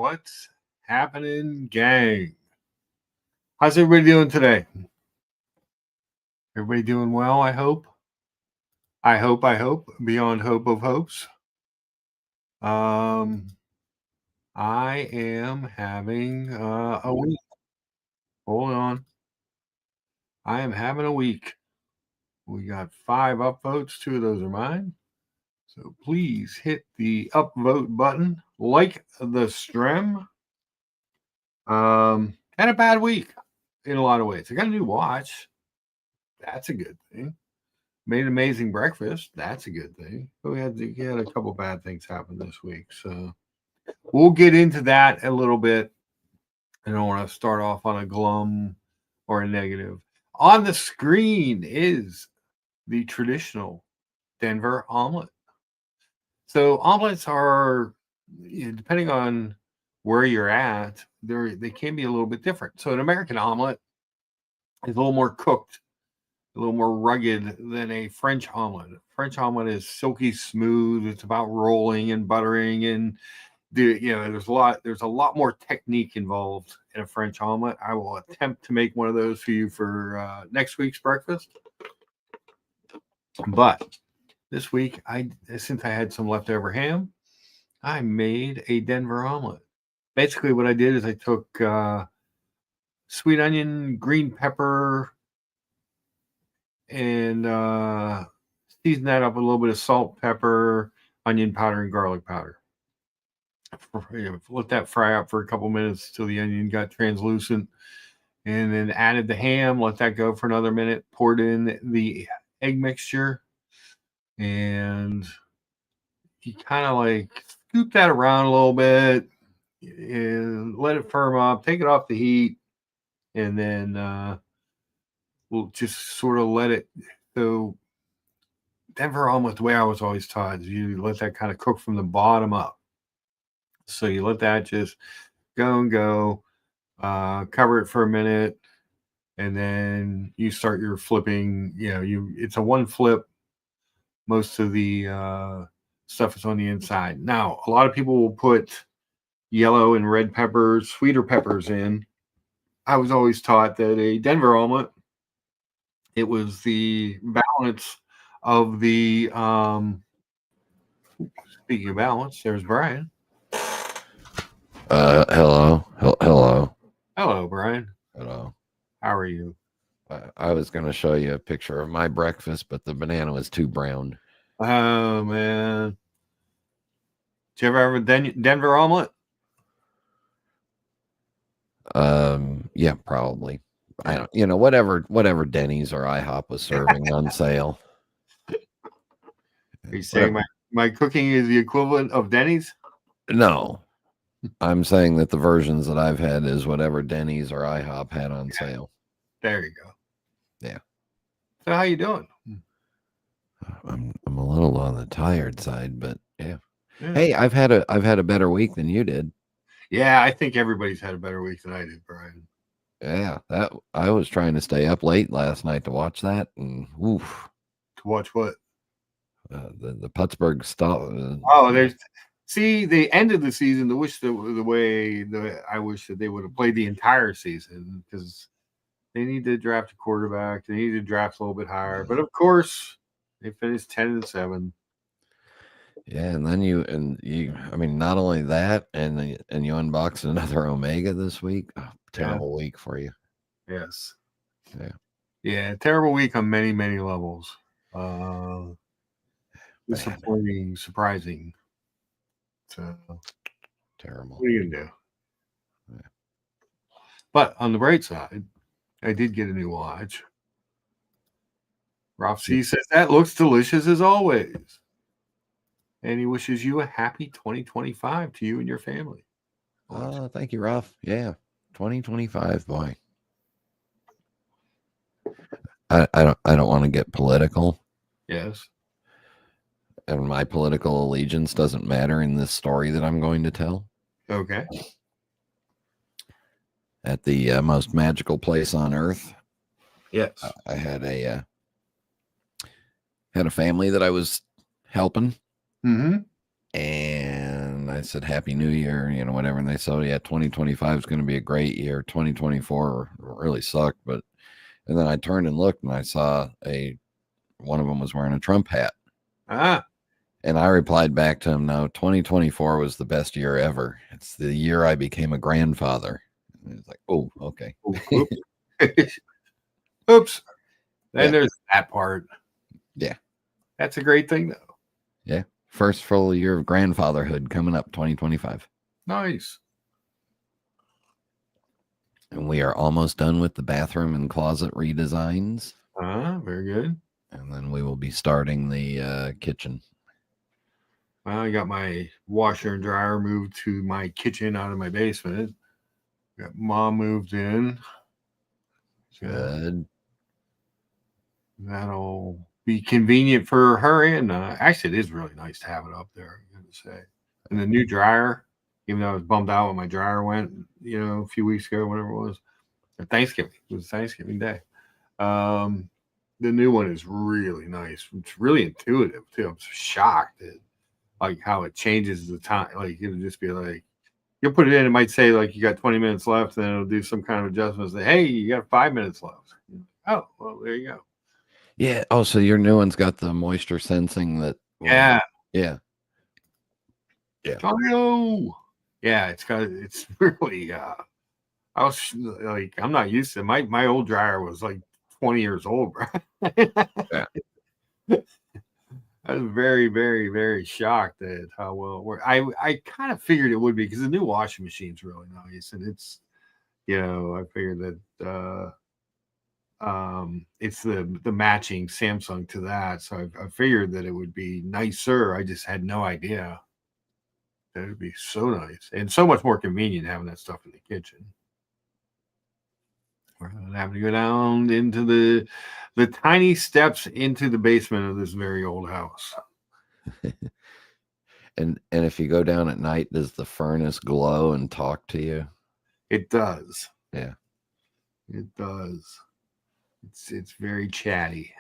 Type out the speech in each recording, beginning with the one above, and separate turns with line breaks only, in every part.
What's happening, gang? How's everybody doing today? Everybody doing well, I hope. I hope, beyond hope of hopes. Um, I am having a week. Hold on. I am having a week. We got 5 upvotes. 2 of those are mine. So please hit the upvote button. Like the stream. Had a bad week in a lot of ways. I got a new watch. That's a good thing. Made an amazing breakfast. That's a good thing. But we had a couple bad things happen this week. So we'll get into that a little bit. I don't want to start off on a glum or a negative. On the screen is the traditional Denver omelet. So omelets are, depending on where you're at, they can be a little bit different. So an American omelet is a little more cooked, a little more rugged than a French omelet. French omelet is silky smooth. It's about rolling and buttering, and there's a lot more technique involved in a French omelet. I will attempt to make one of those for you for next week's breakfast. But this week, since I had some leftover ham, I made a Denver omelet. Basically, what I did is I took sweet onion, green pepper, and season that up with a little bit of salt, pepper, onion powder, and garlic powder. Let that fry up for a couple minutes till the onion got translucent, and then added the ham. Let that go for another minute. Poured in the egg mixture, and you kind of like scoop that around a little bit and let it firm up. Take it off the heat, and then we'll just sort of let it. So Denver omelet, the way I was always taught, is you let that kind of cook from the bottom up. So you let that just go and go, cover it for a minute, and then you start your flipping. It's a one flip. Most of the stuff is on the inside. Now, a lot of people will put yellow and red peppers, sweeter peppers in. I was always taught that a Denver omelet, it was the balance of the speaking of balance, there's Brian.
Hello.
Hello, Brian.
Hello.
How are you?
I was going to show you a picture of my breakfast, but the banana was too brown.
Oh, man. Did you ever have a Denver omelet?
Yeah, probably. I don't, whatever Denny's or IHOP was serving on sale.
Are you saying my cooking is the equivalent of Denny's?
No. I'm saying that the versions that I've had is whatever Denny's or IHOP had on sale.
There you go.
Yeah.
So how you doing?
I'm a little on the tired side, but yeah. Hey, I've had a better week than you did.
Yeah, I think everybody's had a better week than I did, Brian.
Yeah, that I was trying to stay up late last night to watch that, and oof.
To watch what?
The Pittsburgh stuff.
See, the end of the season. I wish that they would have played the entire season, because they need to draft a quarterback. They need to draft a little bit higher. But of course, they finished 10-7.
Yeah, and then you I mean, not only that, and you unboxed another Omega this week. Oh, terrible week for you.
Yes.
Yeah.
Terrible week on many, many levels. Disappointing, surprising. So
terrible.
What are you gonna do? Yeah. But on the bright side, I did get a new watch. Ralph C says that looks delicious as always. And he wishes you a happy 2025 to you and your family.
Thank you, Ralph. Yeah, 2025, boy. I don't want to get political.
Yes.
And my political allegiance doesn't matter in this story that I'm going to tell.
Okay.
At the most magical place on earth.
Yes.
I had a family that I was helping.
Mm-hmm.
And I said, Happy New Year, whatever. And they said, oh, yeah, 2025 is going to be a great year. 2024 really sucked. And then I turned and looked and I saw one of them was wearing a Trump hat. And I replied back to him, no, 2024 was the best year ever. It's the year I became a grandfather. And he's like, oh, okay.
Oops. Then there's that part.
Yeah.
That's a great thing, though.
Yeah. First full year of grandfatherhood coming up 2025.
Nice.
And we are almost done with the bathroom and closet redesigns.
Very good.
And then we will be starting the kitchen.
Well, I got my washer and dryer moved to my kitchen out of my basement. Got Mom moved in.
Good.
That'll be convenient for her. And actually, it is really nice to have it up there, I'm going to say. And the new dryer, even though I was bummed out when my dryer went, a few weeks ago, whatever it was, Thanksgiving. It was Thanksgiving Day. The new one is really nice. It's really intuitive, too. I'm shocked at how it changes the time. It'll just be you'll put it in, it might say you got 20 minutes left, and it'll do some kind of adjustment. Say, hey, you got 5 minutes left. Oh, well, there you go.
Yeah. Oh, so your new one's got the moisture sensing that.
Yeah.
Yeah.
Oh, yeah. It's really, I was I'm not used to it. My old dryer was 20 years old, bro.
Yeah.
I was very, very, very shocked at how well it worked. I kind of figured it would be because the new washing machine's really nice, and it's, I figured that it's the matching Samsung to that, so I figured that it would be nicer. I just had no idea that it'd be so nice and so much more convenient having that stuff in the kitchen. We're having to go down into the tiny steps into the basement of this very old house.
And if you go down at night, does the furnace glow and talk to you?
It does.
Yeah.
It does. It's very chatty.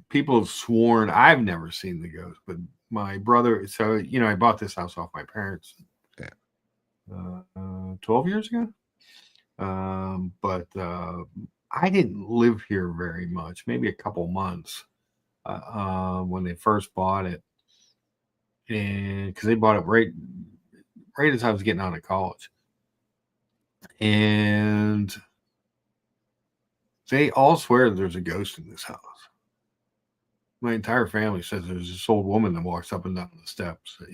People have sworn, I've never seen the ghost, but my brother, so I bought this house off my parents.
Yeah.
12 years ago. But I didn't live here very much, maybe a couple months when they first bought it, and because they bought it right as I was getting out of college, and they all swear that there's a ghost in this house. My entire family says there's this old woman that walks up and down the steps. That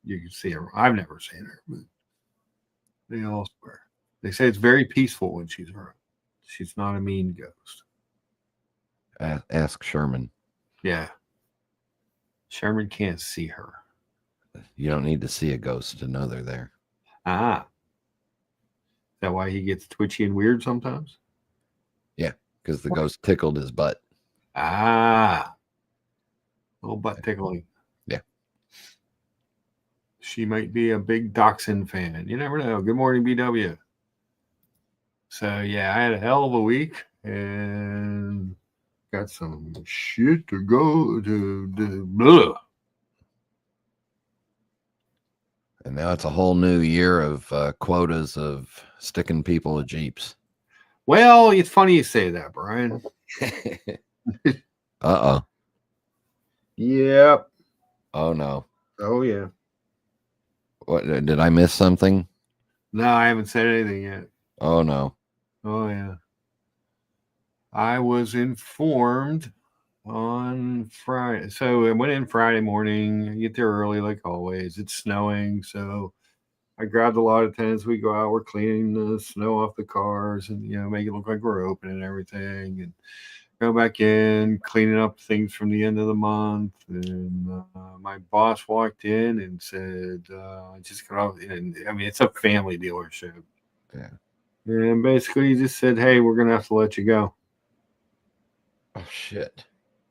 you can see her. I've never seen her, but they all swear. They say it's very peaceful when she's around. She's not a mean ghost.
Ask Sherman.
Yeah. Sherman can't see her.
You don't need to see a ghost to know they're there.
Is that why he gets twitchy and weird sometimes?
Yeah, because the ghost tickled his butt.
Little butt tickling.
Yeah.
She might be a big Dachshund fan. You never know. Good morning, BW. So, yeah, I had a hell of a week and got some shit to go to. Blah.
And now it's a whole new year of quotas of sticking people with Jeeps.
Well, it's funny you say that, Brian.
Uh-oh.
Yep.
Oh, no.
Oh, yeah.
What, did I miss something?
No, I haven't said anything yet.
Oh, no.
Oh, yeah. I was informed on Friday. So I went in Friday morning. I get there early, like always. It's snowing, so I grabbed a lot of tents. We go out, we're cleaning the snow off the cars and, make it look like we're open and everything. And go back in, cleaning up things from the end of the month. And my boss walked in and said, just got off. And I mean, it's a family dealership.
Yeah.
And basically he just said, hey, we're going to have to let you go.
Oh, shit.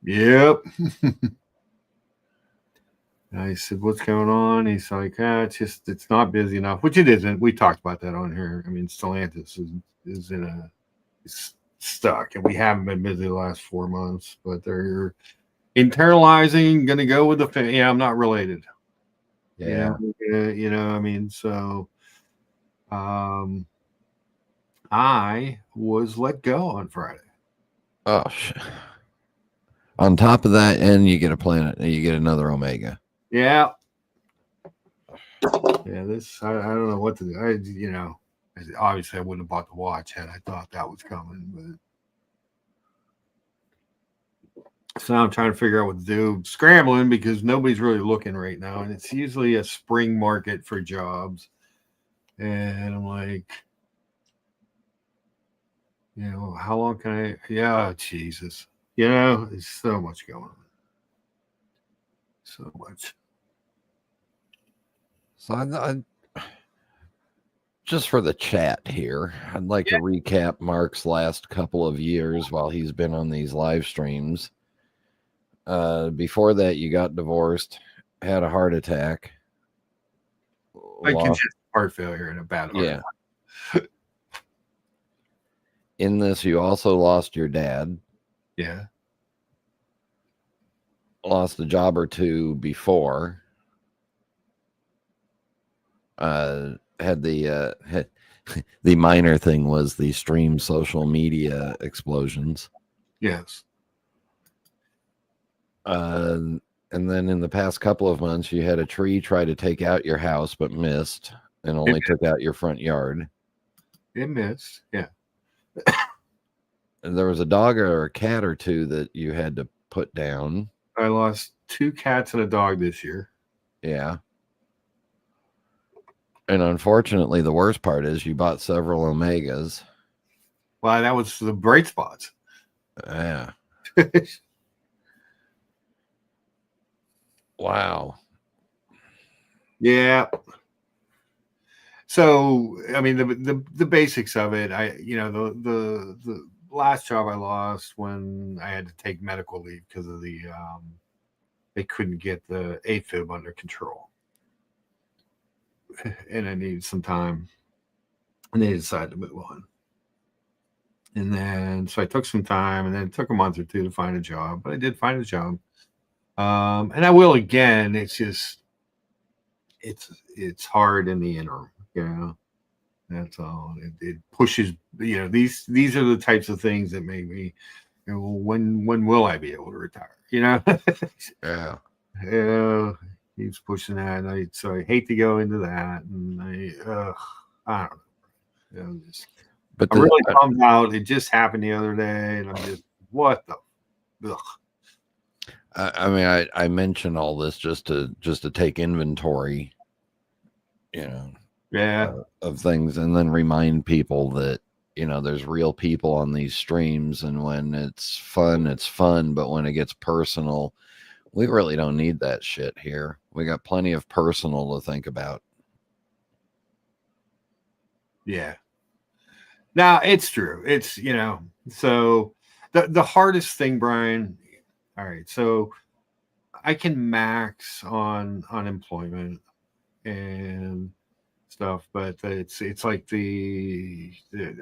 Yep. I said, what's going on? He's like, it's not busy enough, which it isn't. We talked about that on here. I mean, Stellantis is stuck, and we haven't been busy the last 4 months, but they're internalizing, gonna go with the yeah, I'm not related.
Yeah.
I mean, so I was let go on Friday.
Oh shit. On top of that, and you get a planet, you get another Omega.
Yeah. Yeah, this I don't know what to do. Obviously I wouldn't have bought the watch had I thought that was coming, but so now I'm trying to figure out what to do. Scrambling because nobody's really looking right now, and it's usually a spring market for jobs. And I'm like, how long can I? Yeah, Jesus, there's so much going on, so much.
So just for the chat here, I'd like to recap Mark's last couple of years while he's been on these live streams. Before that, you got divorced, had a heart attack.
Like congestive heart failure and a bad heart.
Yeah. In this, you also lost your dad.
Yeah.
Lost a job or two before. Had the the minor thing was the stream social media explosions.
Yes.
And then in the past couple of months, you had a tree try to take out your house, but missed and only took out your front yard.
It missed. Yeah.
And there was a dog or a cat or two that you had to put down.
I lost 2 cats and a dog this year.
Yeah. And unfortunately, the worst part is you bought several Omegas.
Well, that was the bright spots.
Yeah. Wow.
Yeah. So, I mean, the basics of it, the last job I lost when I had to take medical leave because of they couldn't get the AFib under control. And I needed some time. And they decided to move on. And then, so I took some time, and then it took a month or two to find a job, but I did find a job. And I will again. It's just, it's hard in the interim, That's all. It pushes, these are the types of things that make me, when will I be able to retire?
Yeah.
Yeah. He's pushing that. So I hate to go into that. And I don't know. I'm really bummed out. It just happened the other day. And I'm just, what the? Ugh.
I mean, I mention all this just to take inventory, of things, and then remind people that, there's real people on these streams, and when it's fun, but when it gets personal, we really don't need that shit here. We got plenty of personal to think about.
Yeah. Now it's true. It's, so the hardest thing, Brian. All right. So I can max on unemployment and stuff, but it's like I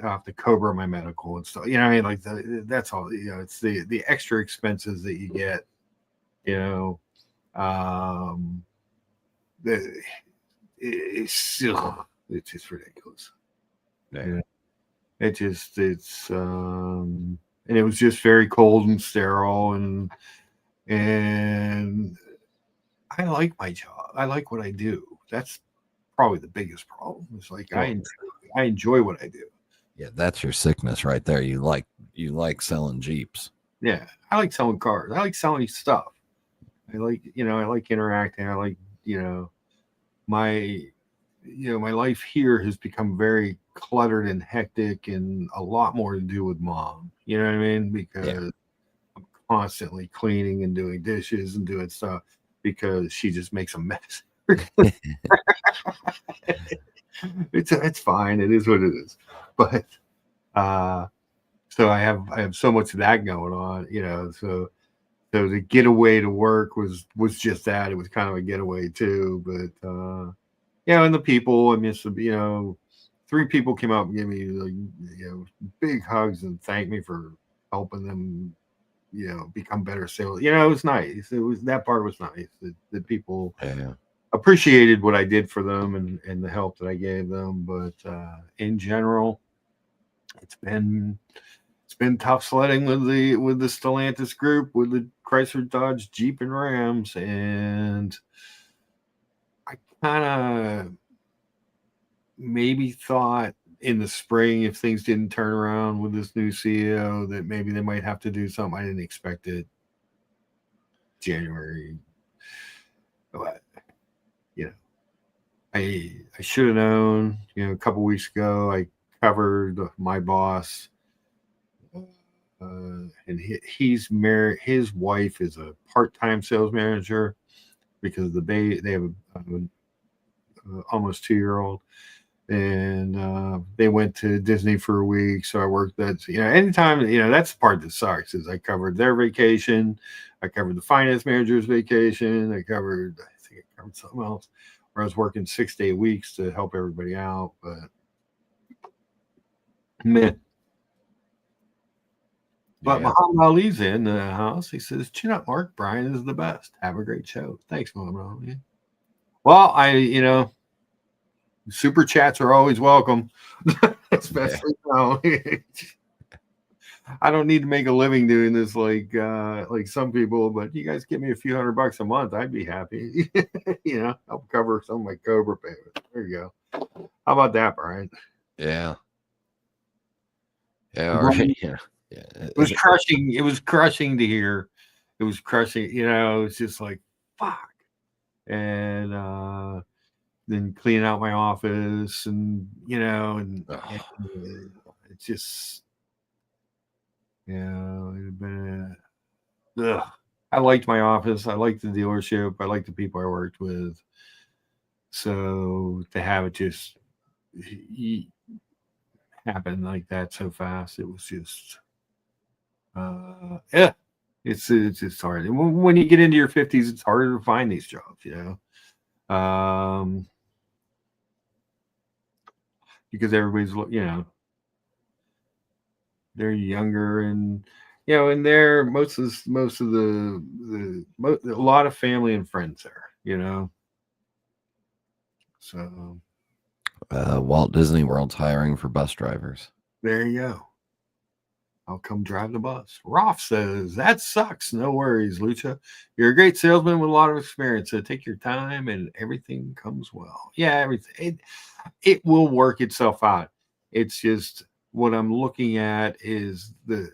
have to cover my medical and stuff. I mean, like that's all. It's the extra expenses that you get. It's just ridiculous.
Yeah.
And it was just very cold and sterile, and I like my job. I like what I do. That's probably the biggest problem. It's like I enjoy what I do.
Yeah, that's your sickness right there. You like selling Jeeps.
Yeah, I like selling cars. I like selling stuff. I like interacting. I like my life here has become very cluttered and hectic, and a lot more to do with Mom. You know what I mean? Because I'm constantly cleaning and doing dishes and doing stuff because she just makes a mess. It's fine. It is what it is. But so I have so much of that going on, so the getaway to work was just that. It was kind of a getaway too. But and the people, I mean, 3 people came up and gave me big hugs and thanked me for helping them become better sales. It was nice. That part was nice. The people
Yeah.
appreciated what I did for them and the help that I gave them. But in general, it's been tough sledding with the Stellantis group, with the Chrysler, Dodge, Jeep, and Rams, and I kind of maybe thought in the spring, if things didn't turn around with this new CEO, that maybe they might have to do something. I didn't expect it January, but I should have known. A couple weeks ago, I covered my boss, and he's married. His wife is a part-time sales manager because they have a almost 2-year-old, and they went to Disney for a week. So I worked that. Anytime that's the part that sucks is I covered their vacation, I covered the finance manager's vacation, I think I covered something else. Where I was working 6-day weeks to help everybody out, but man. But
Yeah.
Muhammad Ali's in the house. He says, "Chin up, Mark. Brian is the best. Have a great show." Thanks, Muhammad Ali. Well, super chats are always welcome, especially now. I don't need to make a living doing this like some people, but you guys give me a few $100 a month, I'd be happy. Help cover some of my Cobra payments. There you go. How about that, Brian?
Yeah. Yeah. All right. Yeah.
It was crushing. It was crushing to hear. It was crushing. It was just like, fuck. And then cleaning out my office and it's just, it'd been I liked my office. I liked the dealership. I liked the people I worked with. So to have it just happen like that so fast, it was just, yeah. It's just hard. And when you get into your 50s, it's harder to find these jobs, because everybody's, they're younger and and they're most of a lot of family and friends there. So
Walt Disney World's hiring for bus drivers.
there you go. I'll come drive the bus. Rolf says, that sucks. No worries, Lucha. You're a great salesman with a lot of experience. So take your time and everything comes well. Yeah, everything. It will work itself out. It's just what I'm looking at is the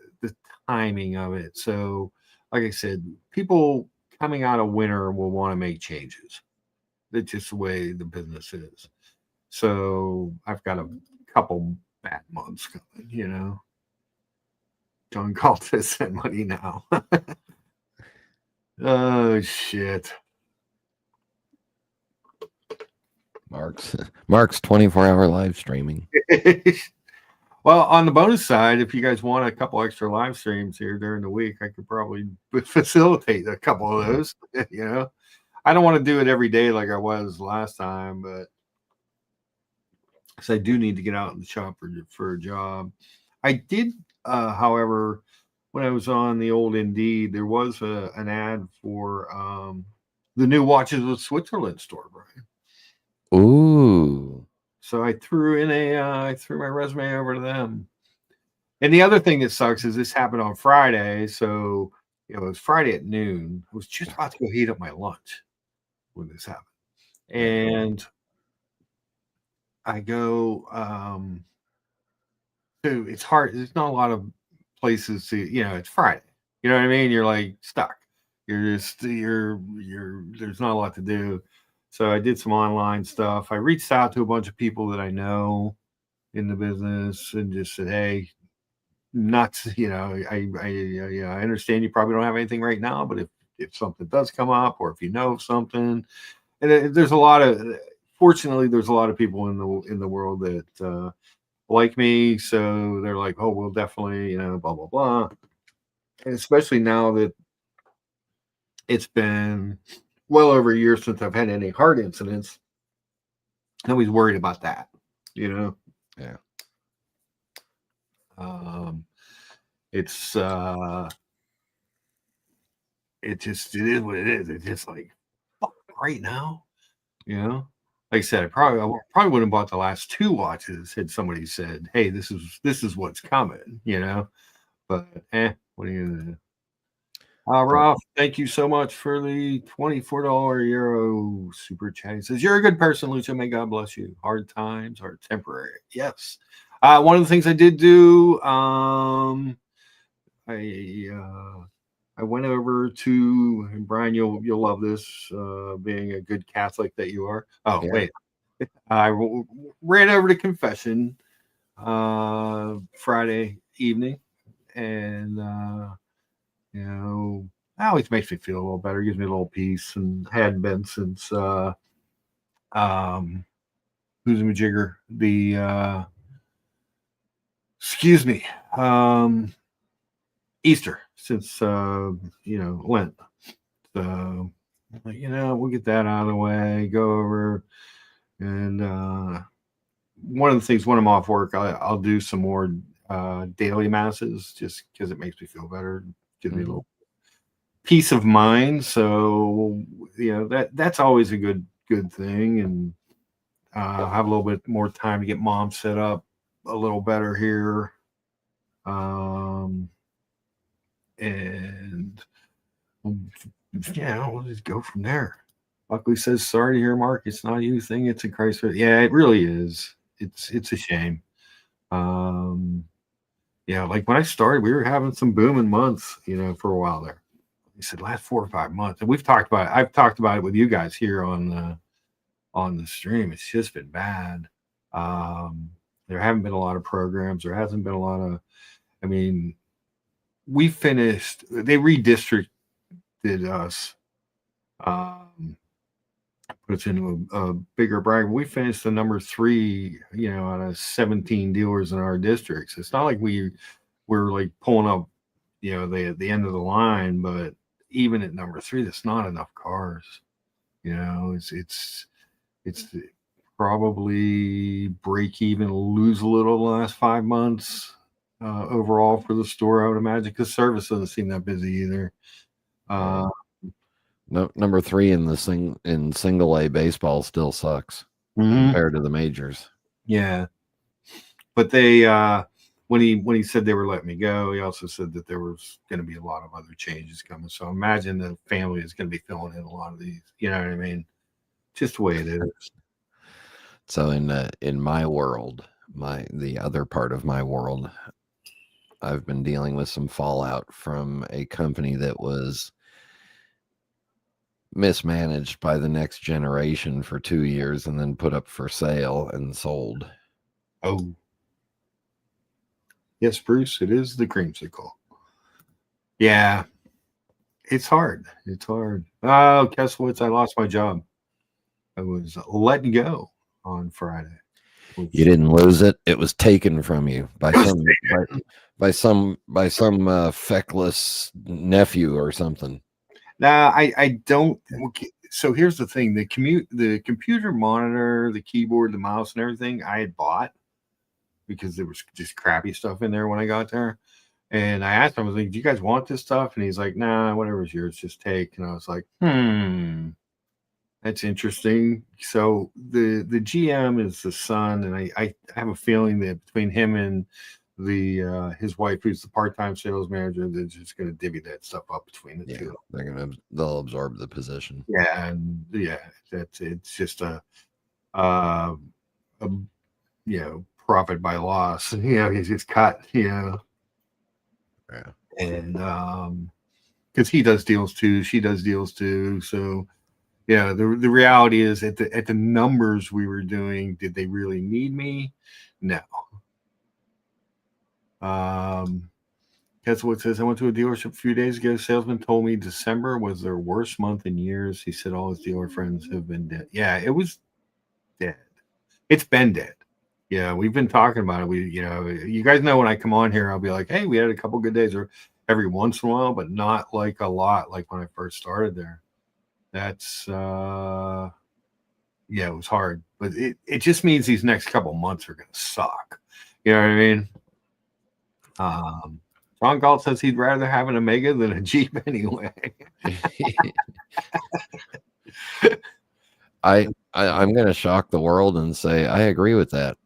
timing of it. So, like I said, people coming out of winter will want to make changes. That's just the way the business is. So I've got a couple bad months coming. John Galt says send money now. Oh shit.
Mark's 24-hour live streaming.
Well, on the bonus side, if you guys want a couple extra live streams here during the week, I could probably facilitate a couple of those. I don't want to do it every day like I was last time, but because I do need to get out in the shop for a job. I did, however, when I was on the old Indeed, there was an ad for the new Watches of Switzerland store, Brian.
Ooh.
So I threw my resume over to them. And the other thing that sucks is this happened on Friday. So, it was Friday at noon. I was just about to go heat up my lunch when this happened. And I go, so it's hard. There's not a lot of places to, it's Friday. You know what I mean? You're like stuck. There's not a lot to do. So I did some online stuff. I reached out to a bunch of people that I know in the business and just said, hey, nuts, I understand you probably don't have anything right now, but if something does come up or if you know something, and there's fortunately, there's a lot of people in the world that like me. So they're like, oh, we'll definitely, blah, blah, blah. And especially now that it's been well over a year since I've had any heart incidents. Nobody's worried about that,
Yeah.
It's it is what it is. It's just like fuck right now, you know. Like I said, I probably wouldn't have bought the last two watches had somebody said, "Hey, this is what's coming," you know. But what are you gonna do? Ralph, thank you so much for the $24 Euro super chat. He says, "You're a good person, Lucha. May God bless you. Hard times are temporary." Yes. One of the things I did do, I went over to, and Brian, you'll love this, being a good Catholic that you are. Oh,
Yeah.
wait. I ran over to confession Friday evening, and you know, that always makes me feel a little better, gives me a little peace, and hadn't been since who's a jigger? The excuse me, Easter, since Lent. So we'll get that out of the way, go over, and one of the things when I'm off work, I'll do some more daily masses just because it makes me feel better, gives me a little peace of mind. So that's always a good thing, and have a little bit more time to get mom set up a little better here, and we'll just go from there. Buckley says, "Sorry to hear, Mark. It's not a you thing. It's a Christ." Yeah, it really is. It's a shame. Like when I started, we were having some booming months, for a while there. He said last 4 or 5 months, and I've talked about it with you guys here on the stream. It's just been bad. There haven't been a lot of programs. There hasn't been a lot of. I mean, we finished. They redistricted us. Put us into a bigger bracket. We finished the number 3, out of 17 dealers in our districts. It's not like we're like pulling up, the end of the line, but even at number 3, that's not enough cars. It's probably break even, lose a little the last 5 months overall for the store, I would imagine, because service doesn't seem that busy either.
No, number 3 in single A baseball still sucks compared to the majors.
Yeah, but they when he said they were letting me go, he also said that there was going to be a lot of other changes coming. So imagine the family is going to be filling in a lot of these. You know what I mean? Just the way it is.
So in my world, the other part of my world, I've been dealing with some fallout from a company that was mismanaged by the next generation for 2 years and then put up for sale and sold.
Oh, yes, Bruce, it is the creamsicle. Yeah, it's hard. It's hard. Oh, Kesselwitz, I lost my job. I was let go on Friday.
You didn't lose it; it was taken from you by some feckless nephew or something.
Nah, I don't. Okay, so here's the thing: the computer monitor, the keyboard, the mouse, and everything I had bought because there was just crappy stuff in there when I got there. And I asked him, I was like, "Do you guys want this stuff?" And he's like, "Nah, whatever's yours, just take." And I was like, that's interesting. So the GM is the son, and I have a feeling that between him and his wife, who's the part-time sales manager, they're just going to divvy that stuff up between the two.
They'll absorb the position.
Yeah, and it's just a profit by loss. He's just cut.
Yeah,
and because he does deals too, she does deals too. So the reality is at the numbers we were doing, did they really need me? No. That's what it says. I went to a dealership a few days ago. Salesman told me December was their worst month in years. He said all his dealer friends have been dead. Yeah, it was dead. It's been dead. Yeah, we've been talking about it. You guys know when I come on here, I'll be like, hey, we had a couple good days, or every once in a while, but not like a lot like when I first started there. That's it was hard. But it just means these next couple months are gonna suck. You know what I mean? Ron Galt says he'd rather have an Omega than a Jeep anyway.
I'm going to shock the world and say I agree with that.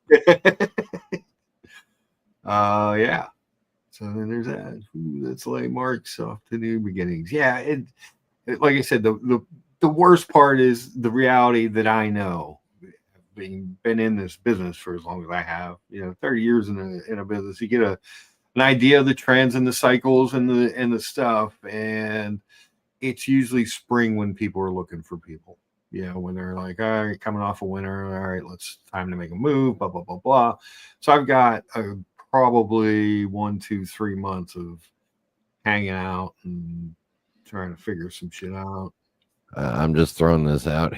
Yeah. So then there's that. Let's lay marks off to new beginnings. Yeah, it like I said, the worst part is the reality that I know, being been in this business for as long as I have, 30 years in a business, you get an idea of the trends and the cycles and the stuff, and it's usually spring when people are looking for people. When they're like, all right, coming off a winter, all right, time to make a move, blah blah blah blah. So I've got probably 1, 2, 3 months of hanging out and trying to figure some shit out.
I'm just throwing this out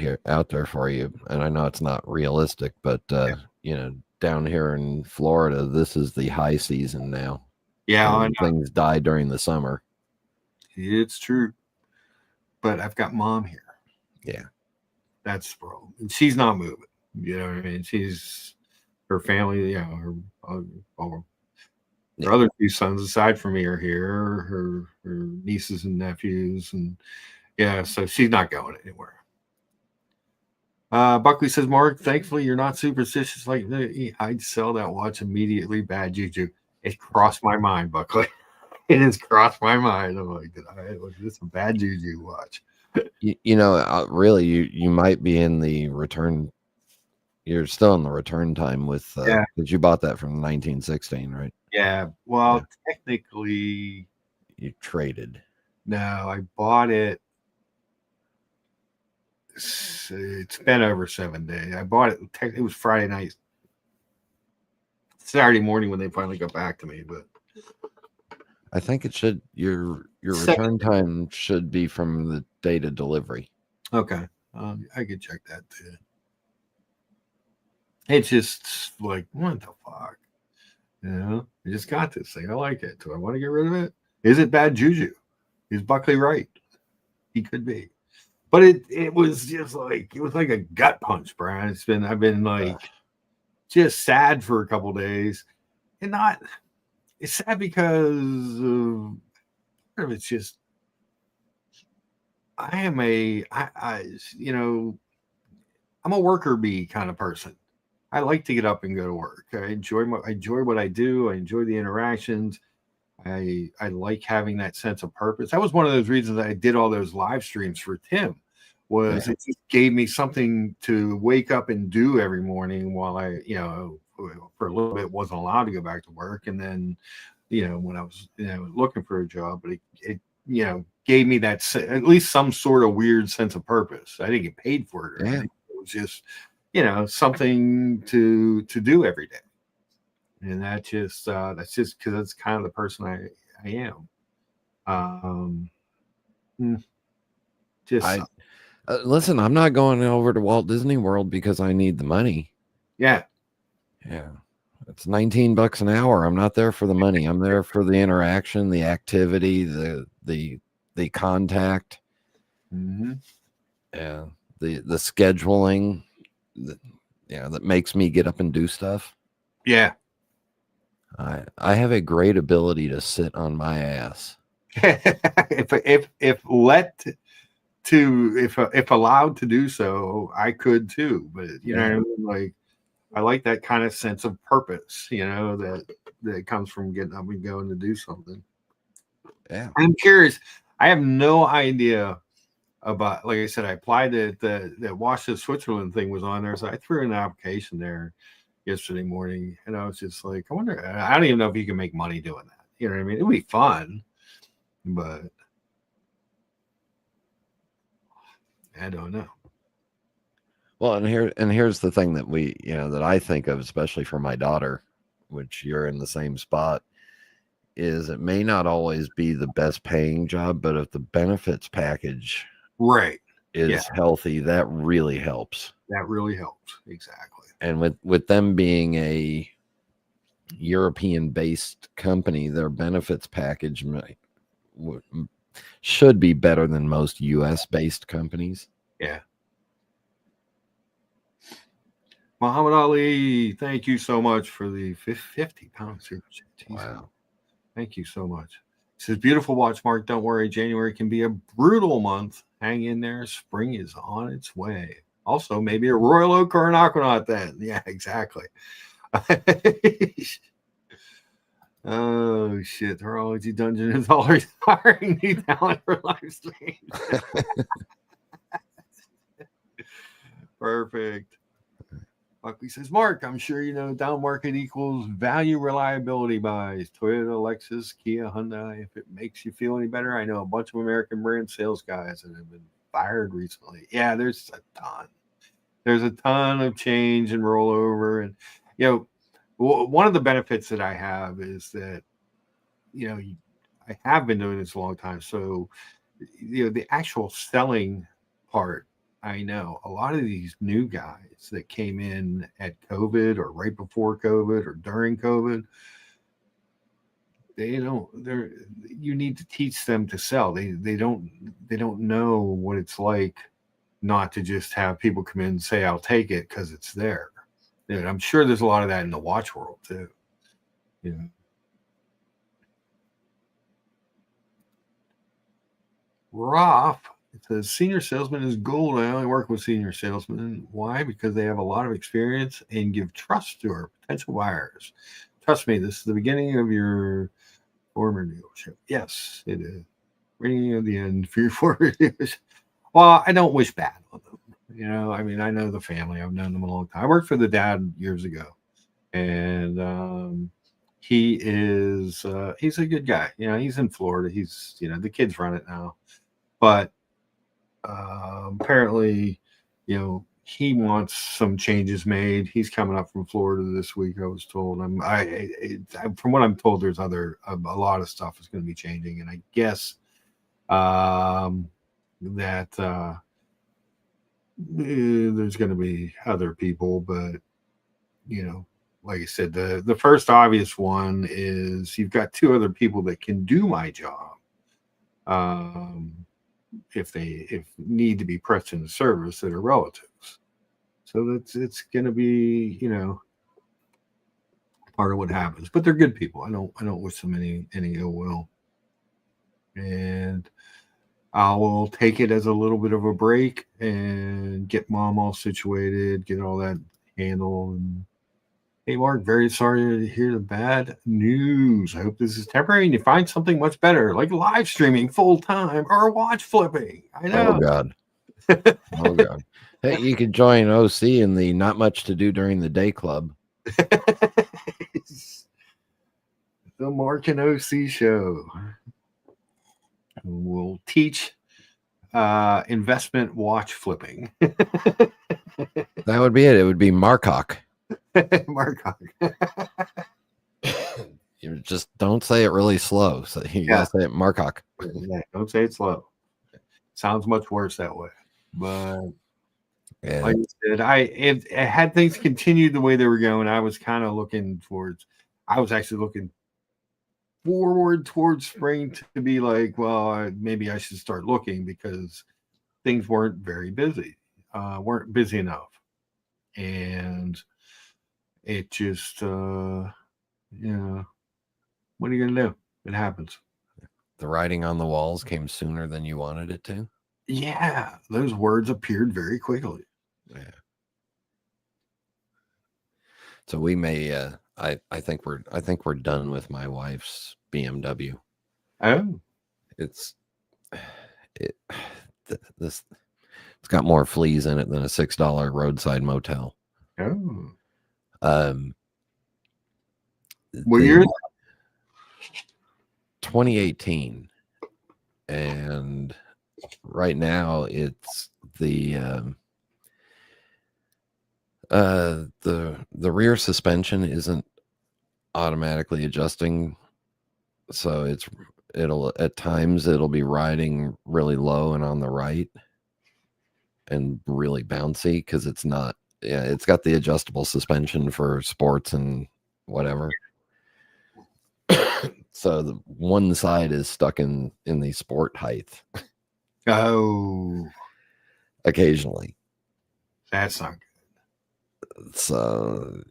there for you, and I know it's not realistic, but down here in Florida, this is the high season now.
Yeah,
things die during the summer.
It's true, but I've got mom here.
Yeah,
that's the problem. And she's not moving. You know what I mean? She's her family. Her other 2 sons aside from me are here. Her nieces and nephews, and so she's not going anywhere. Buckley says, Mark, thankfully you're not superstitious like me. I'd sell that watch immediately. Bad juju. It crossed my mind, Buckley. It has crossed my mind. I'm like, was this a bad juju watch?
Really, you might be in the return. You're still in the return time with because you bought that from 1916, right?
Yeah. Well, technically,
you traded.
No, I bought it. It's been over 7 days. I bought it. It was Friday night, Saturday morning when they finally got back to me. But
I think it should. Your return time should be from the date of delivery.
Okay, I could check that too. It's just like, what the fuck? I just got this thing. I like it. Do I want to get rid of it? Is it bad juju? Is Buckley right? He could be. But it was just like, it was like a gut punch, Brian. I've been like just sad for a couple of days. And it's sad because it's just, I'm a worker bee kind of person. I like to get up and go to work. I enjoy what I do. I enjoy the interactions. I like having that sense of purpose. That was one of those reasons I did all those live streams for Tim, was it just gave me something to wake up and do every morning while I, for a little bit wasn't allowed to go back to work. And then, when I was, looking for a job, but it gave me that at least some sort of weird sense of purpose. I didn't get paid for it. Or anything. It was just, something to do every day. And that's just because that's kind of the person I am.
Listen, I'm not going over to Walt Disney World because I need the money.
Yeah.
It's $19 an hour. I'm not there for the money. I'm there for the interaction, the activity, the contact.
Mm-hmm.
Yeah. The scheduling that makes me get up and do stuff.
Yeah.
I have a great ability to sit on my ass.
if allowed to do so, I could too. But you know what I mean? Like, I like that kind of sense of purpose, that comes from getting up and going to do something.
Yeah.
I'm curious. I have no idea about, like I said, I applied the Wash to Switzerland thing was on there. So I threw an application there yesterday morning, and I was just like, I wonder, I don't even know if you can make money doing that. You know what I mean? It would be fun, but I don't know.
Well, and here's the thing that that I think of, especially for my daughter, which you're in the same spot, is it may not always be the best paying job, but if the benefits package is healthy, that really helps.
That really helps. Exactly.
And with them being a European-based company, their benefits package should be better than most US-based companies.
Yeah. Muhammad Ali, thank you so much for the 50 pounds.
Wow.
Thank you so much. He says, beautiful watch, Mark. Don't worry. January can be a brutal month. Hang in there. Spring is on its way. Also, maybe a Royal Oak or an Aquanaut then. Yeah, exactly. Oh, shit. Horology Dungeon is always hiring new talent for live streams. Perfect. Buckley says, Mark, I'm sure you know down market equals value reliability buys. Toyota, Lexus, Kia, Hyundai. If it makes you feel any better, I know a bunch of American brand sales guys that have been fired recently. Yeah, there's a ton. There's a ton of change and rollover. And, one of the benefits that I have is that, I have been doing this a long time. So, the actual selling part, I know a lot of these new guys that came in at COVID or right before COVID or during COVID, you need to teach them to sell. They don't know what it's like not to just have people come in and say, I'll take it because it's there. And I'm sure there's a lot of that in the watch world too. Roth, it says senior salesman is gold. I only work with senior salesmen. Why? Because they have a lot of experience and give trust to our potential buyers. Trust me, this is the beginning of your former dealership. Yes, it is. Beginning of the end for your former dealership. Well, I don't wish bad on them. I know the family. I've known them a long time. I worked for the dad years ago, and he's a good guy. He's in Florida. He's the kids run it now, but apparently, he wants some changes made. He's coming up from Florida this week. I was told. From what I'm told, there's a lot of stuff is going to be changing, and I guess that there's going to be other people, but like I said, the first obvious one is you've got two other people that can do my job. If need to be pressed into service that are relatives. So it's going to be, part of what happens, but they're good people. I don't wish them any ill will. And I will take it as a little bit of a break and get mom all situated, get all that handled. And hey, Mark, very sorry to hear the bad news. I hope this is temporary and you find something much better, like live streaming full time or watch flipping. I know.
Oh God. Oh God. Hey, you could join OC in the Not Much to Do During the Day Club.
The Mark and OC show. We'll teach investment watch flipping.
That would be it. It would be Marcock.
Marcock.
You just don't say it really slow. So you gotta say it Marcock.
Don't say it slow. Sounds much worse that way. But like I said, had things continued the way they were going, I was kind of I was actually looking forward towards spring to be like, well, maybe I should start looking because things weren't very busy, weren't busy enough. And it just, what are you going to do? It happens.
The writing on the walls came sooner than you wanted it to.
Yeah, those words appeared very quickly.
Yeah. So we may. I think we're done with my wife's BMW.
Oh,
It's got more fleas in it than a $6 roadside motel.
Oh.
What year? 2018, and right now it's the rear suspension isn't automatically adjusting, so it'll at times be riding really low and on the right and really bouncy because it's not. Yeah, it's got the adjustable suspension for sports and whatever. So the one side is stuck in the sport height.
Oh,
occasionally.
That's not
good. So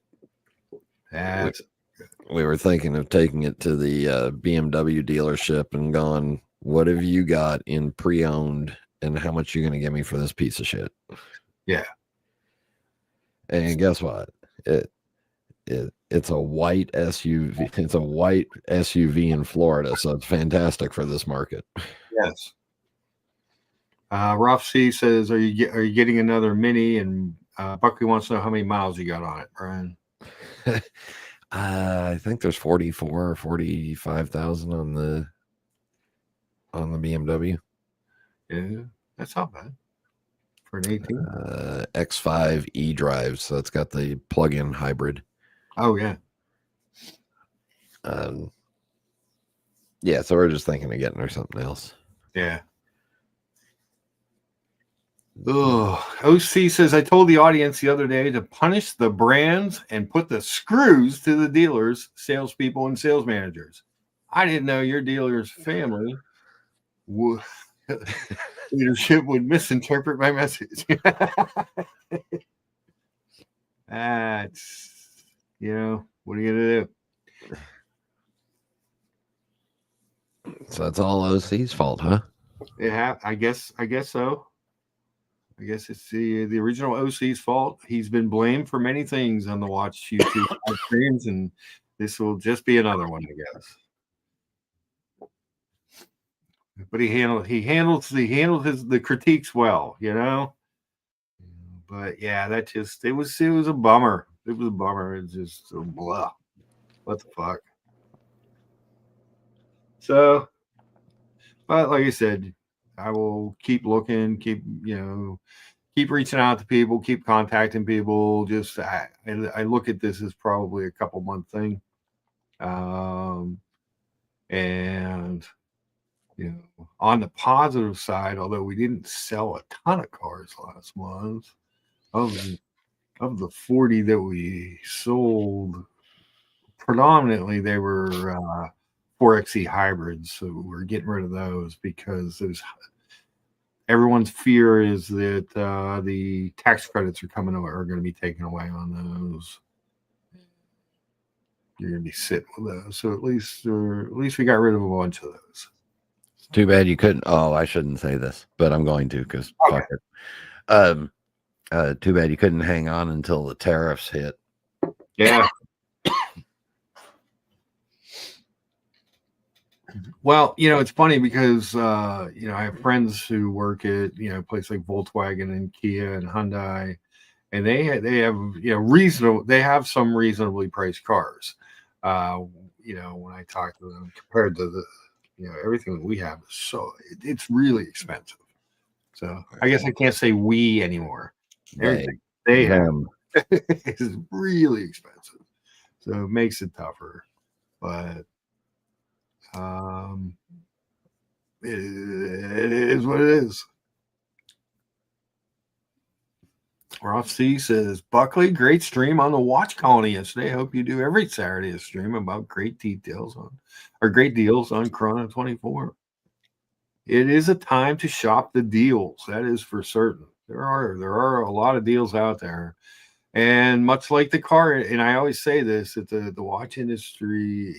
we were thinking of taking it to the BMW dealership and going, what have you got in pre-owned and how much you going to give me for this piece of shit?
Yeah.
And guess what? It's a white SUV. It's a white SUV in Florida, so it's fantastic for this market.
Yes. Ralph C says, are you getting another Mini? And Buckley wants to know how many miles you got on it, Brian.
I think there's 44 or 45,000 on the BMW.
Yeah, that's not bad for an 18.
X5 e-drive, so it's got the plug-in hybrid.
Oh yeah.
Yeah, so we're just thinking of getting her something else.
Yeah. Ugh. OC says, I told the audience the other day to punish the brands and put the screws to the dealers, salespeople, and sales managers. I didn't know your dealer's family leadership would misinterpret my message. That's, what are you going to do?
So that's all OC's fault, huh?
I guess so. I guess it's the original OC's fault. He's been blamed for many things on the Watch YouTube streams, and this will just be another one, I guess. But he handled the critiques well, But yeah, it was a bummer. It was a bummer. It's just blah. What the fuck? So, but like I said, I will keep looking, keep reaching out to people, keep contacting people. Just I look at this as probably a couple month thing, and on the positive side, although we didn't sell a ton of cars last month, of the 40 that we sold, predominantly they were 4xe hybrids, so we're getting rid of those because everyone's fear is that the tax credits are going to be taken away on those. You're going to be sitting with those, so at least we got rid of a bunch of those.
It's too bad you couldn't. Oh, I shouldn't say this, but I'm going to because fuck it. Too bad you couldn't hang on until the tariffs hit.
Yeah. Well, it's funny because I have friends who work at places like Volkswagen and Kia and Hyundai, and they have they have some reasonably priced cars. When I talk to them, compared to the everything that we have, so it's really expensive. So I guess I can't say we anymore. Everything they have is really expensive, so it makes it tougher. But it is what it is. Ross C says, Buckley, great stream on the Watch Colony yesterday. Hope you do every Saturday a stream about great deals on Chrono 24. It is a time to shop the deals. That is for certain. There are a lot of deals out there. And much like the car, and I always say this, that the watch industry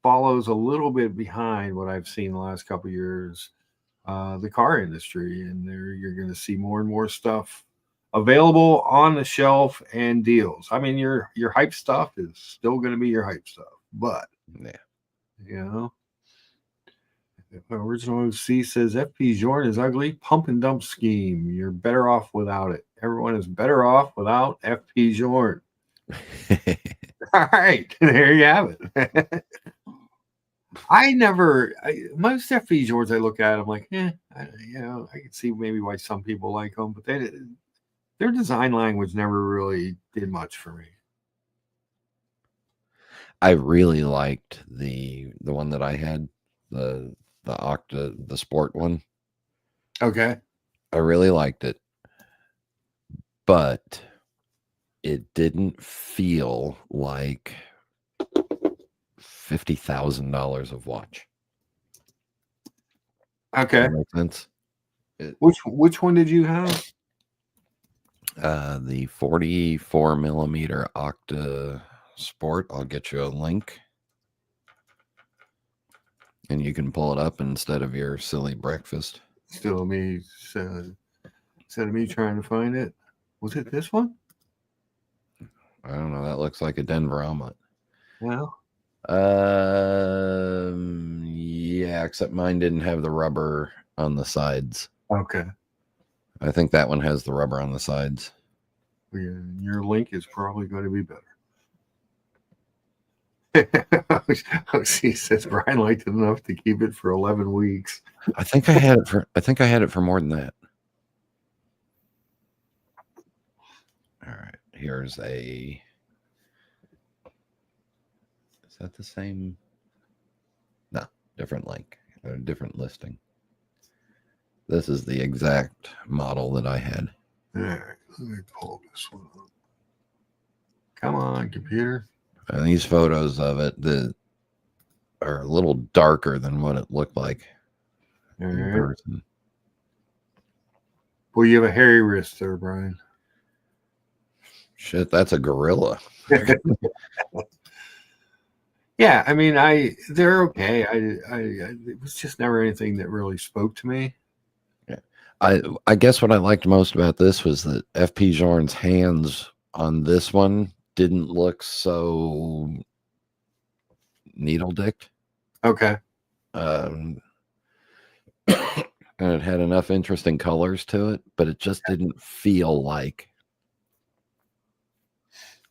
follows a little bit behind what I've seen the last couple of years, the car industry, and you're going to see more and more stuff available on the shelf and deals. I mean, your hype stuff is still going to be your hype stuff, but Original OC says FP Jordan is ugly. Pump and dump scheme. You're better off without it. Everyone is better off without FP Jordan. All right, there you have it. Most FP Jordans I look at, I'm like, I can see maybe why some people like them, but their design language never really did much for me.
I really liked the one that I had, the Octa, the sport one.
Okay.
I really liked it, but it didn't feel like $50,000 of watch.
Okay.
Does that make sense?
Which one did you have?
The 44 millimeter Octa Sport. I'll get you a link. And you can pull it up instead of your silly breakfast.
Still me, instead of me trying to find it. Was it this one?
I don't know. That looks like a Denver omelet.
Well,
yeah, except mine didn't have the rubber on the sides.
okay.
I think that one has the rubber on the sides.
Your link is probably going to be better. Oh, she says Brian liked it enough to keep it for 11 weeks.
I think I had it for more than that. All right, here's a. Is that the same? No, different link, or different listing. This is the exact model that I had.
All right, let me pull this one up. Come on, computer.
And these photos of it are a little darker than what it looked like
All
in
right.
person.
Well, you have a hairy wrist there, Brian.
Shit, that's a gorilla.
Yeah, I mean, they're okay. It was just never anything that really spoke to me.
I guess what I liked most about this was that FP Jorn's hands on this one didn't look so needle dicked.
Okay.
And it had enough interesting colors to it, but it just didn't feel like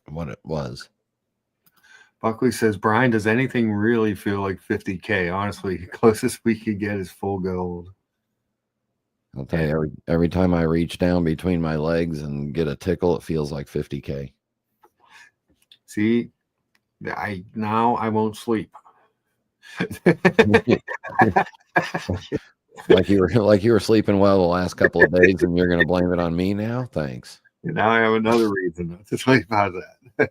what it was.
Buckley says, Brian, does anything really feel like 50K? Honestly, the closest we could get is full gold.
I'll tell you, every time I reach down between my legs and get a tickle, it feels like 50K.
See, I won't sleep.
like you were sleeping well the last couple of days, and you're going to blame it on me now. Thanks.
Now I have another reason not to sleep. How's that?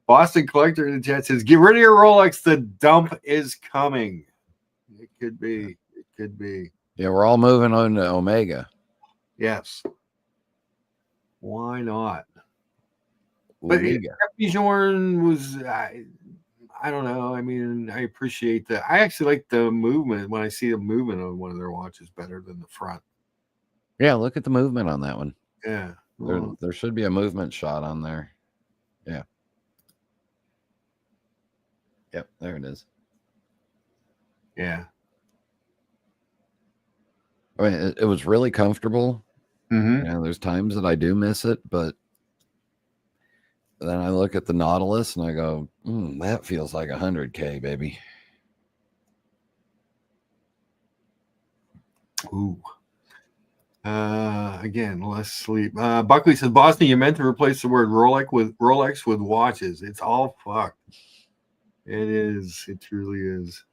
Boston Collector in the chat says, "Get rid of your Rolex. The dump is coming." It could be. It could be.
Yeah, we're all moving on to Omega.
Yes. Why not?
Omega.
But Bjorn was, I don't know. I mean, I appreciate that. I actually like the movement when I see the movement on one of their watches better than the front.
Yeah, look at the movement on that one.
Yeah.
There should be a movement shot on there. Yeah. Yep, there it is.
Yeah.
I mean, it was really comfortable.
Mm-hmm.
You know, there's times that I do miss it, but then I look at the Nautilus and I go, that feels like 100K, baby.
Ooh. Again, less sleep. Buckley says, Boston, you meant to replace the word Rolex with watches. It's all fucked. It is. It truly is.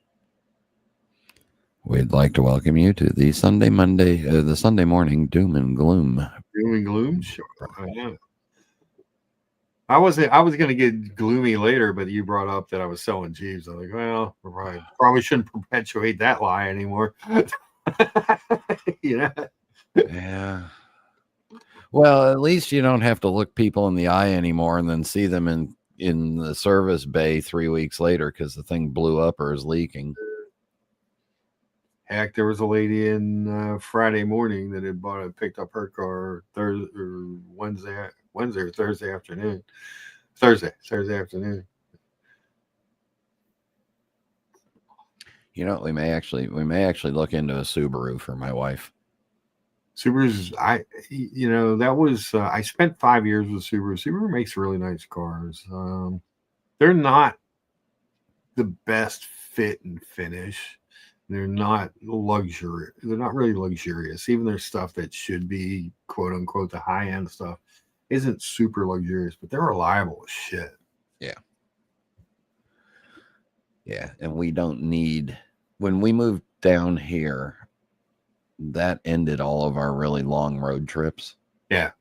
We'd like to welcome you to the Sunday morning doom and gloom.
Doom and gloom? Sure. I was going to get gloomy later, but you brought up that I was selling Jeeves. I'm like, well, probably shouldn't perpetuate that lie anymore. You know?
Yeah. Well, at least you don't have to look people in the eye anymore and then see them in the service bay 3 weeks later because the thing blew up or is leaking.
Heck, there was a lady in Friday morning that had picked up her car Wednesday or Thursday afternoon. Thursday afternoon.
You know, we may actually look into a Subaru for my wife.
Subarus, that was I spent 5 years with Subaru. Subaru makes really nice cars. They're not the best fit and finish. They're not luxury. They're not really luxurious. Even their stuff that should be quote unquote the high end stuff isn't super luxurious, but they're reliable as shit.
Yeah. Yeah, and we don't need, when we moved down here, that ended all of our really long road trips.
Yeah.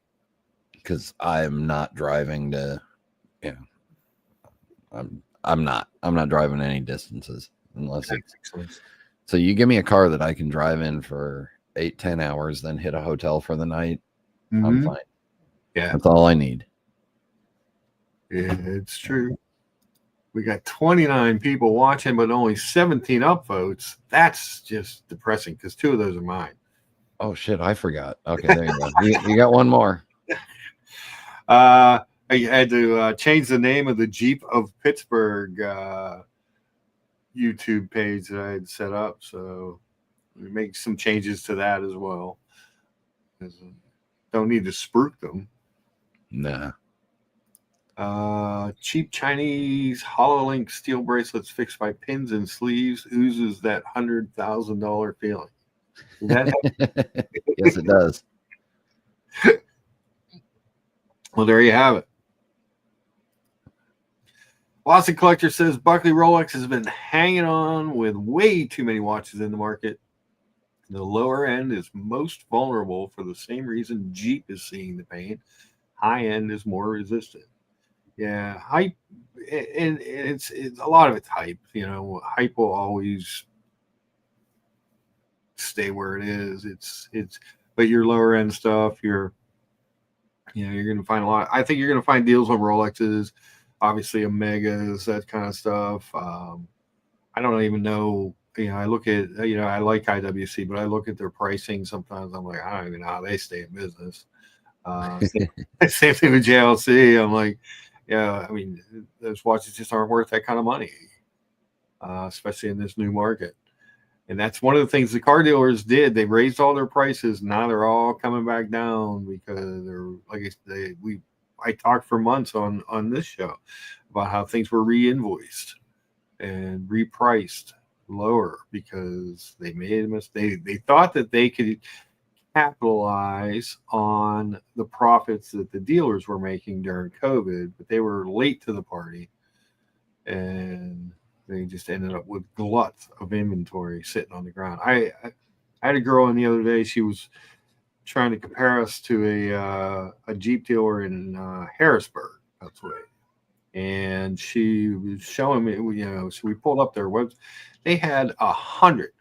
Because I'm not driving to, I'm not driving any distances unless it's, so you give me a car that I can drive in for 8-10 hours, then hit a hotel for the night. Mm-hmm. I'm fine.
Yeah.
That's all I need.
It's true. We got 29 people watching, but only 17 upvotes. That's just depressing because 2 of those are mine.
Oh shit, I forgot. Okay, there you go. You got one more.
I had to change the name of the Jeep of Pittsburgh YouTube page that I had set up, so we make some changes to that as well. Don't need to spruik them.
Nah.
Cheap Chinese HoloLink steel bracelets fixed by pins and sleeves oozes that $100,000 feeling. Yes,
it does.
Well, there you have it. Boston Collector says Buckley Rolex has been hanging on with way too many watches in the market. The lower end is most vulnerable for the same reason Jeep is seeing the pain. High end is more resistant. Yeah, hype, and it's a lot of it's hype. You know, hype will always stay where it is. But your lower end stuff, you're going to find a lot. I think you're going to find deals on Rolexes, obviously Omegas, that kind of stuff. I don't even know. I look at, I like IWC, but I look at their pricing. Sometimes I'm like, I don't even know how they stay in business. Same thing with JLC. I'm like, yeah, I mean, those watches just aren't worth that kind of money, especially in this new market. And that's one of the things the car dealers did. They raised all their prices. Now they're all coming back down because I talked for months on this show about how things were re-invoiced and repriced lower because they made a mistake. They thought that they could capitalize on the profits that the dealers were making during COVID, but they were late to the party and they just ended up with gluts of inventory sitting on the ground. I had a girl in the other day. She was trying to compare us to a Jeep dealer in Harrisburg, that's way. And she was showing me, so we pulled up their website. They had 100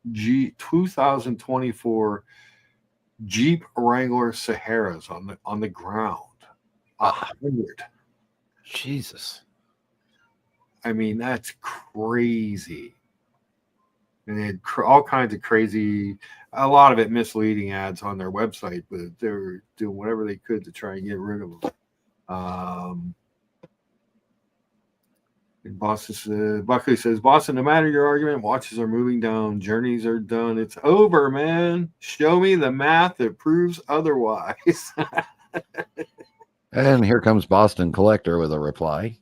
2024 Jeep Wrangler Saharas on the ground. 100.
Jesus.
I mean, that's crazy. And they had all kinds of crazy, a lot of it misleading ads on their website, but they were doing whatever they could to try and get rid of them. Buckley says, Boston, no matter your argument, watches are moving down, journeys are done. It's over, man. Show me the math that proves otherwise.
And here comes Boston Collector with a reply.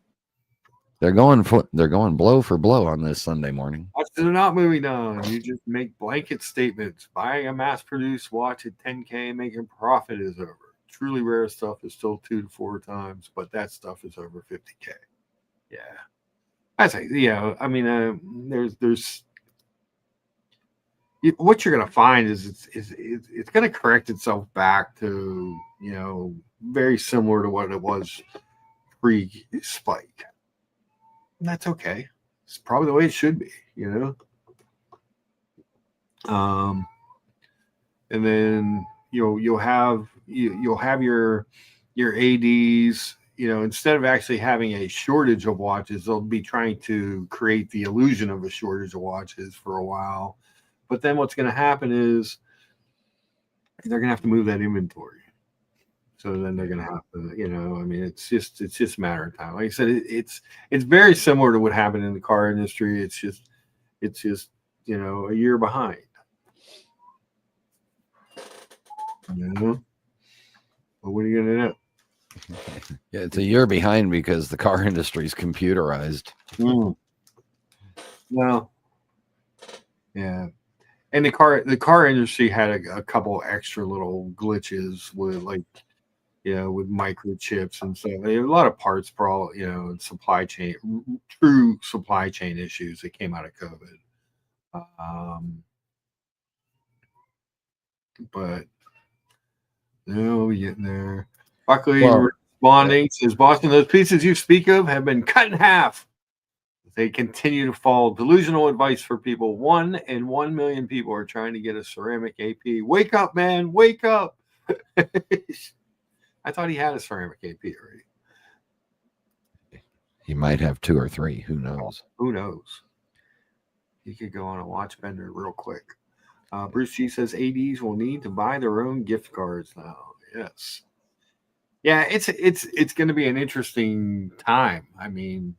They're going blow for blow on this Sunday morning.
Watches are not moving down. You just make blanket statements. Buying a mass-produced watch at $10K, making profit is over. Truly rare stuff is still 2 to 4 times, but that stuff is over $50K. Yeah. I mean, there's what you're going to find is it's going to correct itself back to, very similar to what it was pre-spike. And that's okay. It's probably the way it should be, and then you'll have your ADs. Instead of actually having a shortage of watches, they'll be trying to create the illusion of a shortage of watches for a while. But then what's going to happen is they're going to have to move that inventory. So then they're going to have to, it's just a matter of time. Like I said, it's very similar to what happened in the car industry. It's just a year behind. But what are you going to do?
Yeah, it's a year behind because the car industry is computerized.
Well, yeah, and the car industry had a couple extra little glitches with with microchips and stuff. There were a lot of parts sprawl, and supply chain, true supply chain issues that came out of COVID. But we're getting there. Buckley responding says, Boston, those pieces you speak of have been cut in half. They continue to follow delusional advice for people. 1 in 1 million people are trying to get a ceramic AP. Wake up, man. Wake up. I thought he had a ceramic AP already.
He might have 2 or 3. Who knows?
Who knows? He could go on a watch bender real quick. Bruce G says ADs will need to buy their own gift cards now. Yes. Yeah, it's going to be an interesting time. I mean,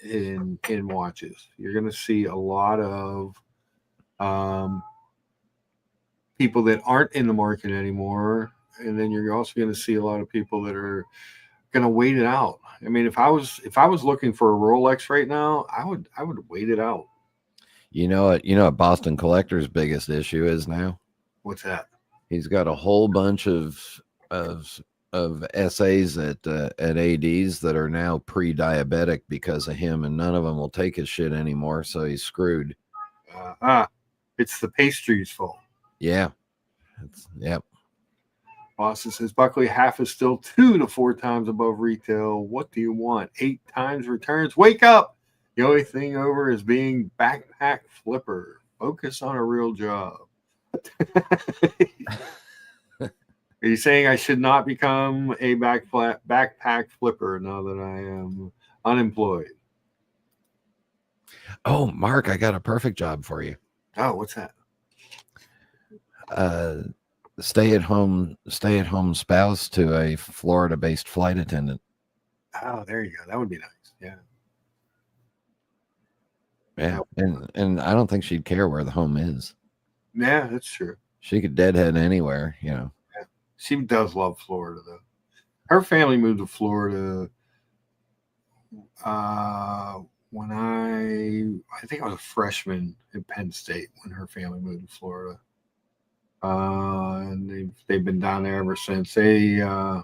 in watches, you're going to see a lot of people that aren't in the market anymore, and then you're also going to see a lot of people that are going to wait it out. I mean, if I was looking for a Rolex right now, I would wait it out.
You know what Boston Collector's biggest issue is now?
What's that?
He's got a whole bunch of essays at ADs that are now pre-diabetic because of him, and none of them will take his shit anymore, so he's screwed.
It's the pastry's fault.
Yeah. Yep.
Boston says Buckley half is still 2 to 4 times above retail. What do you want? 8 times returns. Wake up! The only thing over is being backpack flipper. Focus on a real job. Are you saying I should not become a backpack flipper now that I am unemployed?
Oh, Mark, I got a perfect job for you.
Oh, what's that?
Stay at home spouse to a Florida-based flight attendant.
Oh, there you go. That would be nice. Yeah.
Yeah, and I don't think she'd care where the home is.
Yeah, that's true.
She could deadhead anywhere, you know.
Yeah. She does love Florida, though. Her family moved to Florida when I think I was a freshman at Penn State when her family moved to Florida. And they've been down there ever since. I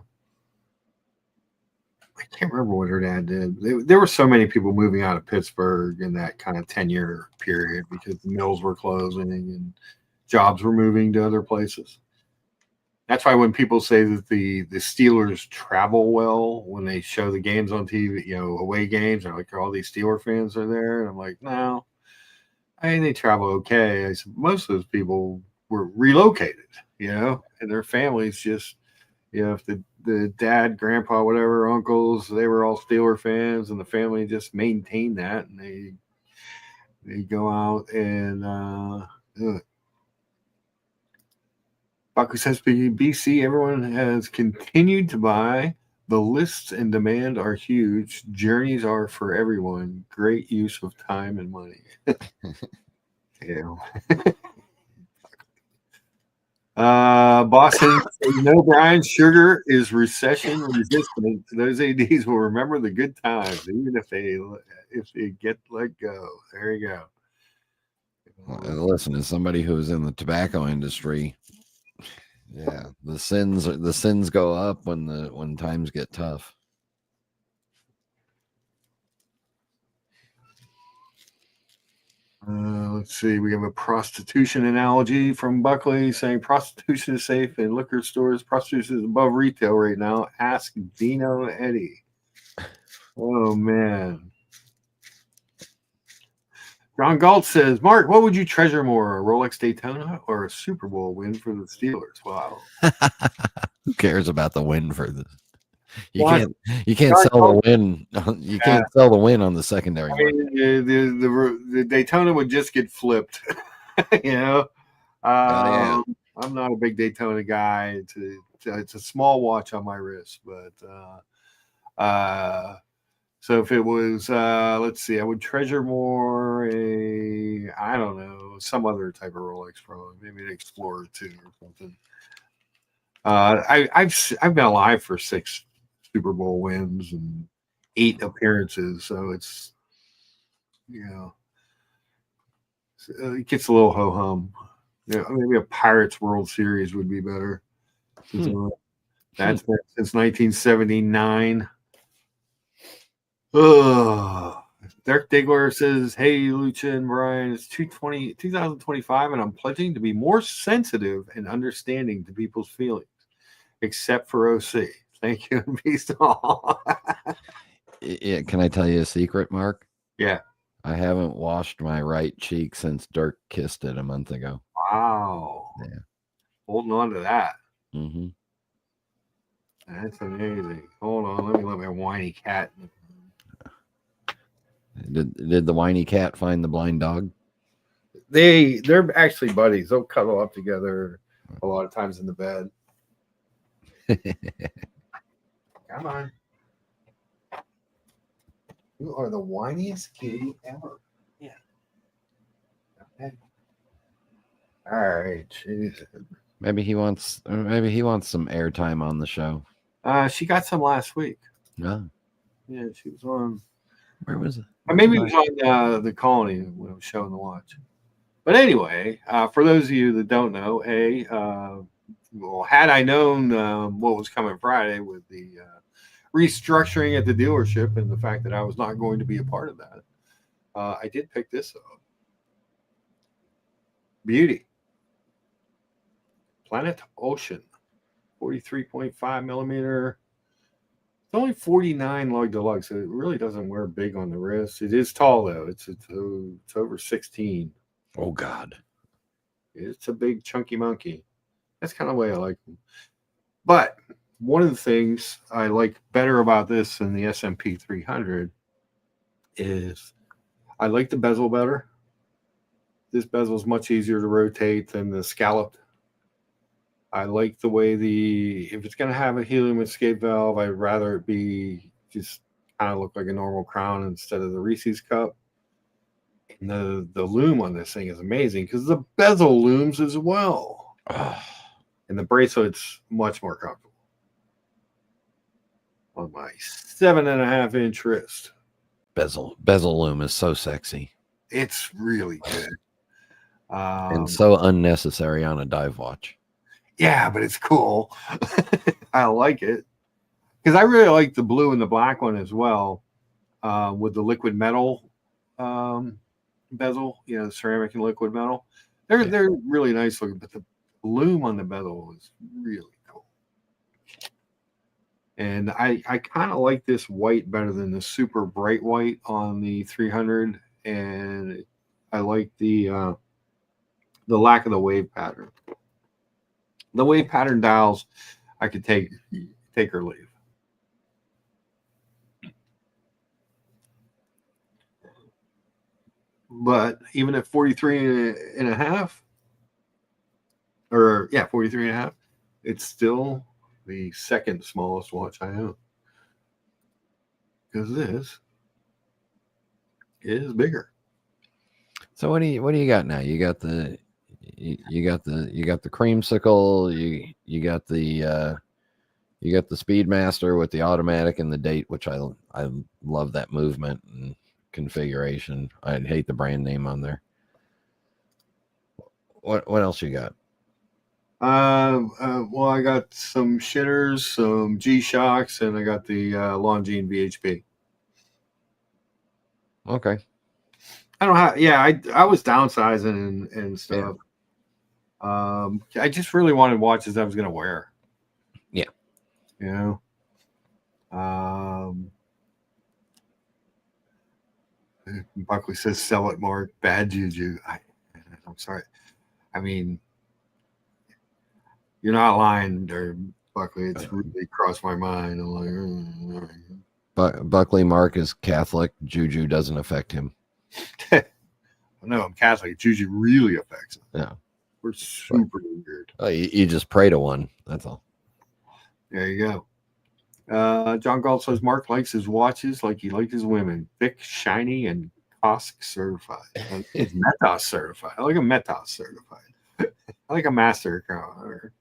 can't remember what her dad did. There were so many people moving out of Pittsburgh in that kind of 10-year period because the mills were closing and jobs were moving to other places. That's why when people say that the Steelers travel well when they show the games on TV, away games, they're like, all these Steeler fans are there. And I'm like, no, I mean, they travel okay. I said, most of those people were relocated, and their families just, if the dad, grandpa, whatever, uncles, they were all Steeler fans, and the family just maintained that, and they go out and Baku says BC, everyone has continued to buy. The lists and demand are huge. Journeys are for everyone. Great use of time and money. Yeah. Boston, Brian, sugar is recession resistant. Those ADs will remember the good times, even if they get let go. There you go.
Listen, as somebody who's in the tobacco industry, yeah, the sins go up when times get tough.
Let's see. We have a prostitution analogy from Buckley saying prostitution is safe in liquor stores. Prostitution is above retail right now. Ask Dino Eddie. Oh, man. John Galt says, Mark, what would you treasure more, a Rolex Daytona or a Super Bowl win for the Steelers? Wow.
Who cares about the win for this? You can't sell the win. You can't sell the win on the secondary.
I mean, the Daytona would just get flipped. I'm not a big Daytona guy. It's a small watch on my wrist, but so if it was, let's see, I would treasure more I don't know, some other type of Rolex, probably maybe an Explorer 2 or something. I've been alive for 6 Super Bowl wins and 8 appearances, so it's it gets a little ho hum. Maybe a Pirates World Series would be better. That's been since 1979. Dirk Diggler says, "Hey, Lucha and Brian, it's 2025, and I'm pledging to be more sensitive and understanding to people's feelings, except for OC. Thank you, and peace to all."
Yeah, can I tell you a secret, Mark?
Yeah.
I haven't washed my right cheek since Dirk kissed it a month ago.
Wow.
Yeah.
Holding on to that.
Mm-hmm.
That's amazing. Hold on, let me let my whiny cat.
Did the whiny cat find the blind dog?
They're actually buddies. They'll cuddle up together a lot of times in the bed. Come on. You are the whiniest kitty ever. Yeah. Okay. All right. Jeez.
Maybe he wants some airtime on the show.
She got some last week.
No.
Yeah, she was on.
Where was it?
Maybe it was on the Colony when I was showing the watch. But anyway, for those of you that don't know, well, had I known what was coming Friday with the restructuring at the dealership and the fact that I was not going to be a part of that, I did pick this up. Beauty. Planet Ocean. 43.5 millimeter. It's only 49 lug deluxe, so it really doesn't wear big on the wrist. It is tall though. It's over 16.
Oh God.
It's a big chunky monkey. That's kind of the way I like them. But one of the things I like better about this than the SMP 300 is I like the bezel better. This bezel is much easier to rotate than the scalloped. I like the way if it's going to have a helium escape valve, I'd rather it be just kind of look like a normal crown instead of the Reese's cup. And the loom on this thing is amazing because the bezel looms as well. And the bracelet's much more comfortable on my 7.5-inch wrist.
Bezel loom is so sexy.
It's really good.
And so unnecessary on a dive watch.
Yeah, but it's cool. I like it because I really like the blue and the black one as well, with the liquid metal bezel. You know, the ceramic and liquid metal. They're really nice looking, but the loom on the bezel is really cool. And I kind of like this white better than the super bright white on the 300, and I like the lack of the wave pattern. The wave pattern dials, I could take or leave. But even at 43 and a half, 43 and a half, it's still the second smallest watch I own. Because this is bigger.
So what do you got now? You got the creamsicle, you got the Speedmaster with the automatic and the date, which I love that movement and configuration. I'd hate the brand name on there. What else you got?
Well, I got some shitters, some G-Shocks, and I got the Longines VHP.
Okay.
I don't have. Yeah, I was downsizing and stuff. Yeah. I just really wanted watches I was going to wear.
Yeah.
You know. Buckley says, "Sell it, Mark. Bad juju." I'm sorry. I mean, you're not lying there, Buckley. It's really crossed my mind. I'm like,
Buckley Mark is Catholic. Juju doesn't affect him.
No, I'm Catholic. Juju really affects him.
Yeah.
We're super weird.
You just pray to one. That's all.
There you go. John Galt says Mark likes his watches like he likes his women. Thick, shiny, and COSC certified. Metos certified. I like a Metos certified. I like a master car.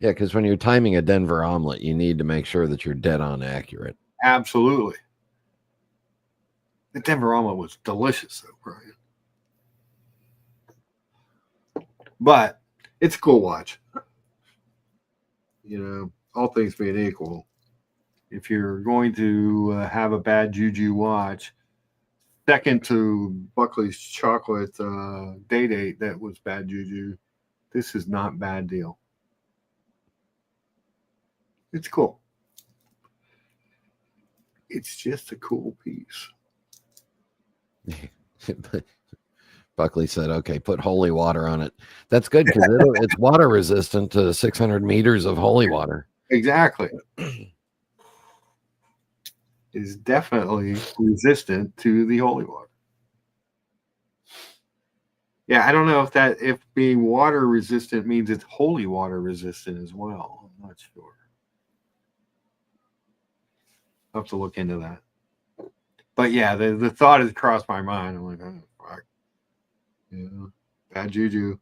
Yeah, because when you're timing a Denver omelet, you need to make sure that you're dead on accurate.
Absolutely. The Denver omelet was delicious, though, Brian. But it's a cool watch. You know, all things being equal, if you're going to have a bad juju watch, second to Buckley's chocolate Day-Date that was bad juju, this is not bad deal. It's cool. It's just a cool piece.
Buckley said, okay, put holy water on it. That's good because it's water resistant to 600 meters of holy water.
Exactly. Is definitely resistant to the holy water. Yeah, I don't know if being water resistant means it's holy water resistant as well. I'm not sure. I'll have to look into that. But yeah, the thought has crossed my mind. I'm like, oh, fuck. Yeah, bad juju.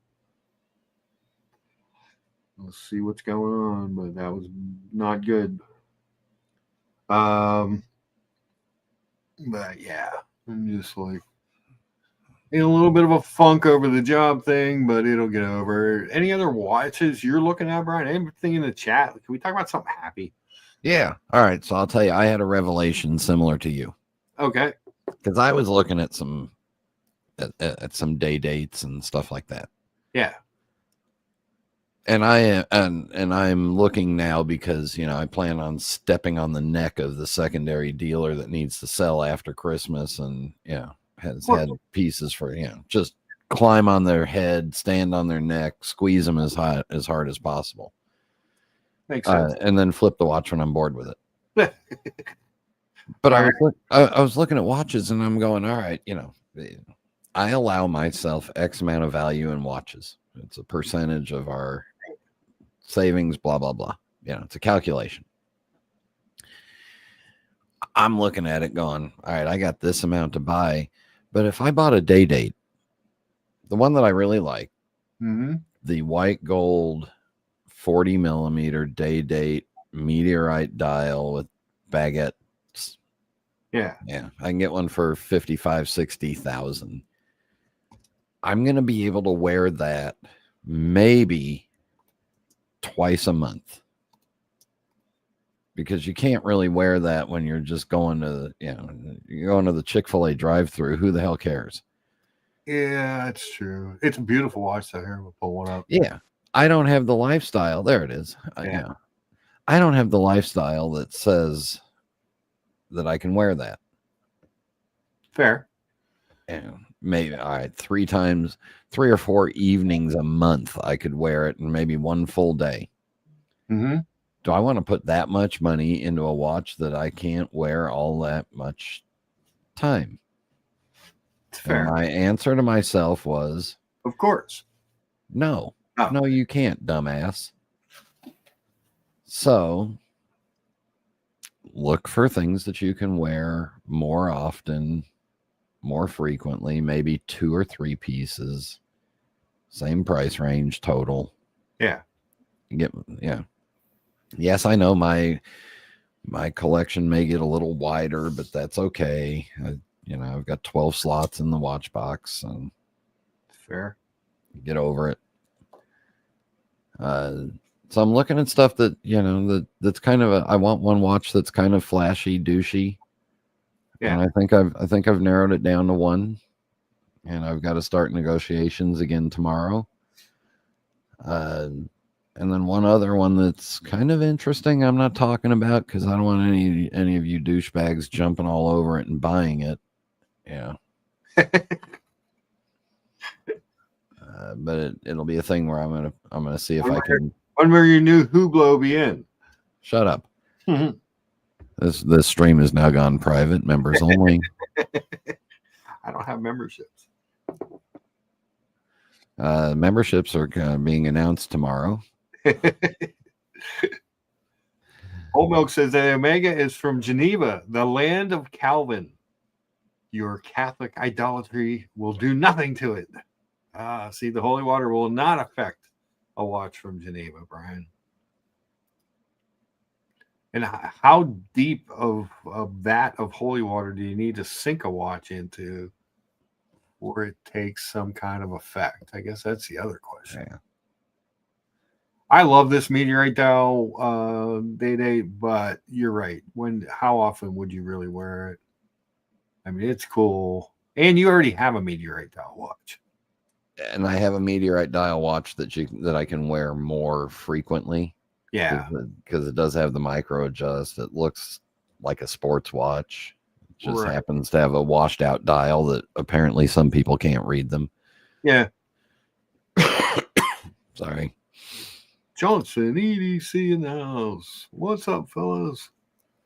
Let's see what's going on, but that was not good. But yeah, I'm just like in a little bit of a funk over the job thing, but it'll get over. Any other watches you're looking at, Brian? Anything in the chat? Can we talk about something happy?
Yeah. All right. So I'll tell you, I had a revelation similar to you.
Okay.
Because I was looking at some day dates and stuff like that.
Yeah.
And I'm looking now because, you know, I plan on stepping on the neck of the secondary dealer that needs to sell after Christmas, and has had pieces for, just climb on their head, stand on their neck, squeeze them as hard as possible.
Makes sense.
And then flip the watch when I'm bored with it. But I was looking at watches and I'm going, all right, I allow myself X amount of value in watches. It's a percentage of our savings, blah, blah, blah. It's a calculation. I'm looking at it going, all right, I got this amount to buy. But if I bought a day date, the one that I really like, the white gold 40 millimeter day date meteorite dial with baguettes. Yeah. I can get one for 55, 60,000. I'm going to be able to wear that maybe twice a month, because you can't really wear that when you're just going to, you're going to the Chick-fil-A drive-through. Who the hell cares?
Yeah, it's true. It's a beautiful watch. So here, we'll pull one up.
Yeah. I don't have the lifestyle. There it is.
Yeah.
I don't have the lifestyle that says that I can wear that.
Fair.
And maybe, all right, 3 or 4 evenings a month I could wear it, and maybe one full day. Do I want to put that much money into a watch that I can't wear all that much time?
It's fair.
And my answer to myself was,
of course.
No, you can't, dumbass. So look for things that you can wear more often, more frequently, maybe 2 or 3 pieces, same price range total.
Yeah.
Yes, I know my collection may get a little wider, but that's okay. I've got 12 slots in the watch box, and
fair.
Get over it. So I'm looking at stuff that, that's kind of I want one watch that's kind of flashy, douchey. Yeah. And I think I've narrowed it down to one, and I've got to start negotiations again tomorrow. And then one other one that's kind of interesting I'm not talking about because I don't want any of you douchebags jumping all over it and buying it. Yeah. But it'll be a thing where I'm gonna see if I can.
When will your new Hublot be in?
Shut up. This stream has now gone private, members only.
I don't have memberships.
Memberships are being announced tomorrow.
Old Milk says that Omega is from Geneva, the land of Calvin. Your Catholic idolatry will do nothing to it. See, the holy water will not affect a watch from Geneva, Brian. And how deep of holy water do you need to sink a watch into where it takes some kind of effect? I guess that's the other question. Yeah. I love this meteorite dial day, but you're right. How often would you really wear it? I mean, it's cool. And you already have a meteorite dial watch.
And I have a meteorite dial watch that I can wear more frequently.
Yeah.
Because it does have the micro adjust. It looks like a sports watch. It just happens to have a washed out dial that apparently some people can't read them.
Yeah.
Sorry.
Johnson, EDC in the house. What's up, fellas?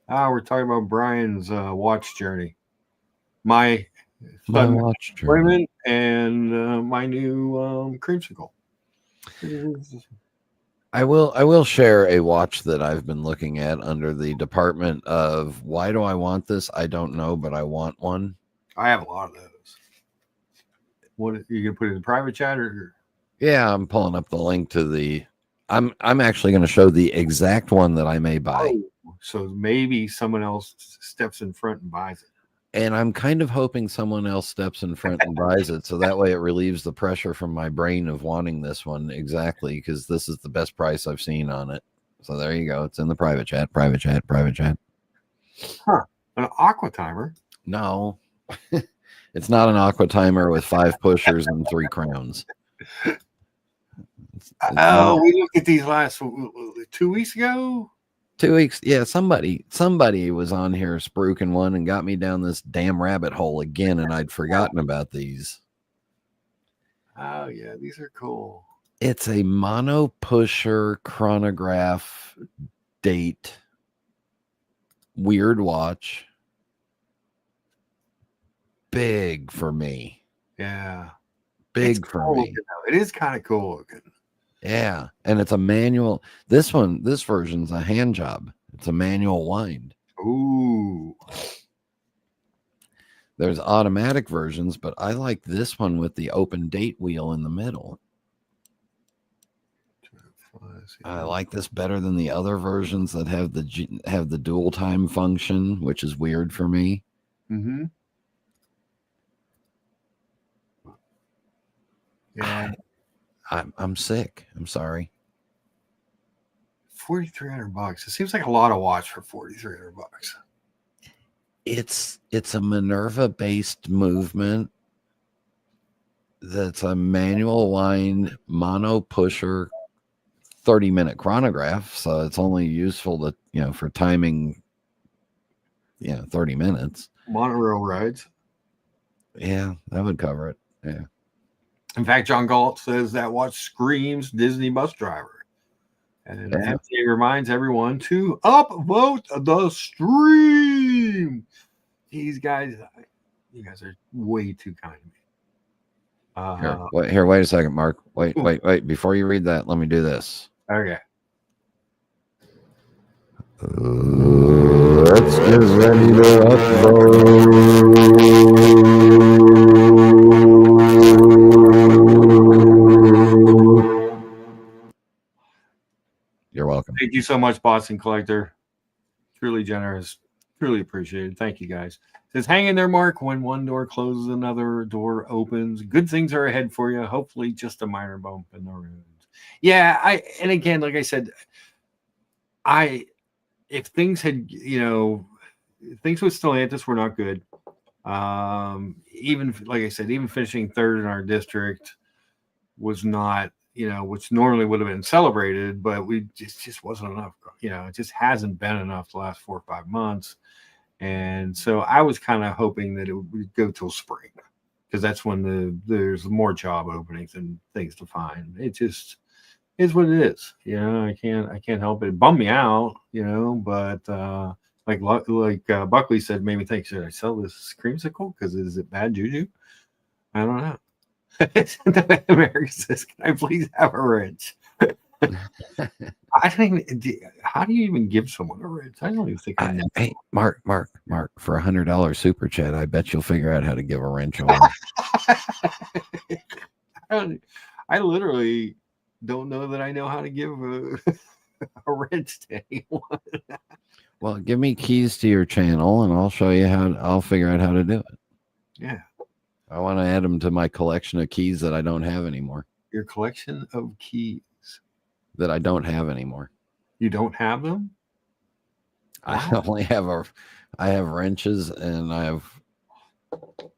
We're talking about Brian's watch journey. My sudden
watch journey.
employment and my new creamsicle.
I will share a watch that I've been looking at under the department of why do I want this? I don't know, but I want one.
I have a lot of those. What are you gonna put it in private chat or?
Yeah, I'm pulling up the link to the. I'm actually going to show the exact one that I may buy.
Oh, so maybe someone else steps in front and buys it.
And I'm kind of hoping someone else steps in front and buys it, so that way it relieves the pressure from my brain of wanting this one exactly, because this is the best price I've seen on it. So there you go. It's in the private chat.
Huh? An aqua timer?
No, it's not an aqua timer with 5 pushers and 3 crowns.
We looked at these last 2 weeks ago.
2 weeks. Yeah, somebody was on here spruiking one and got me down this damn rabbit hole again, and I'd forgotten about these.
Oh yeah, these are cool.
It's a mono pusher chronograph date. Weird watch. Big for me.
Yeah.
Big for
cool
me.
looking, it is kind of cool looking.
Yeah. And it's a manual. This version's a hand job. It's a manual wind.
Ooh.
There's automatic versions, but I like this one with the open date wheel in the middle. I like this better than the other versions that have the dual time function, which is weird for me.
Mm-hmm. Yeah.
I'm sick. I'm sorry.
$4,300. It seems like a lot of watch for $4,300.
It's a Minerva based movement that's a manual wind mono pusher 30-minute chronograph, so it's only useful to for timing 30 minutes.
Monorail rides.
Yeah, that would cover it. Yeah.
In fact, John Galt says that watch screams Disney bus driver. And MTA reminds everyone to upvote the stream. These guys, you guys are way too kind to me.
Here, wait a second, Mark. Wait. Before you read that, let me do this.
Okay.
Let's get ready to upvote. You're welcome.
Thank you so much, Boston Collector. Truly generous. Truly appreciated. Thank you, guys. It says, hang in there, Mark. When one door closes, another door opens. Good things are ahead for you. Hopefully, just a minor bump in the road. Yeah, and again, like I said, if things had, things with Stellantis were not good. Even like I said, even finishing third in our district was not, which normally would have been celebrated, but we just wasn't enough. It just hasn't been enough the last 4 or 5 months. And so I was kind of hoping that it would go till spring, because that's when there's more job openings and things to find. It just is what it is. I can't help it. It bummed me out, but like Buckley said, made me think, should I sell this creamsicle? Because is it bad juju? I don't know. America says, can I please have a wrench? I don't even. How do you even give someone a wrench? I don't even think.
Hey, Mark, for $100 super chat, I bet you'll figure out how to give a wrench away.
I literally don't know that I know how to give a wrench to anyone.
Well, give me keys to your channel, and I'll show you how. I'll figure out how to do it.
Yeah.
I want to add them to my collection of keys that I don't have anymore.
Your collection of keys
that I don't have anymore.
You don't have them?
Wow. I have wrenches, and I have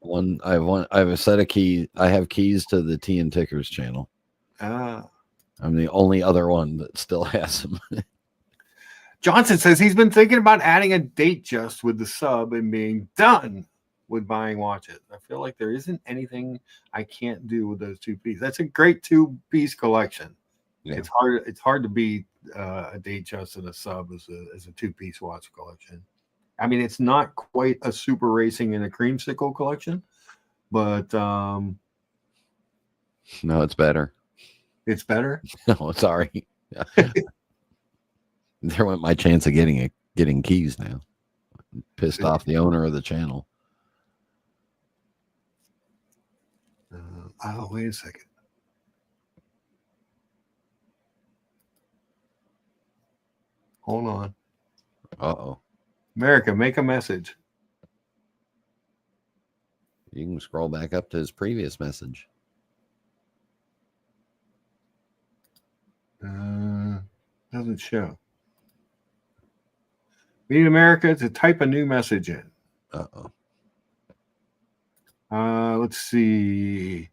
a set of keys. I have keys to the Tea and Tickers channel. I'm the only other one that still has them.
Johnson says he's been thinking about adding a date just with the sub and being done. with buying watches. I feel like there isn't anything I can't do with those two pieces. That's a great two-piece collection.
Yeah.
It's hard to beat a Datejust and a sub as a two-piece watch collection. I mean, it's not quite a super racing and a creamsicle collection, but
No, it's better.
it's better.
No, sorry. There went my chance of getting keys now. Pissed off the owner of the channel.
Oh, wait a second. Hold on.
Uh-oh.
America, make a message.
You can scroll back up to his previous message.
Doesn't show. We need America to type a new message in.
Uh-oh.
Let's see.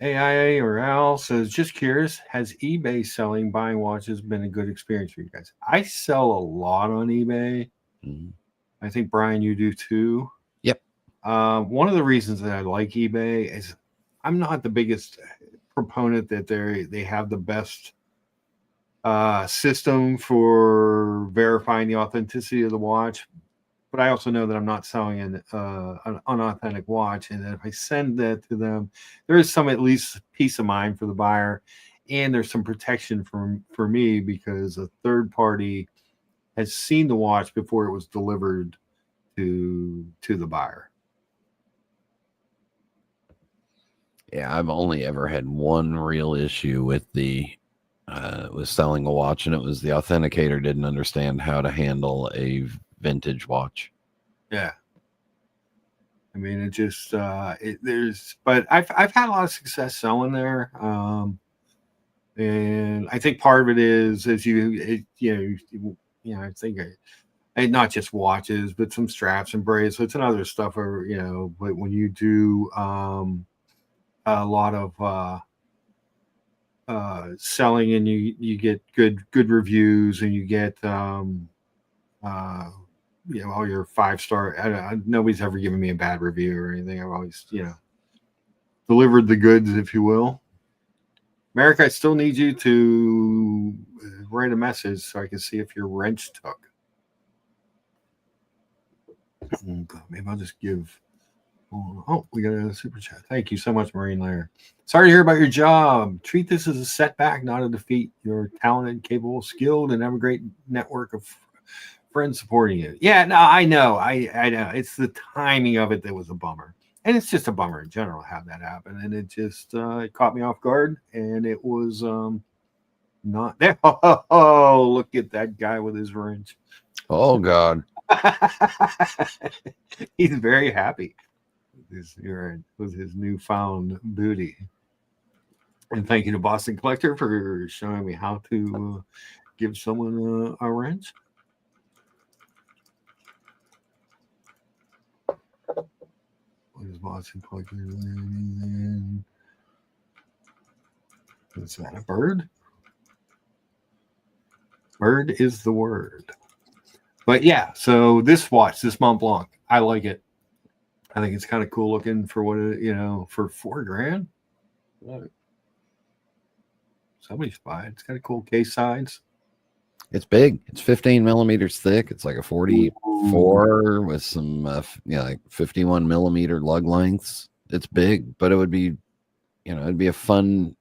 AIA or Al says, just curious, has eBay selling buying watches been a good experience for you guys? I sell a lot on eBay.
Mhm.
I think, Brian, you do too.
Yep.
One of the reasons that I like eBay is I'm not the biggest proponent that they have the best system for verifying the authenticity of the watch, but I also know that I'm not selling an unauthentic watch, and that if I send that to them, there is some at least peace of mind for the buyer, and there's some protection for me because a third party has seen the watch before it was delivered to the buyer.
Yeah, I've only ever had one real issue with was selling a watch, and it was the authenticator didn't understand how to handle a vintage watch.
Yeah. I mean, it just but I've had a lot of success selling there, and I think part of it is I think not just watches, but some straps and bracelets and other stuff. But when you do a lot of selling, and you get good reviews, and you get all your 5-star. Nobody's ever given me a bad review or anything. I've always delivered the goods, if you will. America, I still need you to write a message so I can see if your wrench took. Maybe I'll just give. Oh, we got a super chat. Thank you so much, Marine Lair. Sorry to hear about your job. Treat this as a setback, not a defeat. You're talented, capable, skilled, and have a great network of friends supporting you. Yeah, no, I know. I know. It's the timing of it that was a bummer. And it's just a bummer in general to have that happen. And it just it caught me off guard. And it was not there. Oh, look at that guy with his wrench.
Oh, God.
He's very happy with his newfound booty. And thank you to Boston Collector for showing me how to give someone a wrench. What is Boston Collector? Is that a bird? Bird is the word. But yeah, so this watch, this Mont Blanc, I like it. I think it's kind of cool looking for what for $4,000. Somebody's buying. It's got a cool case size.
It's big. It's 15 millimeters thick. It's like a 44 with some like 51 millimeter lug lengths. It's big, but it would be it'd be a fun,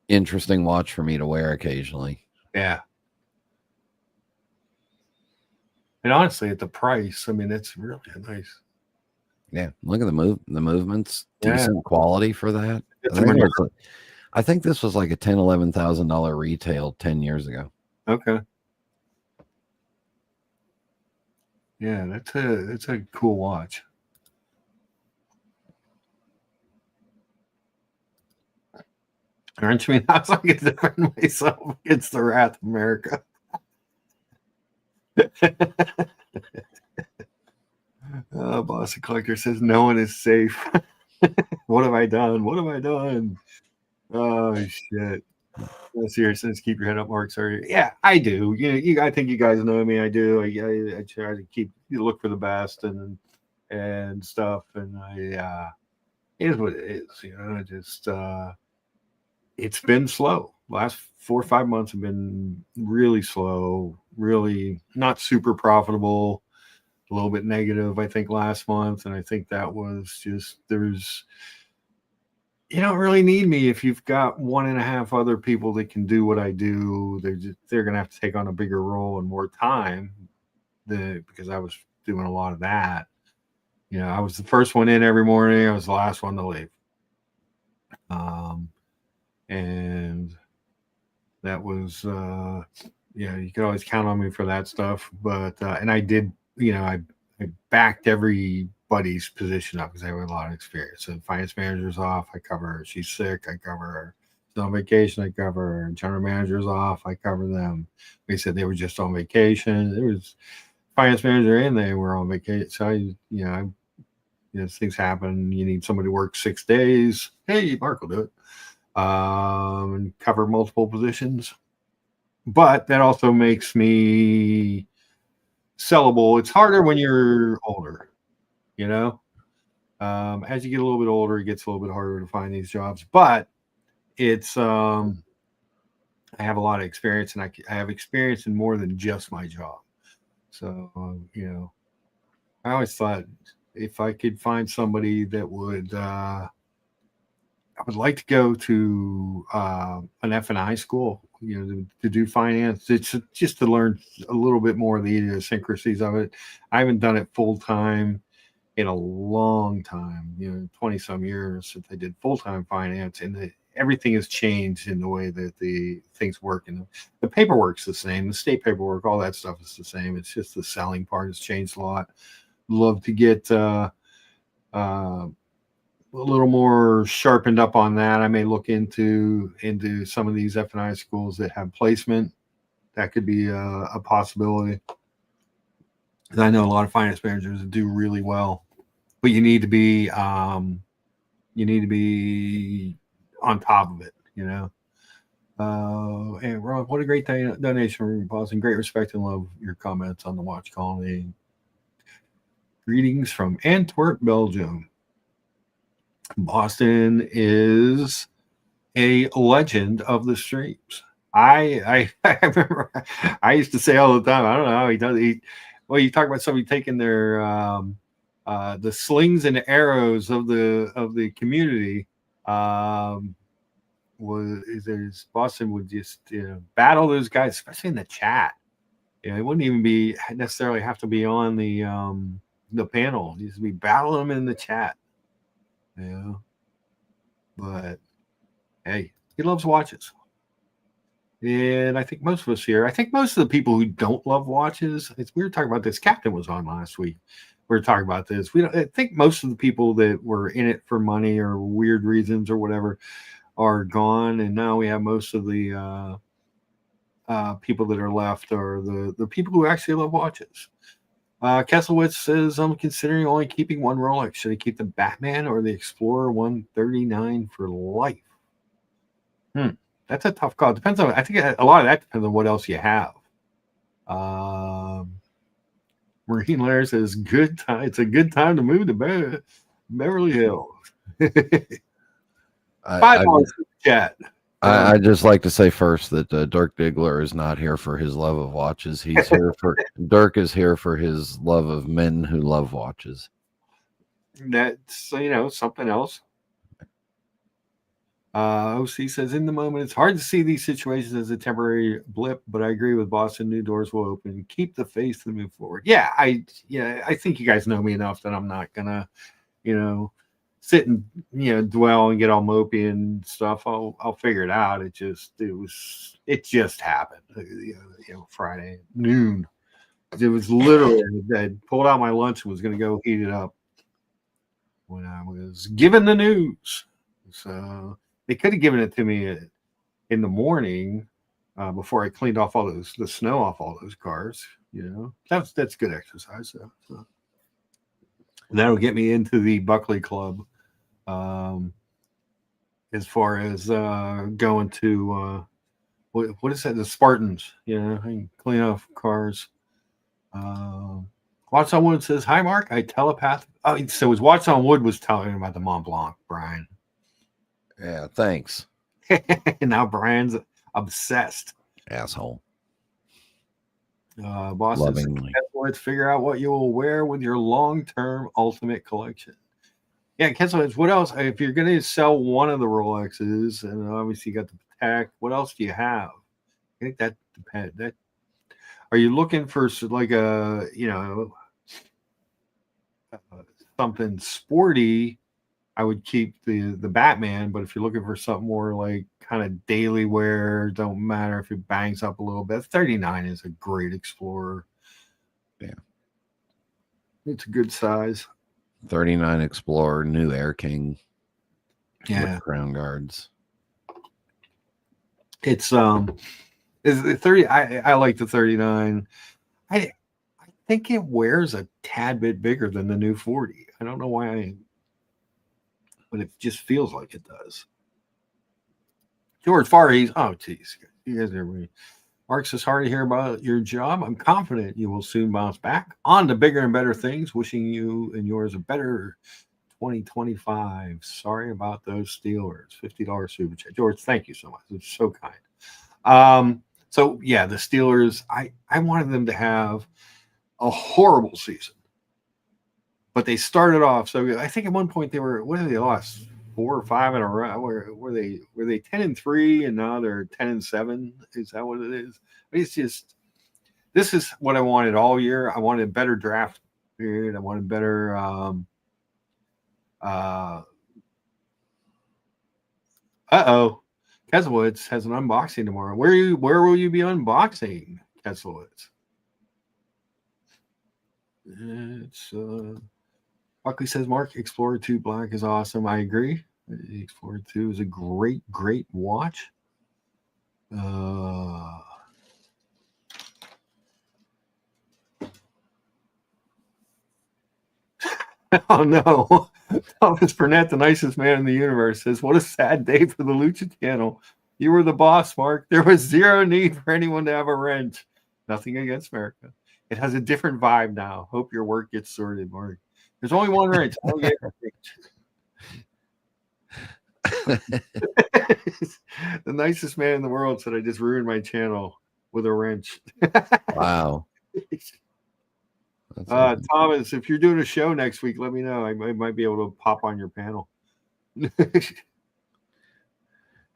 interesting watch for me to wear occasionally.
Yeah. And honestly, at the price, I mean, it's really nice.
Yeah, look at the movements. Decent quality for that. I think this was like a $10,000-$11,000 retail 10 years ago.
Okay. Yeah, it's a cool watch. Aren't you? I was like to defend myself against the wrath of America. Boston Collector says no one is safe. What have I done? What have I done? Oh shit! No, seriously, keep your head up, Mark. Sorry. Yeah, I do. I think you guys know me. I do. I try to look for the best, and and stuff. And it is what it is, you know. Just it's been slow. Last 4 or 5 months have been really slow, really not super profitable. A little bit negative, I think, last month, and I think that was just there's you don't really need me if you've got one and a half other people that can do what I do. They're gonna have to take on a bigger role and more time. Because I was doing a lot of that. You know, I was the first one in every morning. I was the last one to leave. Um, and that was you could always count on me for that stuff. But and I did, I backed everybody's position up because I have a lot of experience. So the finance manager's off, I cover her. She's sick, I cover her. She's on vacation, I cover her. General manager's off, I cover them. They said they were just on vacation. There was finance manager and they were on vacation. So things happen. You need somebody to work 6 days. Hey, Mark will do it. And cover multiple positions. But that also makes me sellable. It's harder when you're older, you know. As you get a little bit older, it gets a little bit harder to find these jobs. But it's I have a lot of experience, and I have experience in more than just my job. So I always thought if I could find somebody that would, I would like to go to an F&I school, to do finance. It's just to learn a little bit more of the idiosyncrasies of it. I haven't done it full time in a long time, 20 some years since I did full time finance, and everything has changed in the way that the things work. And the paperwork's the same, the state paperwork, all that stuff is the same. It's just the selling part has changed a lot. Love to get a little more sharpened up on that. I may look into some of these F&I schools that have placement. That could be a possibility. And I know a lot of finance managers that do really well, but you need to be on top of it, And Ron, what a great donation from Boston. Great respect and love your comments on the watch colony. Greetings from Antwerp, Belgium. Boston is a legend of the streams. I remember I used to say all the time, I don't know how he does. You talk about somebody taking their the slings and arrows of the community. Boston would just battle those guys, especially in the chat. It wouldn't even necessarily have to be on the panel. You just be battling them in the chat. But hey, he loves watches. And I think most of us here, I think most of the people who don't love watches, we were talking about this. Captain was on last week. We were talking about this. I think most of the people that were in it for money or weird reasons or whatever are gone. And now we have most of the people that are left are the people who actually love watches. Kesselwitz says, I'm considering only keeping one Rolex. Should I keep the Batman or the Explorer 139 for life? That's a tough call. Depends on. I think a lot of that depends on what else you have. Marine Lair says, "Good time. It's a good time to move to Beverly Hills." $5 chat.
I'd just like to say first that Dirk Diggler is not here for his love of watches. He's here for Dirk is here for his love of men who love watches.
That's something else. OC says, in the moment, it's hard to see these situations as a temporary blip, but I agree with Boston. New doors will open. Keep the faith to move forward. Yeah, I think you guys know me enough that I'm not gonna, sit and dwell and get all mopey and stuff. I'll figure it out. It just happened. Friday noon. It was literally I pulled out my lunch and was gonna go heat it up when I was given the news. So they could have given it to me in the morning before I cleaned off the snow off all those cars. That's good exercise. So that'll get me into the Buckley Club. As far as going to what is that? The Spartans. I can clean off cars. Watch on Wood says, "Hi, Mark. I telepath." Oh, so his Watch on Wood was telling him about the Mont Blanc, Brian.
Yeah, thanks,
And now Brian's obsessed.
asshole.
Boston says,
Lovingly.
"Let's figure out what you will wear with your long-term ultimate collection." Yeah, Kessler, what else? If you're going to sell one of the Rolexes, and obviously you got the Patek, what else do you have? I think that depends. That are you looking for like a something sporty? I would keep the Batman, but if you're looking for something more like kind of daily wear, don't matter if it bangs up a little bit. 39 is a great Explorer.
Yeah,
it's a good size.
39 Explorer, new Air King.
Yeah,
with crown guards.
It's is the 30. I like the 39. I think it wears a tad bit bigger than the new 40. I don't know why, but it just feels like it does. George Farhees. Oh, geez, you guys are. Mark says, "Hard to hear about your job. I'm confident you will soon bounce back on to bigger and better things. Wishing you and yours a better 2025. Sorry about those Steelers. $50 super chat. George, thank you so much. It's so kind. So yeah, the Steelers, I wanted them to have a horrible season. But they started off so I think at one point they were what did they lost? 4 or 5 in a row. Were they 10-3 and now they're 10-7? Is that what it is? It's just this is what I wanted all year. I wanted a better draft period. I wanted better Keselowitz has an unboxing tomorrow. Where will you be unboxing, Keselowitz? It's Buckley says, "Mark, Explorer 2 Black is awesome." I agree. Explorer 2 is a great watch. Oh no. Thomas Burnett, the nicest man in the universe, says, "What a sad day for the Lucha channel. You were the boss, Mark. There was zero need for anyone to have a wrench. Nothing against America. It has a different vibe now. Hope your work gets sorted, Mark. There's only one wrench. I don't get The nicest man in the world said I just ruined my channel with a wrench."
Wow.
Thomas, if you're doing a show next week, let me know. I might be able to pop on your panel.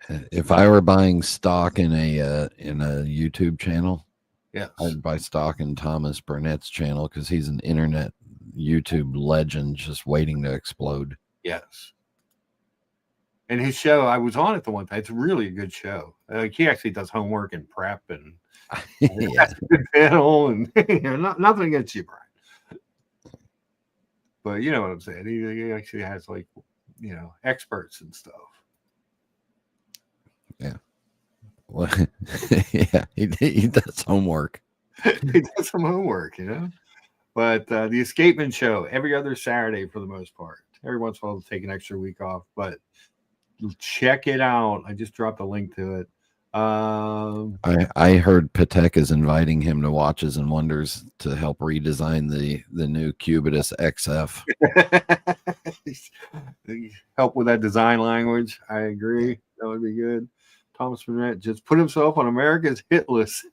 If I were buying stock in a YouTube channel,
yes,
I'd buy stock in Thomas Burnett's channel because he's an internet YouTube legend just waiting to explode.
Yes. And his show, I was on it the one time. It's really a good show. Like he actually does homework and prep, and
Yeah.
a good panel, and nothing against you, Brian. But you know what I'm saying. He actually has like experts and stuff.
Yeah. Well, yeah, he does homework.
He does some homework, But the Escapement Show every other Saturday for the most part. Every once in a while, I'll take an extra week off, but check it out. I just dropped a link to it.
I heard Patek is inviting him to Watches and Wonders to help redesign the new Cubitus XF.
Help with that design language. I agree. That would be good. Thomas Burnett just put himself on America's hit list.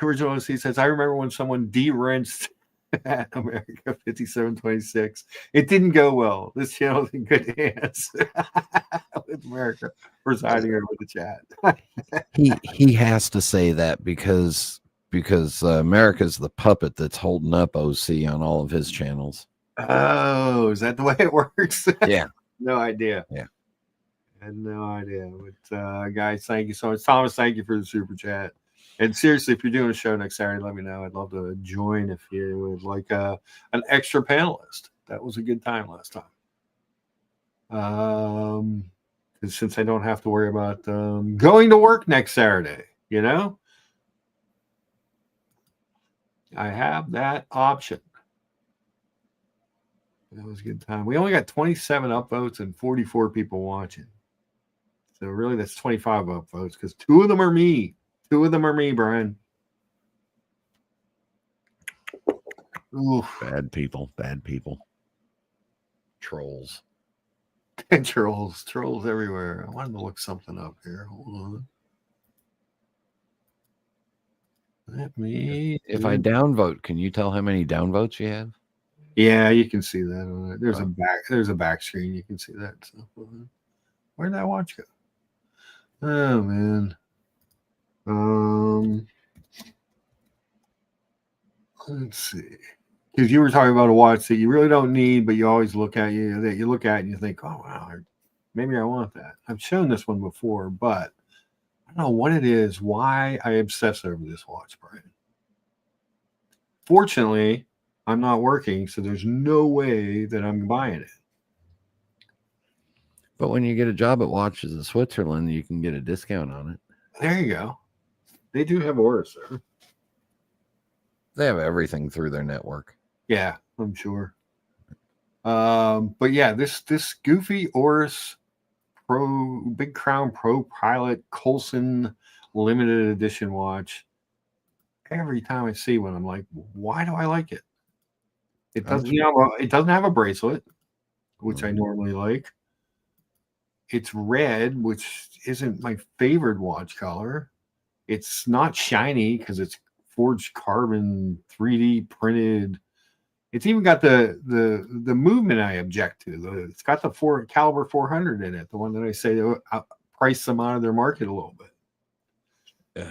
Original he says, "I remember when someone de-wrenched at America 5726. It didn't go well. This channel's in good hands." With America presiding over the chat.
he has to say that because America's the puppet that's holding up OC on all of his channels.
Oh, is that the way it works?
Yeah.
No idea.
Yeah.
I had no idea. But guys, thank you so much. Thomas, thank you for the super chat. And seriously, if you're doing a show next Saturday, let me know. I'd love to join if you would like an extra panelist. That was a good time last time. Since I don't have to worry about going to work next Saturday, I have that option. That was a good time. We only got 27 upvotes and 44 people watching. So really, that's 25 up, folks, because 2 of them are me. 2 of them are me, Brian. Oof.
Bad people. Trolls.
Trolls everywhere. I wanted to look something up here. Hold on. Let me.
If I downvote, can you tell how many downvotes you have?
Yeah, you can see that on it. There's a back screen. You can see that. So, where'd that watch go? Oh man. Let's see. Because you were talking about a watch that you really don't need, but you always look at and you think, oh wow, maybe I want that. I've shown this one before, but I don't know what it is, why I obsess over this watch, Brian. Fortunately, I'm not working, so there's no way that I'm buying it.
But when you get a job at Watches of Switzerland, you can get a discount on it.
There you go. They do have Oris there.
They have everything through their network.
Yeah, I'm sure. But yeah, this goofy Oris Pro Big Crown Pro Pilot Coulson limited edition watch. Every time I see one, I'm like, why do I like it? It doesn't have a bracelet, which I normally like. It's red, which isn't my favorite watch color. It's not shiny because it's forged carbon, 3D printed. It's even got the movement I object to. It's got the caliber 400 in it, the one that I say price them out of their market a little bit.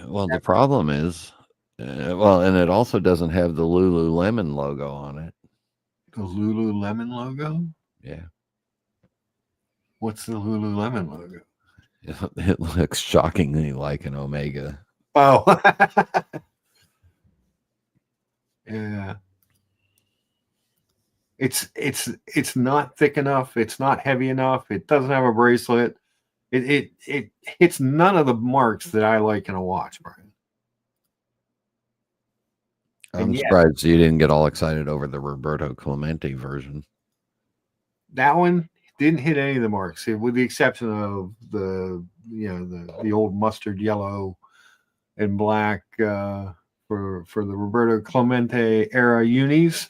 Well, the problem is, and it also doesn't have the Lululemon logo on it.
The Lululemon logo?
Yeah.
What's the Lululemon logo?
It looks shockingly like an Omega.
Oh. Yeah. It's not thick enough. It's not heavy enough. It doesn't have a bracelet. It hits none of the marks that I like in a watch, Brian.
I'm surprised you didn't get all excited over the Roberto Clemente version.
That one didn't hit any of the marks, with the exception of the old mustard yellow and black for the Roberto Clemente era unis.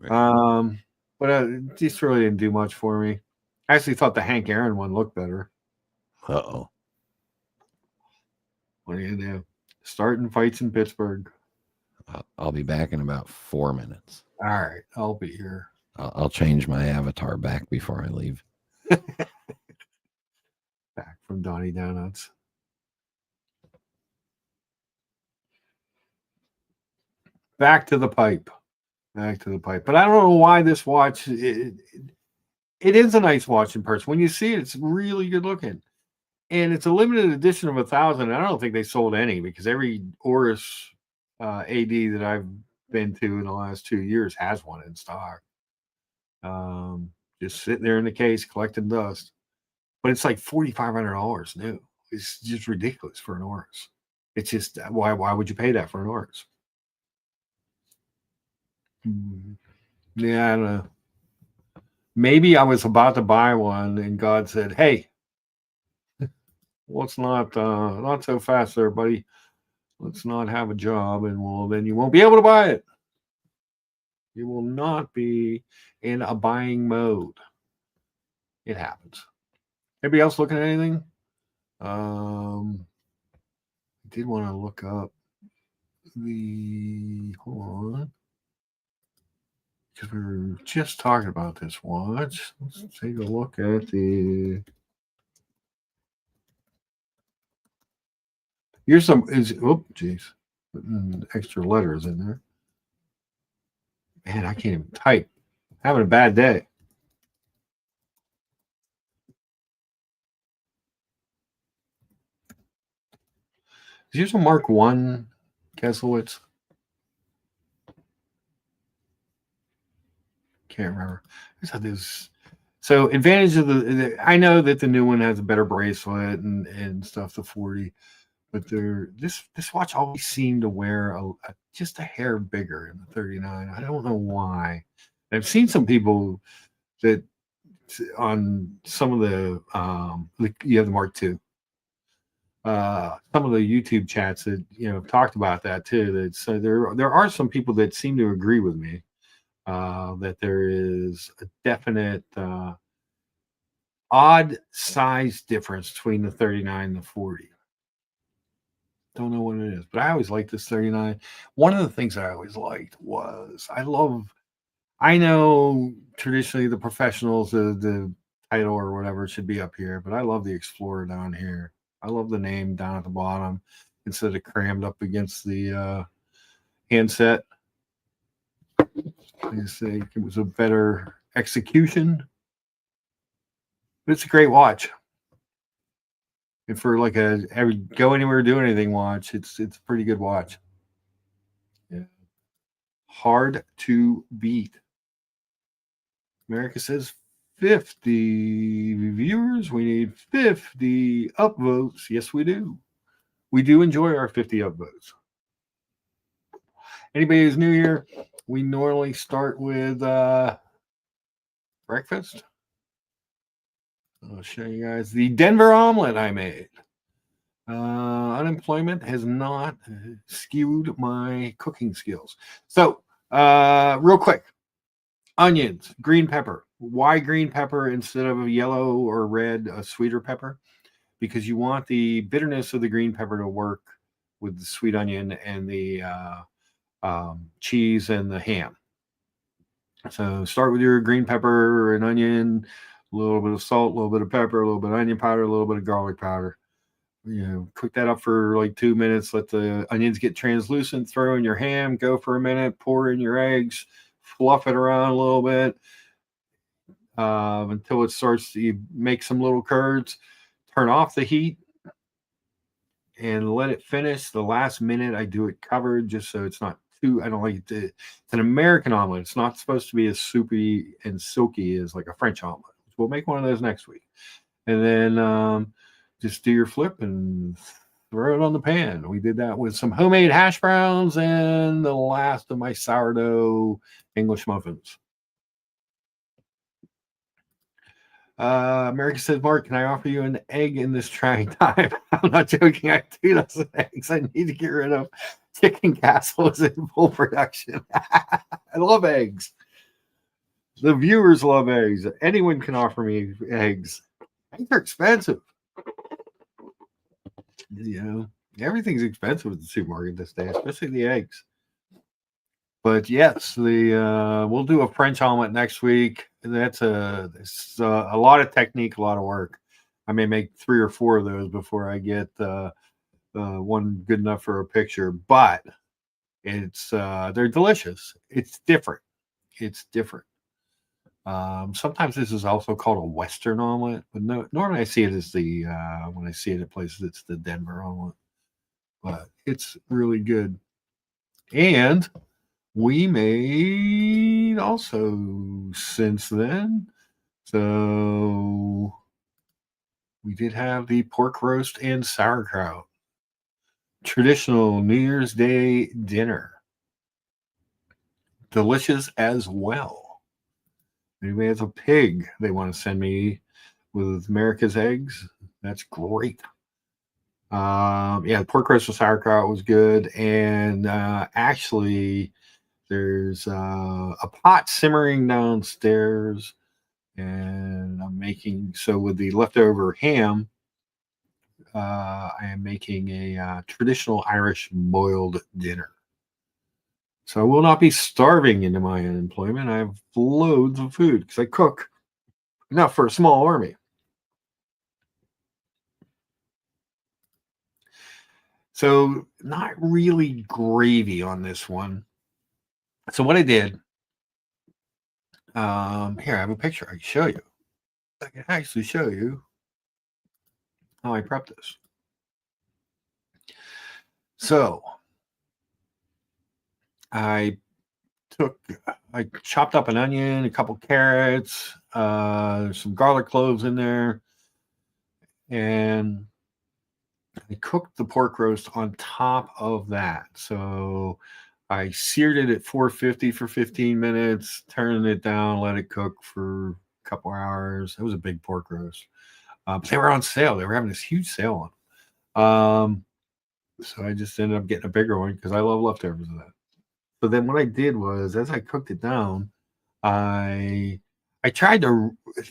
But it just really didn't do much for me. I actually thought the Hank Aaron one looked better.
Uh-oh.
What are you gonna do? Starting fights in Pittsburgh.
I'll be back in about 4 minutes.
All right, I'll be here.
I'll change my avatar back before I leave.
Back from Donnie Donuts. Back to the pipe. But I don't know why this watch. It is a nice watch in person. When you see it, it's really good looking. And it's a limited edition of 1,000. I don't think they sold any because every Oris AD that I've been to in the last 2 years has one in stock. Just sitting there in the case collecting dust. But it's like $4,500 new. It's just ridiculous for an Oris. It's just why would you pay that for an Oris? Yeah, I don't know. Maybe I was about to buy one and God said, hey, let's not so fast there, buddy. Let's not have a job, and then you won't be able to buy it. You will not be in a buying mode. It happens. Anybody else looking at anything? I did want to look up hold on. Because we were just talking about this watch. Let's take a look at here's putting extra letters in there. Man, I can't even type. Having a bad day. Here's a Mark I Keselowitz. Can't remember. So advantage of I know that the new one has a better bracelet and stuff, the 40, but this watch always seemed to wear just a hair bigger in the 39. I don't know why. I've seen some people that on some of you have the Mark II. some of the YouTube chats that talked about that too. That so there are some people that seem to agree with me that there is a definite odd size difference between the 39 and the 40. Don't know what it is, but I always liked this 39. One of the things I always liked was I know traditionally the professionals, the title or whatever should be up here, but I love the Explorer down here. I love the name down at the bottom instead of crammed up against the handset. I just think it was a better execution. But it's a great watch. And for like every go anywhere, do anything watch, it's a pretty good watch. Yeah. Hard to beat. America says 50 viewers. We need 50 upvotes. Yes, we do. We do enjoy our 50 upvotes. Anybody who's new here, we normally start with breakfast. I'll show you guys the Denver omelet I made. Unemployment has not skewed my cooking skills. So, real quick, onions, green pepper. Why green pepper instead of a yellow or red, a sweeter pepper? Because you want the bitterness of the green pepper to work with the sweet onion and the cheese and the ham. So start with your green pepper and onion, a little bit of salt, a little bit of pepper, a little bit of onion powder, a little bit of garlic powder. Cook that up for like 2 minutes. Let the onions get translucent. Throw in your ham. Go for a minute. Pour in your eggs. Fluff it around a little bit until it starts to make some little curds. Turn off the heat and let it finish. The last minute, I do it covered just so it's not too. I don't like it. It's an American omelet. It's not supposed to be as soupy and silky as like a French omelet. We'll make one of those next week, and then just do your flip and throw it on the pan. We did that with some homemade hash browns and the last of my sourdough English muffins. America says, Mark, can I offer you an egg in this trying time? I'm not joking. I have 2 dozen eggs. I need to get rid of. Chicken castle is in full production. I love eggs. The viewers love eggs. Anyone can offer me eggs. Eggs are expensive. Everything's expensive at the supermarket this day, especially the eggs. But yes, we'll do a French omelet next week. It's a lot of technique, a lot of work. I may make 3 or 4 of those before I get one good enough for a picture. But they're delicious. It's different. Sometimes this is also called a Western omelet, but normally I see it as when I see it at places, it's the Denver omelet. But it's really good. And we made also since then. So we did have the pork roast and sauerkraut. Traditional New Year's Day dinner. Delicious as well. Anybody has a pig they want to send me with America's eggs, that's great. The pork roast and sauerkraut was good. And actually, there's a pot simmering downstairs. And I'm making, so with the leftover ham, I am making a traditional Irish boiled dinner. So I will not be starving into my unemployment. I have loads of food because I cook enough for a small army. So not really gravy on this one. So what I did, here I have a picture I can show you. I can actually show you how I prep this. So I chopped up an onion, a couple carrots, some garlic cloves in there, and I cooked the pork roast on top of that. So I seared it at 450 for 15 minutes, turned it down, let it cook for a couple hours. It was a big pork roast. They were on sale. They were having this huge sale on them. So I just ended up getting a bigger one because I love leftovers of that. So then what I did was, as I cooked it down, I tried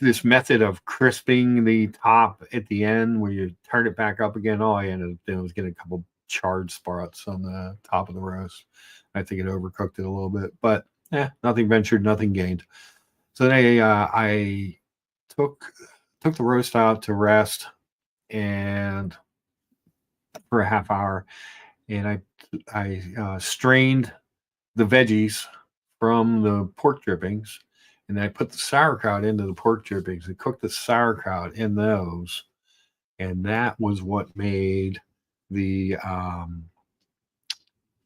this method of crisping the top at the end where you turn it back up again. All I ended up doing was getting a couple charred spots on the top of the roast. I think it overcooked it a little bit, but nothing ventured, nothing gained. So then I took the roast out to rest and for a half hour, and I strained the veggies from the pork drippings, and then I put the sauerkraut into the pork drippings and cooked the sauerkraut in those, and that was what made the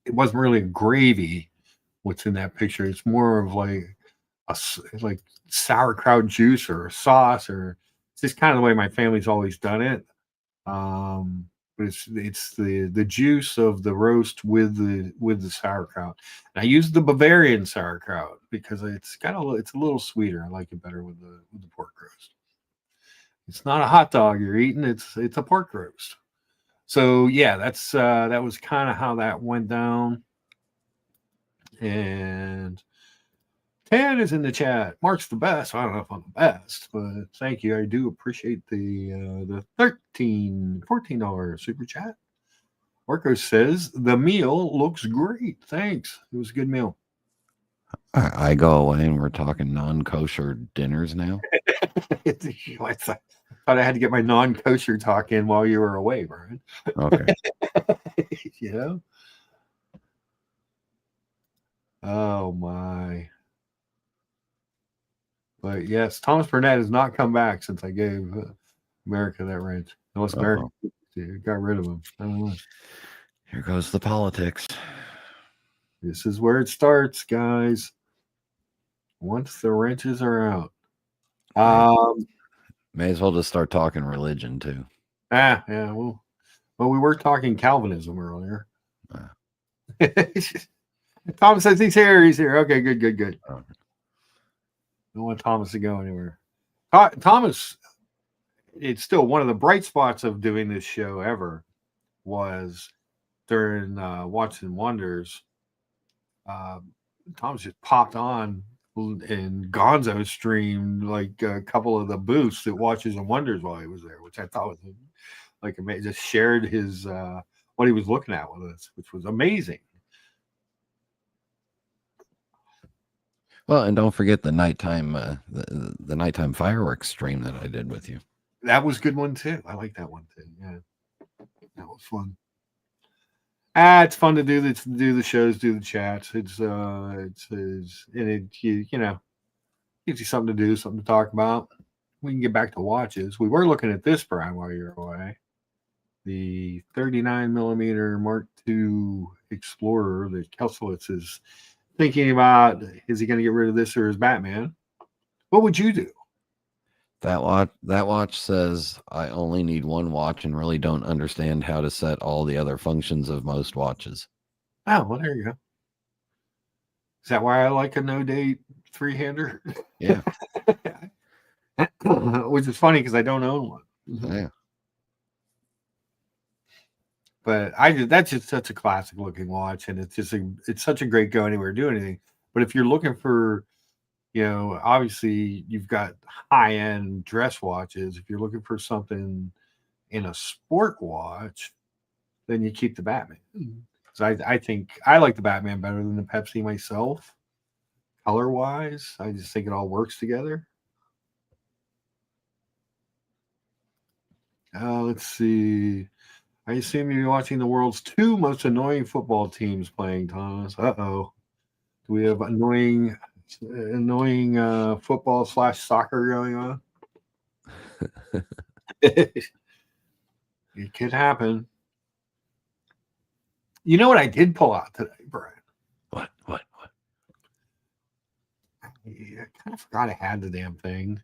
it wasn't really a gravy what's in that picture. It's more of like like sauerkraut juice or a sauce, or it's just kind of the way my family's always done it. But it's the juice of the roast with the sauerkraut. And I use the Bavarian sauerkraut because it's a little sweeter. I like it better with the pork roast. It's not a hot dog you're eating. It's a pork roast. So yeah, that was kind of how that went down. And Tan is in the chat. Mark's the best. I don't know if I'm the best, but thank you. I do appreciate the $14 super chat. Marco says the meal looks great. Thanks. It was a good meal.
I go away and we're talking non-kosher dinners now.
I thought I had to get my non-kosher talk in while you were away, Brian.
Okay.
You know? Oh my. But yes, Thomas Burnett has not come back since I gave America that ranch. Unless America got rid of him. I don't know.
Here goes the politics.
This is where it starts, guys. Once the wrenches are out.
May as well just start talking religion too.
Yeah. Well, we were talking Calvinism earlier. Thomas says he's here. He's here. Okay, good. Okay. Don't want Thomas to go anywhere. Thomas, it's still one of the bright spots of doing this show ever was during Watches and Wonders. Thomas just popped on and Gonzo streamed like a couple of the booths that Watches and Wonders while he was there, which I thought was like amazing. Just shared his what he was looking at with us, which was amazing.
Well, and don't forget the nighttime the nighttime fireworks stream that I did with you.
That was a good one too. I like that one too. Yeah, that was fun. It's fun to do the shows, do the chats. It's and it you know gives you something to do, something to talk about. We can get back to watches. We were looking at this, Brian, while you're away. The 39mm Mark II Explorer that Kelsolitz is thinking about. Is he going to get rid of this or his Batman? What would you do?
That watch says I only need one watch and really don't understand how to set all the other functions of most watches.
Oh, well, there you go. Is that why I like a no-date three-hander?
Yeah.
Which is funny because I don't own one.
Yeah.
But that's just such a classic looking watch, and it's such a great go anywhere, do anything. But if you're looking for, obviously you've got high end dress watches. If you're looking for something in a sport watch, then you keep the Batman. Because I think I like the Batman better than the Pepsi myself, color wise. I just think it all works together. Let's see. I assume you're watching the world's two most annoying football teams playing, Thomas. Do we have annoying football / soccer going on? It could happen. You know what I did pull out today, Brian?
What?
I kind of forgot I had the damn thing.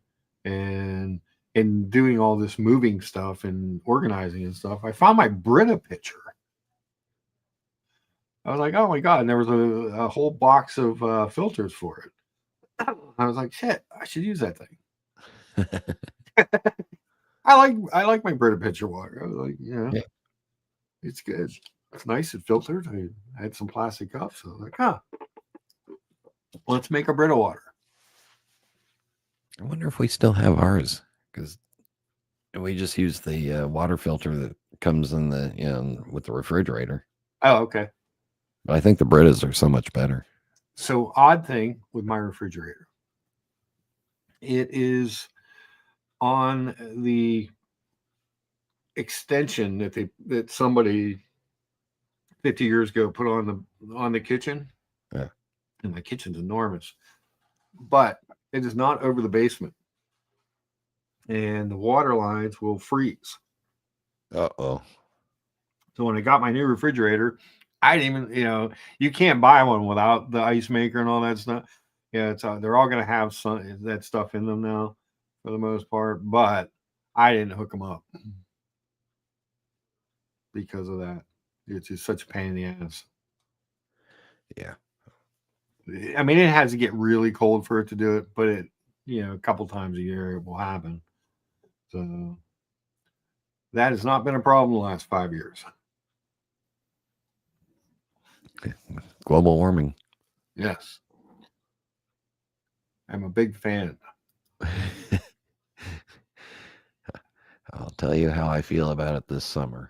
And doing all this moving stuff and organizing and stuff, I found my Brita pitcher. I was like, oh my God. And there was a whole box of filters for it. I was like, shit, I should use that thing. I like my Brita pitcher water. I was like,
Yeah.
It's good. It's nice. It filtered. I had some plastic cups. So I was like, let's make a Brita water.
I wonder if we still have ours, because we just use the water filter that comes in the with the refrigerator.
Oh, okay.
But I think the Britas are so much better.
So odd thing with my refrigerator, it is on the extension that somebody 50 years ago put on the kitchen.
Yeah.
And my kitchen's enormous, but it is not over the basement, and the water lines will freeze.
Uh-oh.
So when I got my new refrigerator, I didn't even, you can't buy one without the ice maker and all that stuff. Yeah, it's they're all going to have some that stuff in them now for the most part, but I didn't hook them up because of that. It's just such a pain in the ass.
Yeah.
I mean, it has to get really cold for it to do it, but it, a couple times a year it will happen. So that has not been a problem the last 5 years.
Global warming.
Yes. I'm a big fan.
I'll tell you how I feel about it this summer.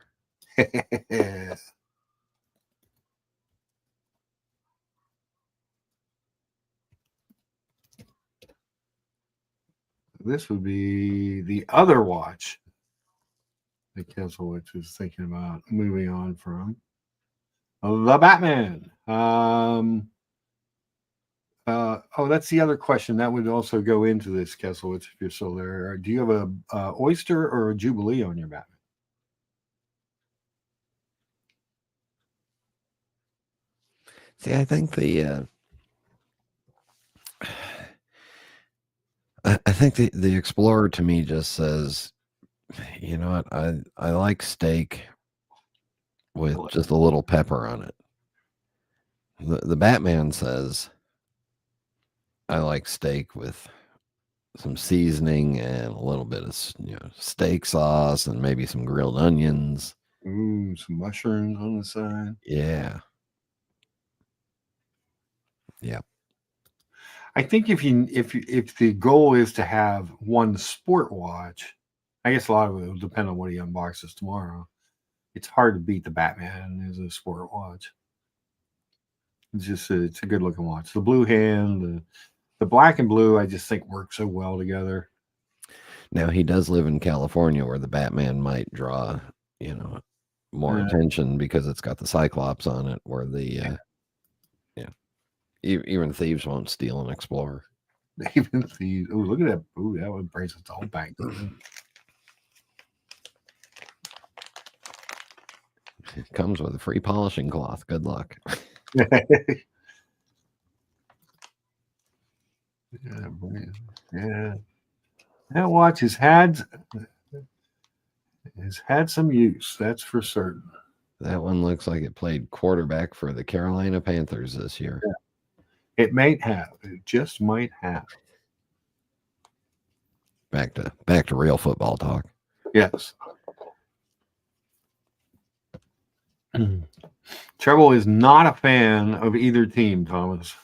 This would be the other watch that Kesselwich was thinking about moving on from. The Batman. That's the other question. That would also go into this, Kesselwich, if you're still there. Do you have a Oyster or a Jubilee on your Batman?
See, I think I think the Explorer to me just says, you know what, I like steak with just a little pepper on it. The Batman says, I like steak with some seasoning and a little bit of steak sauce and maybe some grilled onions.
Ooh, some mushrooms on the side.
Yeah. Yeah.
I think if the goal is to have one sport watch, I guess a lot of it will depend on what he unboxes tomorrow. It's hard to beat the Batman as a sport watch. It's a good looking watch. The blue hand, the black and blue, I just think work so well together.
Now he does live in California, where the Batman might draw, more attention because it's got the Cyclops on it, where the even thieves won't steal an Explorer.
Even thieves. Oh, look at that! Ooh, that one brings its own back.
It comes with a free polishing cloth. Good luck.
Yeah. That watch has had some use. That's for certain.
That one looks like it played quarterback for the Carolina Panthers this year.
Yeah. It might have. It just might have.
Back to real football talk.
Yes. Treble is not a fan of either team, Thomas.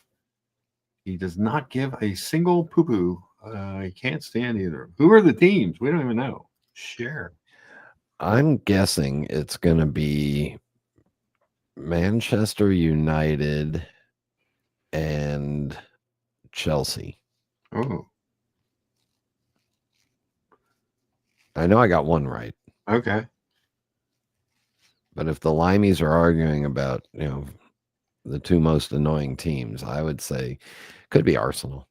He does not give a single poo-poo. He can't stand either. Who are the teams? We don't even know. Share.
I'm guessing it's going to be Manchester United and Chelsea.
Oh.
I know I got one right.
Okay.
But if the Limeys are arguing about, the two most annoying teams, I would say could be Arsenal.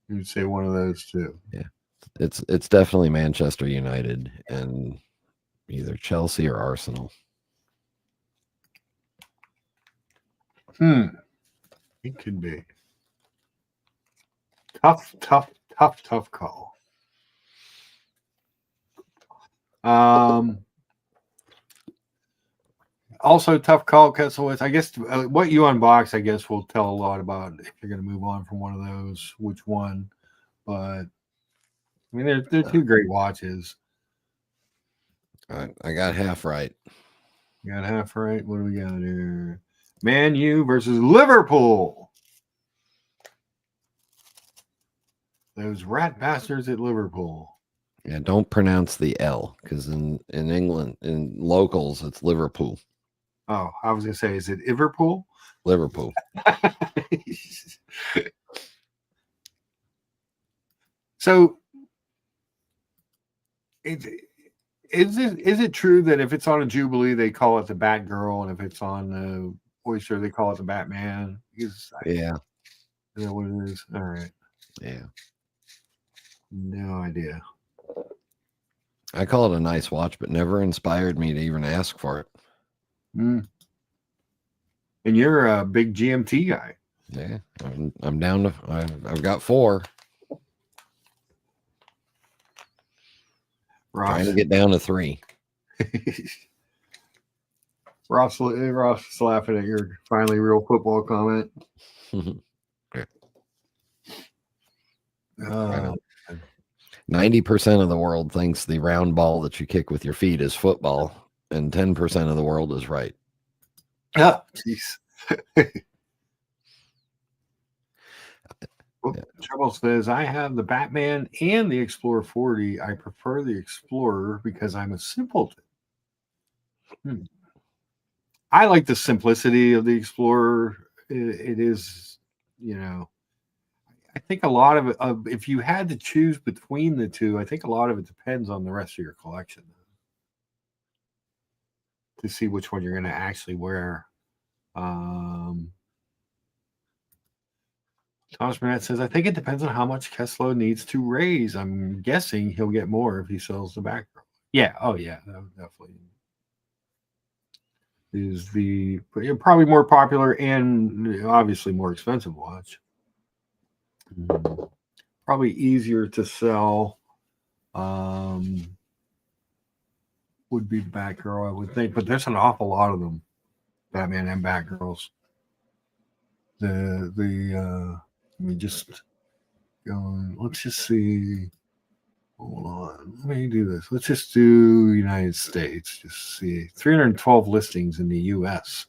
You'd say one of those two.
Yeah. It's definitely Manchester United and either Chelsea or Arsenal.
It could be. Tough call. Also tough call, Kesselwitz. I guess what you unbox, I guess, will tell a lot about if you're going to move on from one of those, which one. But I mean, they're two great watches.
I got half right.
Got half right. What do we got here? Man U versus Liverpool. Those rat bastards at Liverpool.
Yeah, don't pronounce the L because in England, in locals, it's Liverpool.
Oh, I was gonna say, is it Liverpool?
Liverpool.
So, is it true that if it's on a Jubilee, they call it the Batgirl, and if it's on the Oyster, they call it the Batman?
Yeah.
Is that what it is? All right.
Yeah.
No idea.
I call it a nice watch, but never inspired me to even ask for it.
Mm. And you're a big GMT guy.
Yeah, I'm down to. I've got 4.
Ross.
Trying to get down to 3.
Ross is laughing at your finally real football comment.
90% of the world thinks the round ball that you kick with your feet is football, and 10% of the world is right.
Oh, jeez. Well, Trouble says, I have the Batman and the Explorer 40. I prefer the Explorer because I'm a simpleton. I like the simplicity of the Explorer. It is, I think a lot of it, if you had to choose between the two, I think a lot of it depends on the rest of your collection to see which one you're going to actually wear. Thomas Burnett says, I think it depends on how much Keslow needs to raise. I'm guessing he'll get more if he sells the Batgirl. Yeah. Oh, yeah. That definitely is the probably more popular and obviously more expensive watch. Probably easier to sell would be Batgirl, I would think. But there's an awful lot of them, Batman and Batgirls. Let me just go. Let's just see. Hold on. Let me do this. Let's just do United States. Just see. 312 listings in the U.S.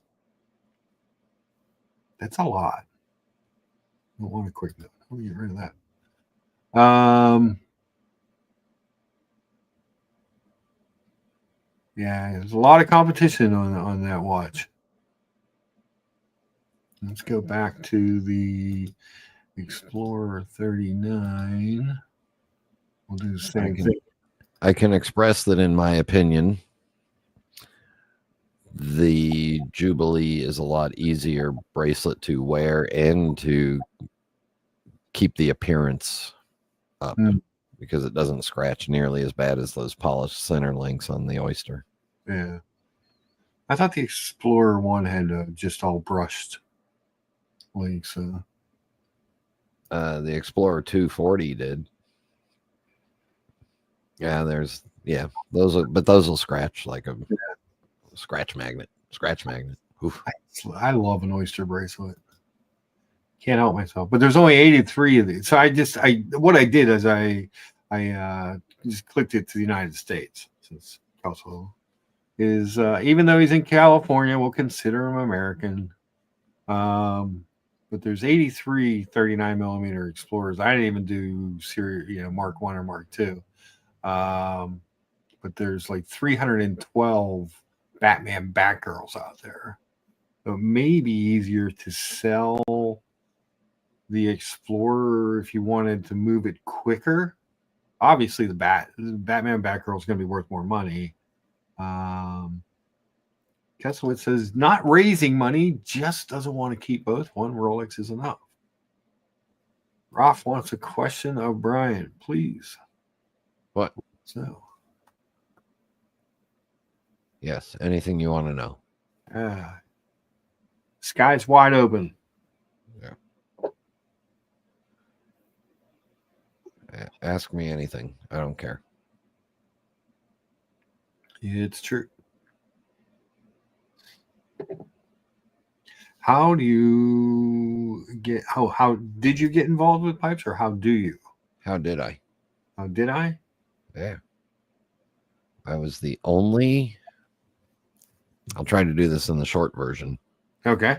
That's a lot. I don't want a quick note. Let me get rid of that. Yeah, there's a lot of competition on that watch. Let's go back to the Explorer 39. We'll do the same thing.
I can express that, in my opinion, the Jubilee is a lot easier bracelet to wear and to keep the appearance up because it doesn't scratch nearly as bad as those polished center links on the Oyster.
Yeah. I thought the Explorer one had just all brushed links.
The Explorer 240 did. Yeah, those will scratch like a scratch magnet. Oof.
I love an Oyster bracelet. Can't help myself. But there's only 83 of these. So what I did is I just clicked it to the United States, since Kelso is even though he's in California, we'll consider him American. But there's 83 39 millimeter Explorers. I didn't even do Mark 1 or Mark 2. But there's like 312 Batman Batgirls out there. So it may be easier to sell the Explorer if you wanted to move it quicker. Obviously, the Batman Batgirl is going to be worth more money. Kesselwitz says, not raising money, just doesn't want to keep both. One Rolex is enough. Roth wants a question of Brian, please.
What?
So.
Yes, anything you want to know.
Sky's wide open.
Yeah. Ask me anything. I don't care.
It's true. How do you get how did you get involved with pipes, or how do you?
How did I?
How did I?
Yeah. I was the only I'll try to do this in the short version.
Okay.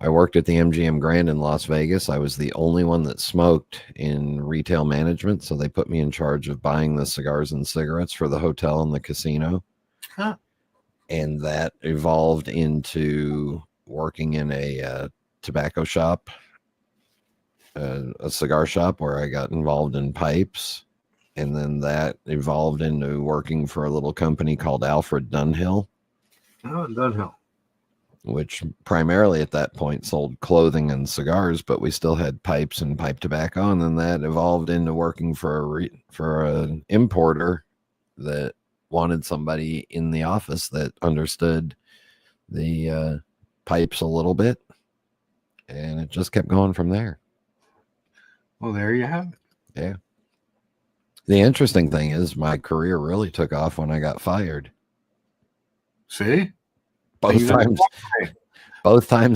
I worked at the MGM Grand in Las Vegas. I was the only one that smoked in retail management, so they put me in charge of buying the cigars and cigarettes for the hotel and the casino.
Huh.
And that evolved into working in a tobacco shop, a cigar shop where I got involved in pipes. And then that evolved into working for a little company called Alfred Dunhill,
Oh, Dunhill.
which primarily at that point sold clothing and cigars, but we still had pipes and pipe tobacco. And then that evolved into working for an importer that wanted somebody in the office that understood the pipes a little bit, and it just kept going from there.
Well, there you have it.
Yeah. The interesting thing is my career really took off when I got fired.
See?
Both times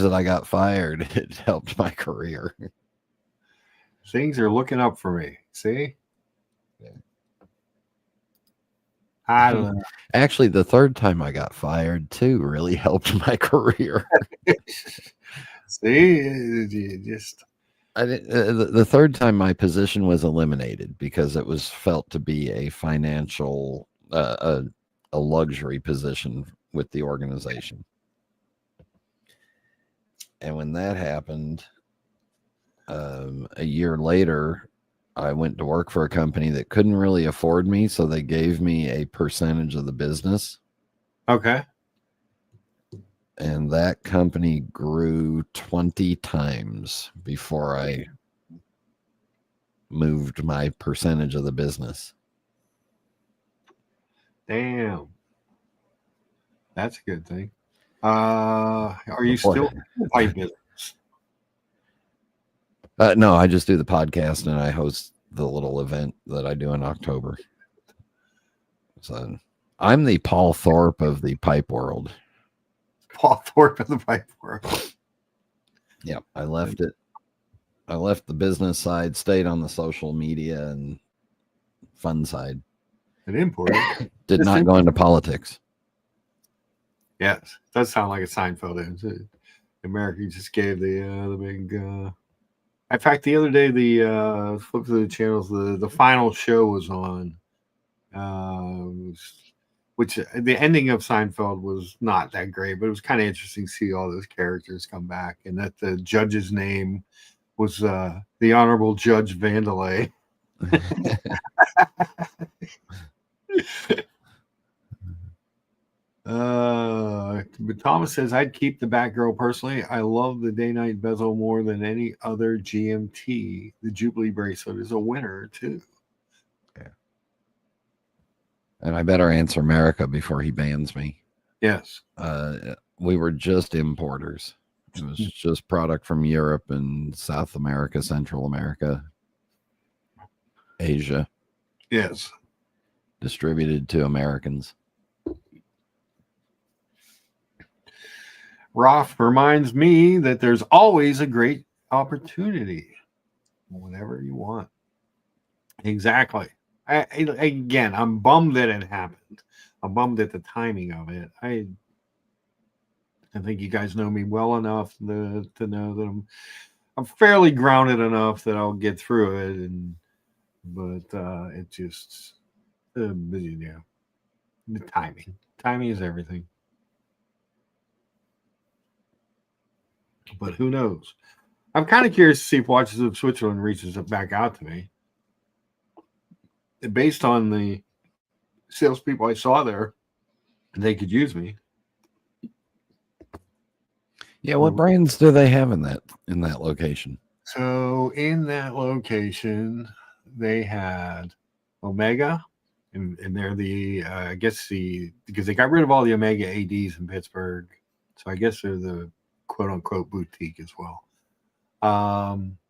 that I got fired, it helped my career.
Things are looking up for me. See?
Yeah.
I don't know.
Actually, the third time I got fired too really helped my career.
See? You just
The third time my position was eliminated because it was felt to be a financial, a luxury position with the organization. And when that happened, a year later, I went to work for a company that couldn't really afford me, so they gave me a percentage of the business.
okay.
And that company grew 20 times before I moved my percentage of the business.
Damn. That's a good thing. Are you still in the pipe business?
No, I just do the podcast and I host the little event that I do in October. So I'm the Paul Thorpe of the pipe world.
Paul Thorpe of the pipe world.
Yeah, I left it. I left the business side, stayed on the social media and fun side.
An importer.
Did not go into politics.
Yes, it does sound like a Seinfeld. America just gave the big. In fact, the other day, the flip through the channels, the final show was on, which the ending of Seinfeld was not that great, but it was kind of interesting to see all those characters come back, and that the judge's name was the Honorable Judge Vandelay. But Thomas says, I'd keep the Batgirl personally. I love the day-night bezel more than any other GMT. The Jubilee bracelet is a winner too.
Yeah. And I better answer America before he bans me.
Yes.
We were just importers. It was just product from Europe and South America, Central America, Asia.
Yes.
Distributed to Americans.
Roth reminds me that there's always a great opportunity. Whenever you want. Exactly. Again, I'm bummed that it happened. I'm bummed at the timing of it. I think you guys know me well enough to know that I'm fairly grounded enough that I'll get through it. But it just, the timing. Timing is everything. But who knows? I'm kind of curious to see if Watches of Switzerland reaches back out to me. Based on the salespeople I saw there, they could use me.
Yeah, what brands do they have in that location?
So in that location, they had Omega, and they're because they got rid of all the Omega ADs in Pittsburgh, so I guess they're the quote unquote boutique as well.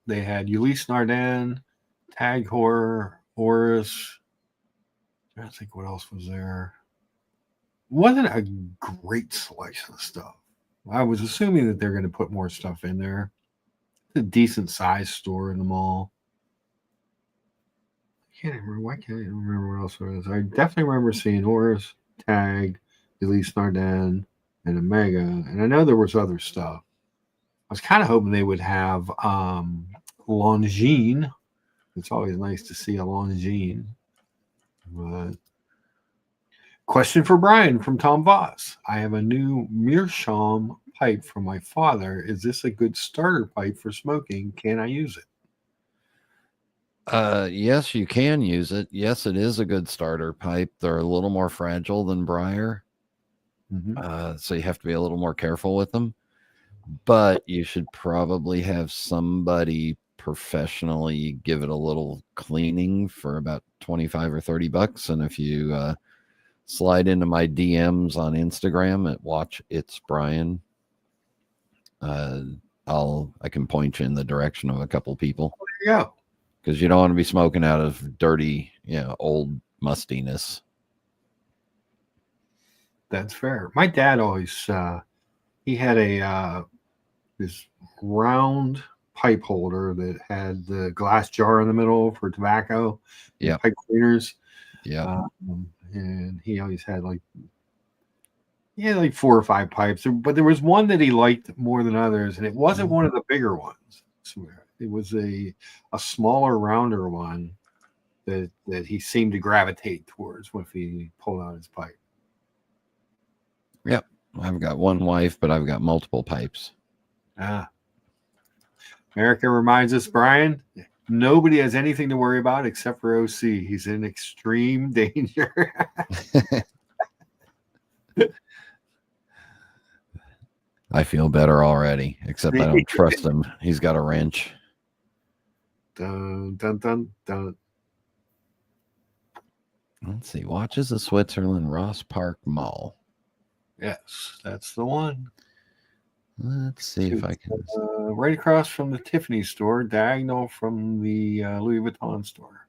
They had Ulysse Nardin, Tag Heuer, Horus. I think what else was there. Wasn't a great selection of stuff. I was assuming that they're going to put more stuff in there. It's a decent size store in the mall. Why can't I remember what else there is? I definitely remember seeing Horus. Tag, Elise Nardin, and Omega. And I know there was other stuff. I was kind of hoping they would have Longines. It's always nice to see a Longines. But question for Brian from Tom Voss. I have a new Meerschaum pipe from my father. Is this a good starter pipe for smoking? Can I use it?
Yes, you can use it. Yes, it is a good starter pipe. They're a little more fragile than Briar. So you have to be a little more careful with them. But you should probably have somebody professionally give it a little cleaning for about 25 or 30 bucks. And if you slide into my DMs on Instagram at Watch It's Brian, I can point you in the direction of a couple people.
There you go.
Because you don't want to be smoking out of dirty, old mustiness.
That's fair. My dad always he had this round pipe holder that had the glass jar in the middle for tobacco, pipe cleaners.
Yeah.
And he always had like 4 or 5 pipes, but there was one that he liked more than others, and it wasn't one of the bigger ones. I swear. It was a smaller, rounder one that he seemed to gravitate towards if he pulled out his pipe.
Yep. I've got one wife, but I've got multiple pipes.
America reminds us, Brian, nobody has anything to worry about except for OC. He's in extreme danger.
I feel better already, except I don't trust him. He's got a wrench.
Dun, dun, dun, dun.
Let's see. Watches of Switzerland, Ross Park Mall.
Yes, that's the one.
Let's see if I can.
Right across from the Tiffany store, diagonal from the Louis Vuitton store.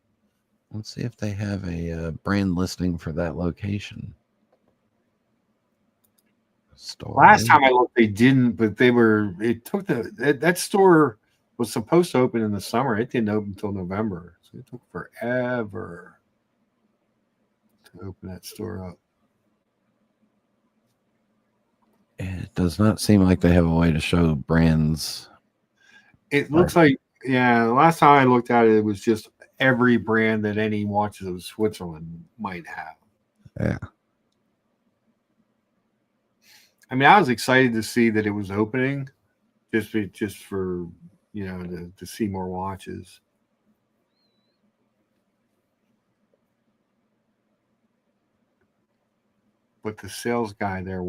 Let's see if they have a brand listing for that location. Store.
Last time I looked, they didn't, but it took that store was supposed to open in the summer. It didn't open until November. So it took forever to open that store up.
It does not seem like they have a way to show brands.
It looks like, the last time I looked at it, it was just every brand that any Watches of Switzerland might have.
Yeah.
I mean, I was excited to see that it was opening, just for to see more watches. But the sales guy there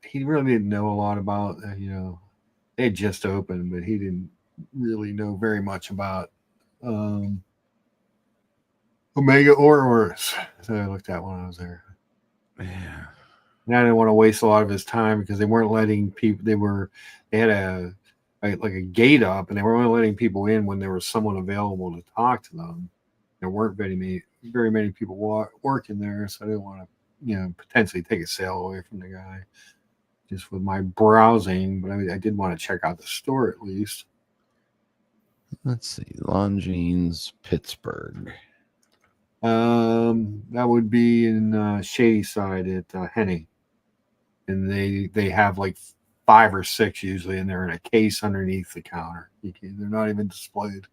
he really didn't know a lot about, they had just opened, but he didn't really know very much about Omega or Oris. So I looked at when I was there.
Yeah.
And I didn't want to waste a lot of his time because they weren't letting people, they had a gate up, and they were only letting people in when there was someone available to talk to them. There weren't very many people working there, so I didn't want to potentially take a sale away from the guy just with my browsing, but I did want to check out the store at least.
Let's see. Longines, Pittsburgh.
That would be in Shady Side at Henny. And they have like 5 or 6 usually, and they're in a case underneath the counter. They're not even displayed.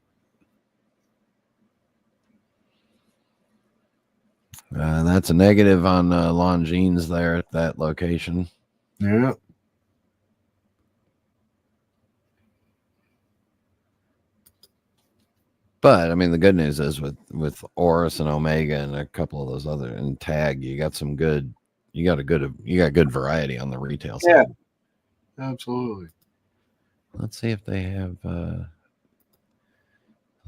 That's a negative on Longines there at that location.
Yeah.
But I mean, the good news is with Oris and Omega and a couple of those other and Tag, you got good variety on the retail side.
Yeah, absolutely.
Let's see if they have.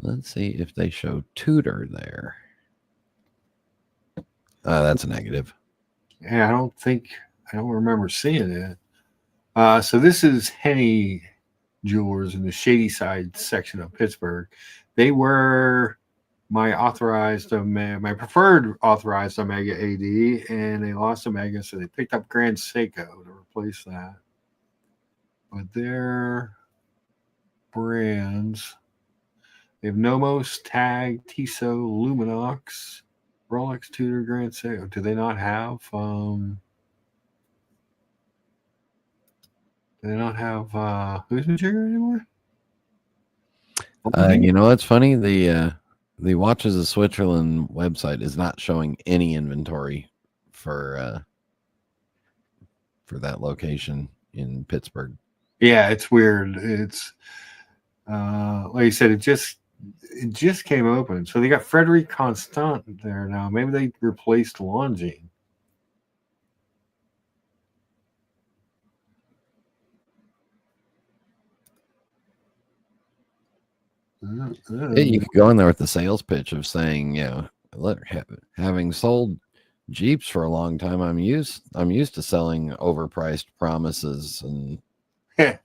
Let's see if they show Tudor there. That's a negative.
Yeah, I don't remember seeing it. So this is Henny Jewelers in the Shady Side section of Pittsburgh. They were my preferred authorized Omega AD, and they lost Omega, so they picked up Grand Seiko to replace that. But their brands, they have Nomos, Tag, Tissot, Luminox, Rolex Tudor Grand Seiko. Do they not have? Do they not have who's Majigger anymore?
You know what's funny? The Watches of Switzerland website is not showing any inventory for that location in Pittsburgh.
Yeah, it's weird. It's like you said, it just came open. So they got Frederic Constant there now. Maybe they replaced Longines.
Yeah, you could go in there with the sales pitch of saying, you know, look, having sold Jeeps for a long time, I'm used to selling overpriced promises and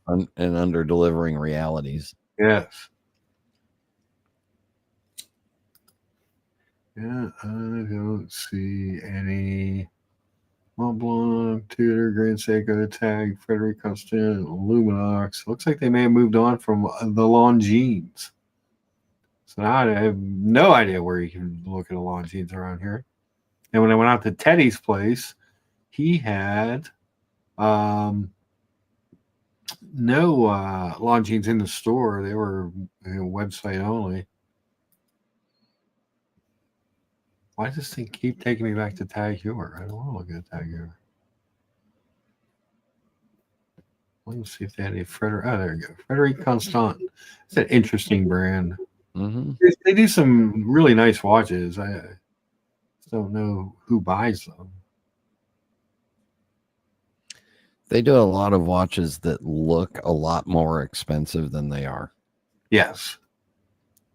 and under delivering realities.
Yes. Yeah, I don't see any Mont Blanc, Tudor, Grand Seiko, Tag, Frederic Constant, Luminox. Looks like they may have moved on from the Longines. So now I have no idea where you can look at a Longines around here. And when I went out to Teddy's place, he had no Longines in the store. They were website only. Why does this thing keep taking me back to Tag Heuer? I don't want to look at Tag Heuer. Let me see if they had any Frederic. Oh, there you go. Frederic Constant. It's an interesting brand.
Mm-hmm.
They do some really nice watches. I don't know who buys them.
They do a lot of watches that look a lot more expensive than they are.
Yes.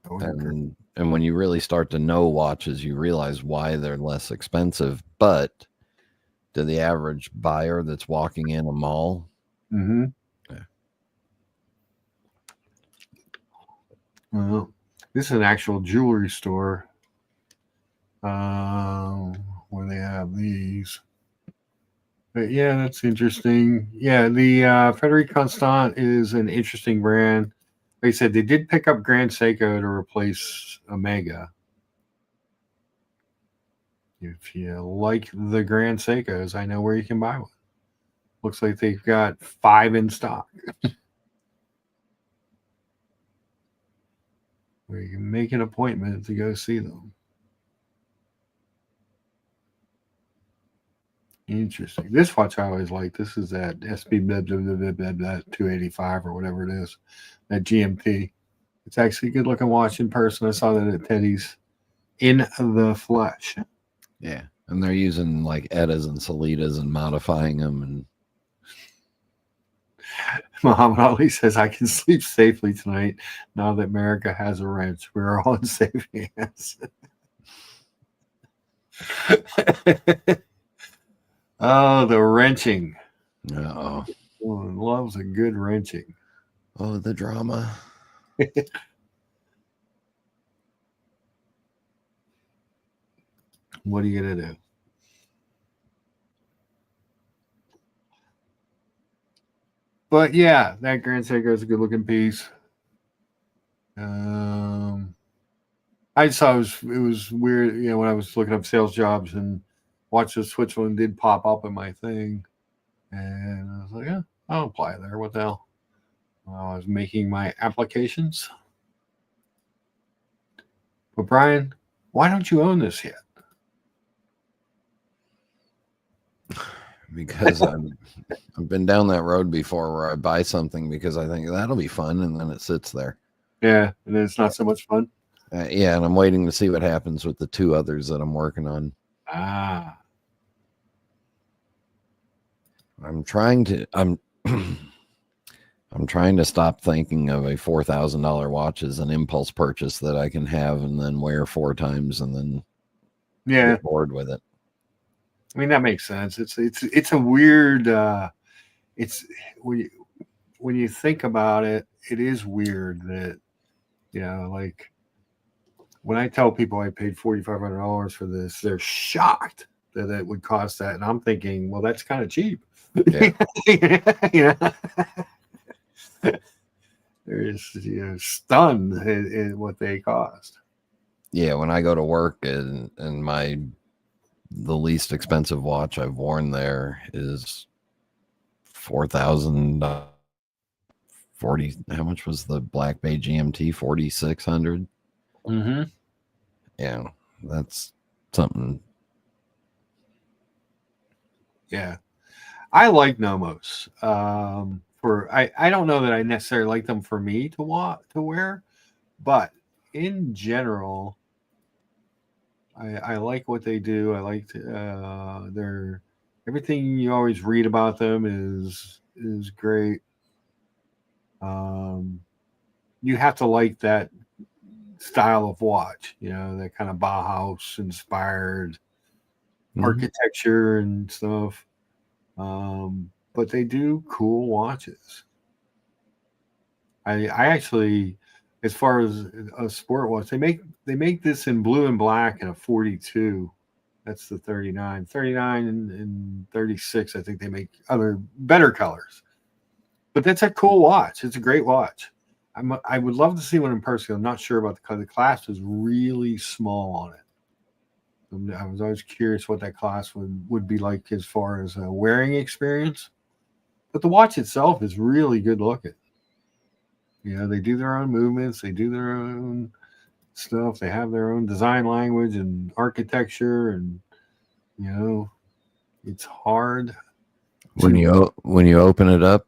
And when you really start to know watches, you realize why they're less expensive. But to the average buyer that's walking in a mall,
mm-hmm. Yeah. Well, this is an actual jewelry store where they have these. But yeah, that's interesting. Yeah, the Frederic Constant is an interesting brand. Like I said, they did pick up Grand Seiko to replace Omega. If you like the Grand Seikos, I know where you can buy one. Looks like they've got 5 in stock. Where you can make an appointment to go see them. Interesting. This watch I always like. This is that SB 285 or whatever it is. That GMT. It's actually a good looking watch in person. I saw that at Teddy's in the flesh.
Yeah. And they're using like Eddas and Solitas and modifying them. And
Muhammad Ali says, I can sleep safely tonight now that America has a wrench. We're all in safe hands. Oh, the wrenching.
Uh-oh.
Woman loves a good wrenching.
Oh, the drama.
What are you going to do? But yeah, that Grand Seiko is a good looking piece. I saw it was weird, you know, when I was looking up sales jobs and Watches of Switzerland did pop up in my thing. And I was like, yeah, I'll apply there. What the hell? I was making my applications. But Brian, why don't you own this yet?
Because I've been down that road before where I buy something because I think that'll be fun, and then it sits there.
Yeah, and then it's not so much fun.
Yeah, and I'm waiting to see what happens with the 2 others that I'm working on. I'm trying to stop thinking of a $4,000 watch as an impulse purchase that I can have and then wear 4 times and then get bored with it.
I mean, that makes sense. It's a weird. It's when you think about it, it is weird that, you know, like when I tell people I paid $4,500 for this, they're shocked that it would cost that, and I'm thinking, well, that's kind of cheap. Yeah. You know, they're just stunned at what they cost.
Yeah, when I go to work and the least expensive watch I've worn there is 4,000 40. How much was the Black Bay GMT? 4,600.
Mm-hmm.
Yeah, that's something.
Yeah, I like Nomos. I don't know that I necessarily like them for me to wear, but in general, I like what they do. I like their everything you always read about them is great. Um, you have to like that style of watch, that kind of Bauhaus inspired architecture and stuff. But they do cool watches. I actually, as far as a sport watch, they make this in blue and black and a 42. That's the 39. 39 and 36, I think they make other better colors. But that's a cool watch. It's a great watch. I would love to see one in person. I'm not sure about the color. The clasp is really small on it. I was always curious what that clasp would be like as far as a wearing experience. But the watch itself is really good looking. They do their own movements, they do their own stuff, they have their own design language and architecture, and you know, it's hard
When
to.
you open it up,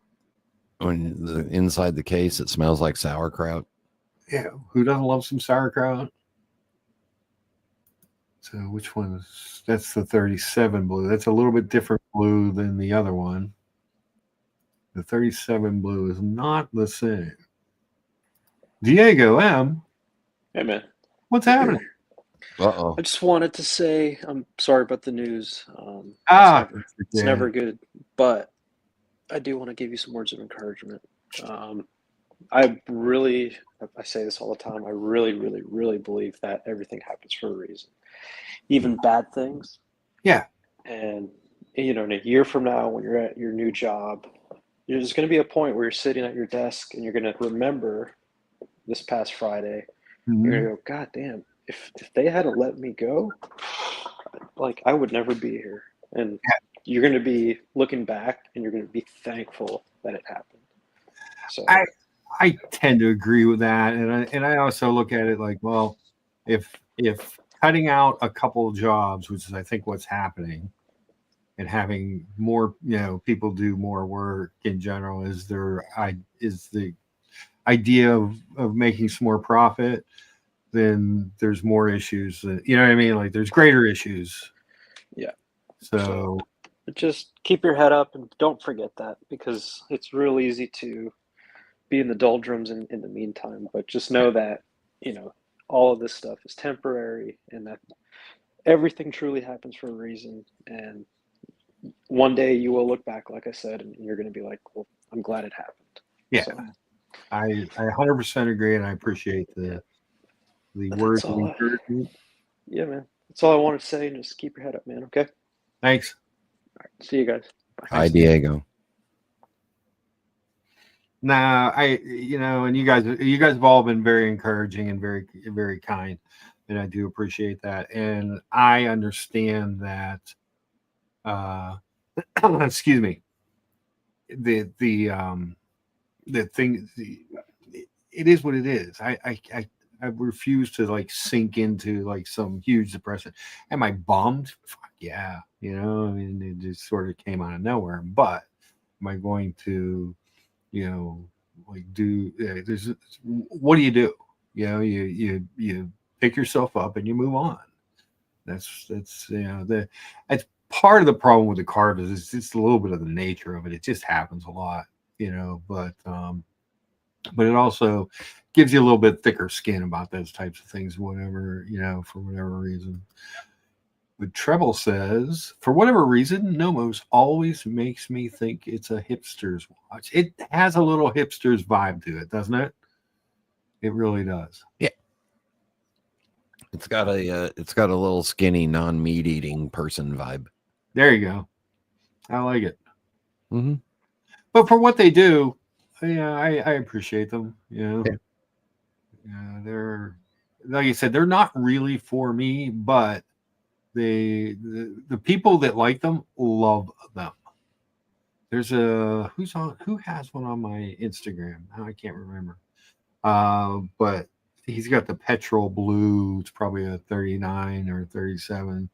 when the inside the case, it smells like sauerkraut.
Yeah, who doesn't love some sauerkraut? So which one is that's the 37 blue? That's a little bit different blue than the other one. The 37 blue is not the same. Diego M,
Hey, man.
what's happening?
Uh-oh.
I just wanted to say I'm sorry about the news.
Ah,
It's never good, but I do want to give you some words of encouragement. I say this all the time. I really, really, really believe that everything happens for a reason, even bad things.
Yeah.
And, in a year from now, when you're at your new job, there's going to be a point where you're sitting at your desk and you're going to remember this past Friday.
Mhm.
You're going to go, God damn, if they hadn't let me go, like I would never be here. And you're going to be looking back and you're going to be thankful that it happened. So
I tend to agree with that, and I also look at it like, well, if cutting out a couple of jobs, which is I think what's happening, and having more people do more work in general is the idea of making some more profit, then there's more issues. You know what I mean? Like there's greater issues.
yeah.
So
just keep your head up and don't forget that, because it's real easy to be in the doldrums in the meantime. But just know that, all of this stuff is temporary and that everything truly happens for a reason. And one day you will look back, like I said, and you're going to be like, well, I'm glad it happened.
yeah,
So,
I 100% agree, and I appreciate the words of encouragement.
Yeah, man. That's all I wanted to say. And just keep your head up, man. Okay.
Thanks.
All right. See you guys. Bye.
Hi, Diego.
Nah, and you guys have all been very encouraging and very, very kind, and I do appreciate that. And I understand that. Excuse me. The thing, it is what it is. I refuse to like sink into like some huge depression. Am I bummed? Fuck yeah, I mean, it just sort of came out of nowhere. But am I going to like there's what do? You pick yourself up and you move on. That's that's part of the problem with the carb is it's just a little bit of the nature of it. It just happens a lot, but it also gives you a little bit thicker skin about those types of things, whatever, for whatever reason. But Treble says, for whatever reason, Nomos always makes me think it's a hipster's watch. It has a little hipster's vibe to it, doesn't it? It really does.
Yeah. It's got a little skinny, non-meat eating person vibe.
There you go. I like it.
Mm-hmm.
But for what they do, I appreciate them. Yeah, like I said, they're not really for me, but the people that like them love them. There's who has one on my Instagram? Now I can't remember. But he's got the petrol blue. It's probably a 39 or 37.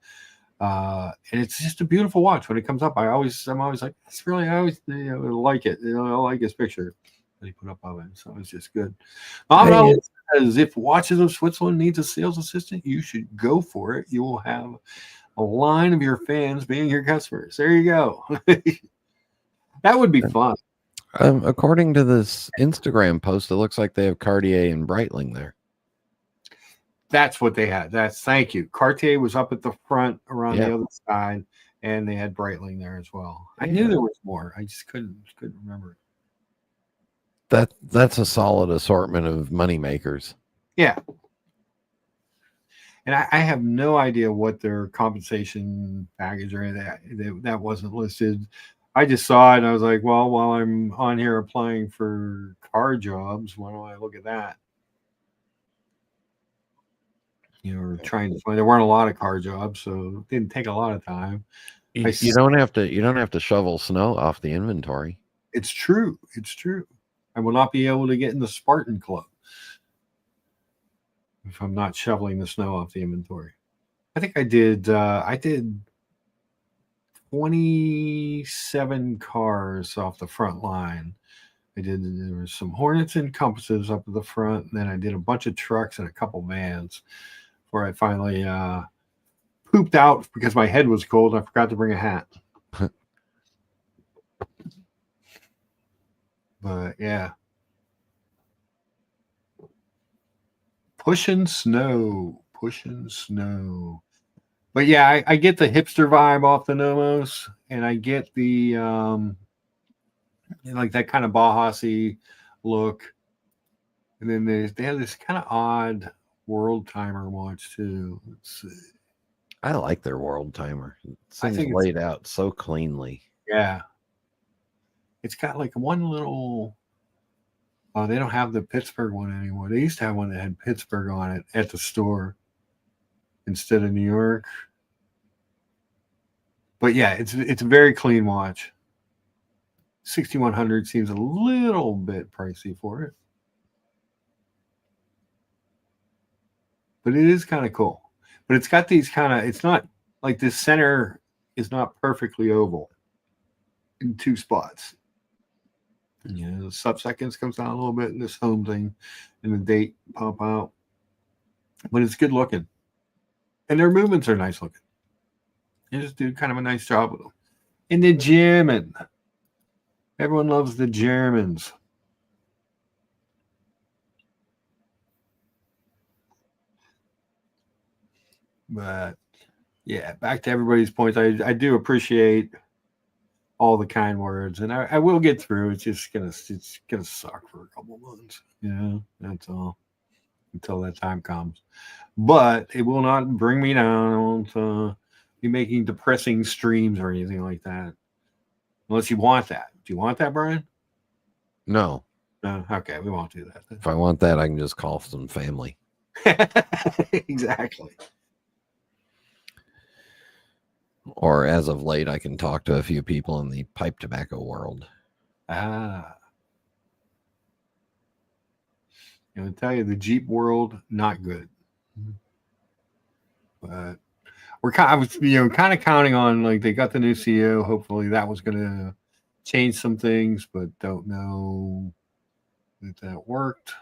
And it's just a beautiful watch. When it comes up, I'm always like, it's really, I always like it. I like his picture that he put up of it. So it's just good. Mom
Hey,
says, if Watches of Switzerland needs a sales assistant, you should go for it. You will have a line of your fans being your customers. There you go. That would be fun.
according to this Instagram post, it looks like they have Cartier and Breitling there.
That's what they had. Thank you. Cartier was up at the front around
Yeah.
the other side, and they had Breitling there as well. I
Yeah.
knew there was more. I just couldn't remember it.
That's a solid assortment of money makers.
Yeah. And I have no idea what their compensation package or anything that wasn't listed. I just saw it and I was like, well, while I'm on here applying for car jobs, why don't I look at that? Or trying to find. There weren't a lot of car jobs, so it didn't take a lot of time.
You don't have to shovel snow off the inventory.
It's true. It's true. I will not be able to get in the Spartan Club if I'm not shoveling the snow off the inventory. I think I did 27 cars off the front line. There was some Hornets and Compasses up at the front, and then I did a bunch of trucks and a couple vans before I finally pooped out because my head was cold and I forgot to bring a hat. But yeah. Pushing snow. But yeah, I get the hipster vibe off the Nomos, and I get the like that kind of Baja-y look. And then they have this kind of odd world timer watch too.
I like their world timer. It
I
seems
think
laid out so cleanly.
Yeah. It's got like one little. Oh, they don't have the Pittsburgh one anymore. They used to have one that had Pittsburgh on it at the store instead of New York. But yeah, it's a very clean watch. 6,100 seems a little bit pricey for it, but it is kind of cool. But it's got these it's not like this center is not perfectly oval in two spots. The sub-seconds comes down a little bit in this home thing and the date pop out. But it's good looking. And their movements are nice looking. They just do kind of a nice job with them. And the German. Everyone loves the Germans. But yeah, back to everybody's points. I do appreciate all the kind words, and I will get through. It's gonna suck for a couple months. That's all until that time comes. But it will not bring me down. I won't be making depressing streams or anything like that, unless you want that. Do you want that, Brian?
No.
No. Okay, we won't do that.
If I want that, I can just call some family.
Exactly.
Or as of late, I can talk to a few people in the pipe tobacco world.
I tell you, the Jeep world, not good. But I was kind of counting on, like, they got the new CEO. Hopefully that was going to change some things, but don't know if that worked.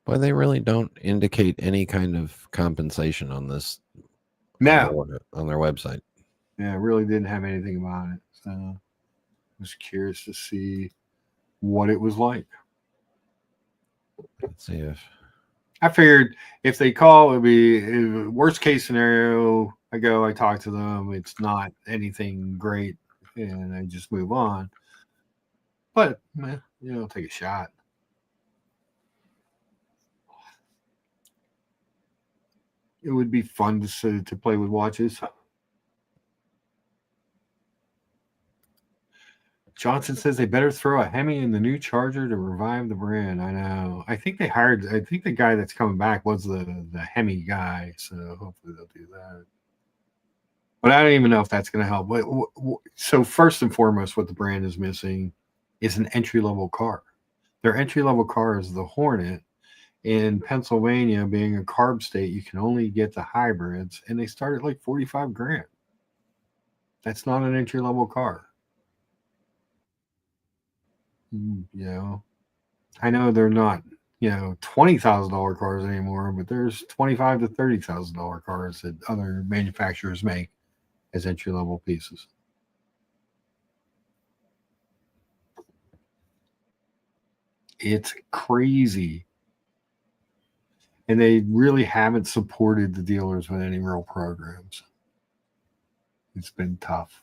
Well, they really don't indicate any kind of compensation on this.
No.
On their website.
Yeah, I really didn't have anything about it. So I was curious to see what it was like.
Let's see if
I figured if they call, it'd be worst case scenario. I talk to them. It's not anything great, and I just move on. But take a shot. it would be fun to play with watches. Johnson says they better throw a Hemi in the new Charger to revive the brand. I know. I think the guy that's coming back was the Hemi guy, so hopefully they'll do that. But I don't even know if that's going to help. So first and foremost, what the brand is missing is an entry-level car. Their entry-level car is the Hornet. In Pennsylvania, being a carb state, you can only get the hybrids, and they start at like 45 grand. That's not an entry-level car. I know they're not, $20,000 cars anymore, but there's $25,000 to $30,000 cars that other manufacturers make as entry-level pieces. It's crazy. And they really haven't supported the dealers with any real programs. It's been tough.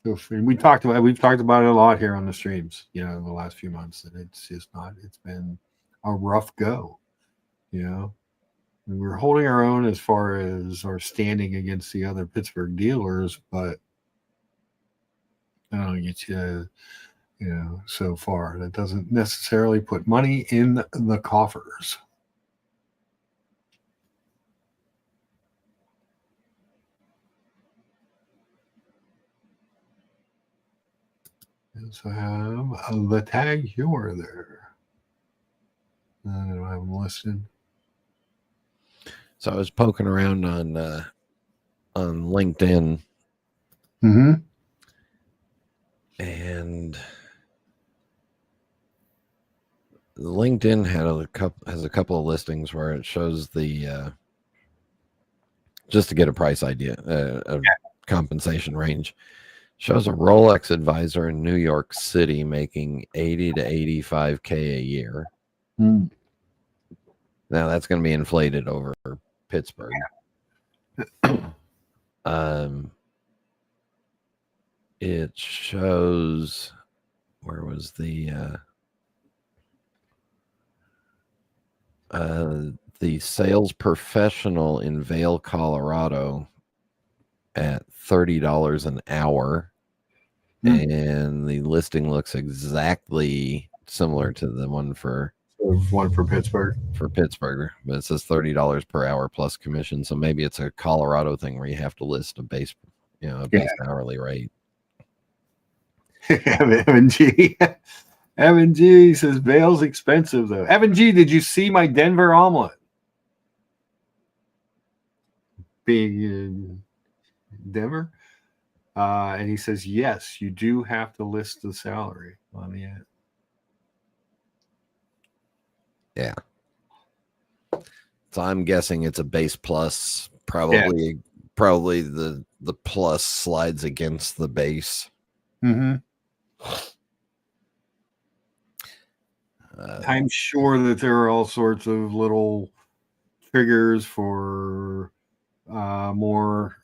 And we've talked about it a lot here on the streams, in the last few months, that it's been a rough go, And we're holding our own as far as our standing against the other Pittsburgh dealers, but I don't get you, so far. That doesn't necessarily put money in the coffers. So I have the tag humor there. I don't have them listed.
So I was poking around on LinkedIn, and LinkedIn has a couple of listings where it shows the just to get a price idea, a compensation range. Shows a Rolex advisor in New York City making $80,000 to $85,000 a year. Now that's going to be inflated over Pittsburgh. It shows, where was the sales professional in Vail, Colorado, at $30 an hour, and the listing looks exactly similar to the one for
Pittsburgh.
But it says $30 per hour plus commission. So maybe it's a Colorado thing where you have to list a base hourly rate.
Evan G. Evan G says Vail's expensive though. Evan G, did you see my Denver omelet? Being Denver, and he says yes, you do have to list the salary on the end.
Yeah, so I'm guessing it's a base plus. Probably the plus slides against the base.
I'm sure that there are all sorts of little triggers for more.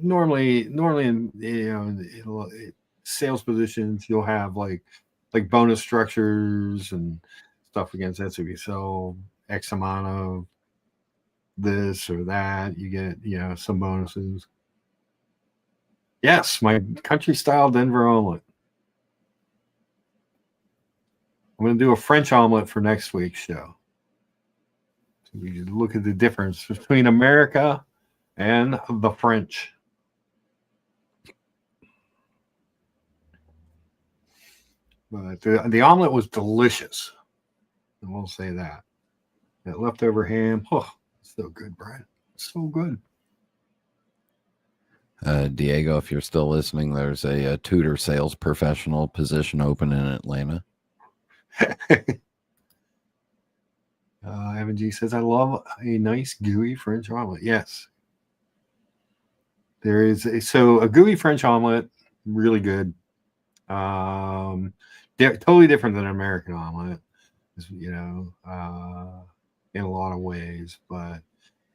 Normally in sales positions, you'll have like bonus structures and stuff against that. So if you sell X amount of this or that, you get some bonuses. Yes, my country style Denver omelet. I'm going to do a French omelet for next week's show. So we look at the difference between America and the French. But the omelet was delicious. I will say that. That leftover ham, so good, Brian. So good.
Diego, if you're still listening, there's a tutor sales professional position open in Atlanta.
Evan G says, I love a nice gooey French omelet. Yes. There is a gooey French omelet, really good. Totally different than an American omelet, in a lot of ways, but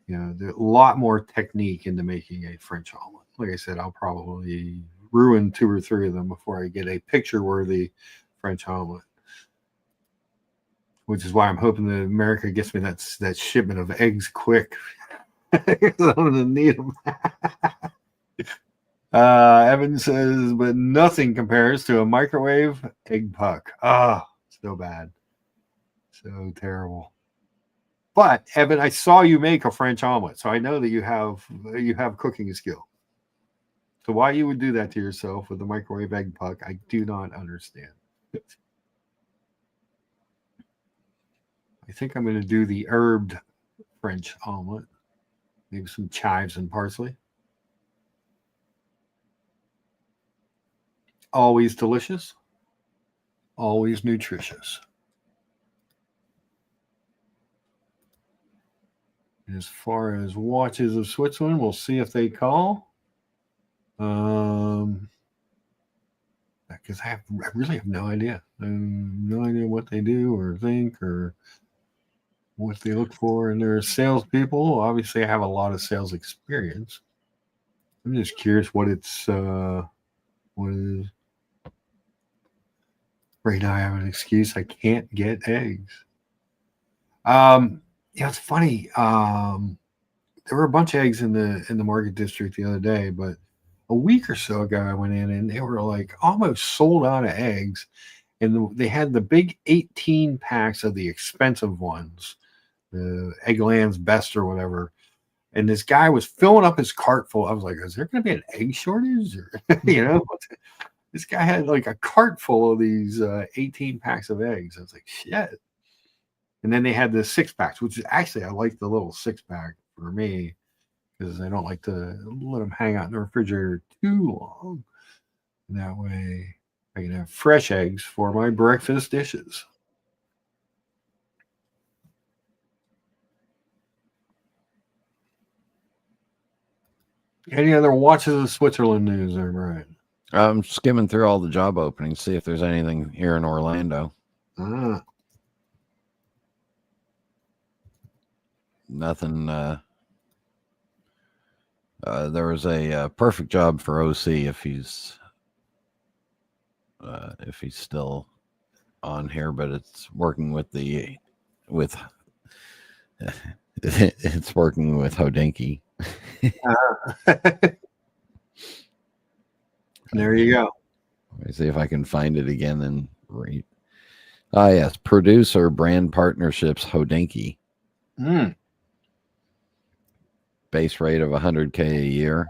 there's a lot more technique into making a French omelet. Like I said, I'll probably ruin 2 or 3 of them before I get a picture-worthy French omelet. which is why I'm hoping that America gets me that shipment of eggs quick. I'm gonna need them. Evan says, but nothing compares to a microwave egg puck. Ah, so bad, so terrible. But Evan, I saw you make a French omelet, so I know that you have cooking skill. So why you would do that to yourself with a microwave egg puck, I do not understand. I think I'm going to do the herbed French omelet. Maybe some chives and parsley. Always delicious. Always nutritious. As far as Watches of Switzerland, we'll see if they call. Because I really have no idea. No idea what they do or think or what they look for in their salespeople. Obviously, I have a lot of sales experience. I'm just curious what it's what is. Right now, I have an excuse. I can't get eggs. Yeah, it's funny. There were a bunch of eggs in the market district the other day, but a week or so ago, I went in and they were like almost sold out of eggs, and they had the big 18 packs of the expensive ones, the Eggland's Best or whatever. And this guy was filling up his cart full. I was like, "Is there going to be an egg shortage?" Or this guy had like a cart full of these 18 packs of eggs. I was like, "Shit." And then they had the 6-packs, which is actually, I like the little 6-pack for me because I don't like to let them hang out in the refrigerator too long. And that way I can have fresh eggs for my breakfast dishes. Any other Watches of Switzerland news there, Brian?
I'm skimming through all the job openings, see if there's anything here in Orlando. Nothing. There was a perfect job for OC if he's still on here, but it's working with it's working with Hodinkee.
There you go.
Let me see if I can find it again and read. Ah, yes, producer brand partnerships Hodinkee. Base rate of $100K a year.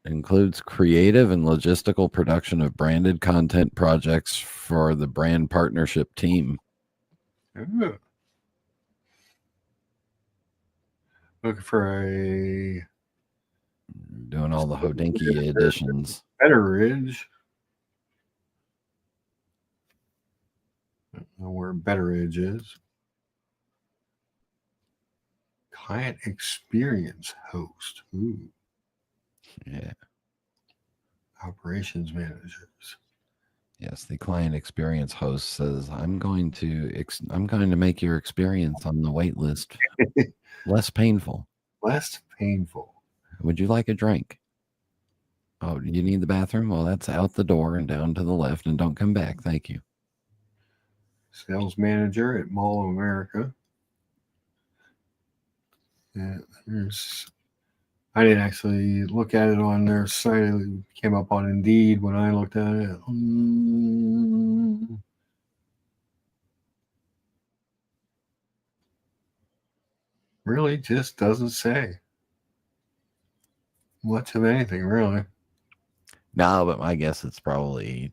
Includes creative and logistical production of branded content projects for the brand partnership team.
Ooh. Looking for
doing all the Hodinkee editions.
Betteridge. I don't know where Betteridge is. Client experience host. Ooh.
Yeah.
Operations managers.
Yes, the client experience host says, I'm going to make your experience on the wait list less painful.
Less painful.
Would you like a drink? Oh, you need the bathroom? Well, that's out the door and down to the left, and don't come back. Thank you.
Sales manager at Mall of America. Yeah, I didn't actually look at it on their site. It came up on Indeed when I looked at it. Really just doesn't say much of anything, really.
No, but my guess it's probably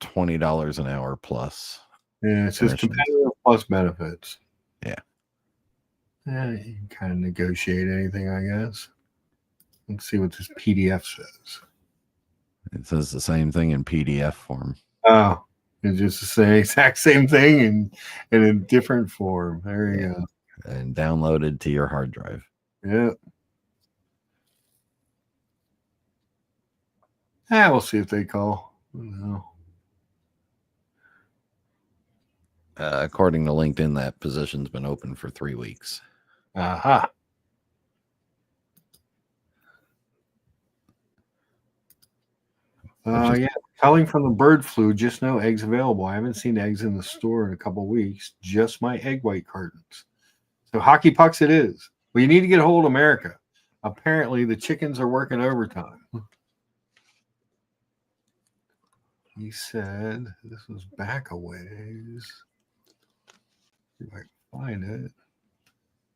$20 an hour plus.
Yeah, it's just competitive plus benefits.
Yeah.
Yeah, you can kind of negotiate anything, I guess. Let's see what this PDF says.
It says the same thing in PDF form.
Oh, it's just the exact same thing in a different form. There you go.
And downloaded to your hard drive.
Yeah. We'll see if they call. No.
According to LinkedIn, that position's been open for 3 weeks.
Aha. Yeah, culling from the bird flu. Just no eggs available. I haven't seen eggs in the store in a couple of weeks. Just my egg white cartons. So hockey pucks it is. Well, you need to get a hold of America. Apparently, the chickens are working overtime. He said this was back a ways. See if I can find it.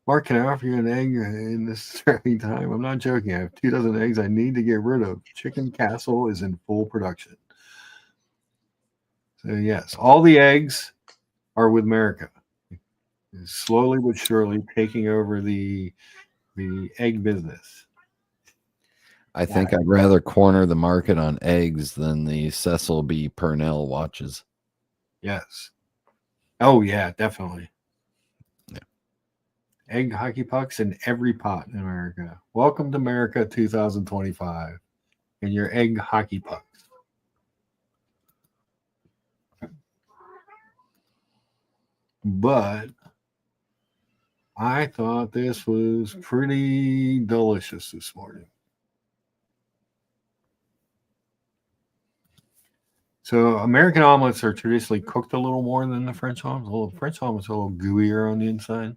Mark, can I offer you an egg in this starting time? I'm not joking. I have 2 dozen eggs I need to get rid of. Chicken Castle is in full production. So, yes, all the eggs are with America. It's slowly but surely taking over the egg business.
I think I'd rather corner the market on eggs than the Cecil B. Purnell watches.
Yes. Oh, yeah, definitely.
Yeah.
Egg hockey pucks in every pot in America. Welcome to America 2025 and your egg hockey pucks. But I thought this was pretty delicious this morning. So American omelets are traditionally cooked a little more than the French omelets. French omelets are a little gooier on the inside.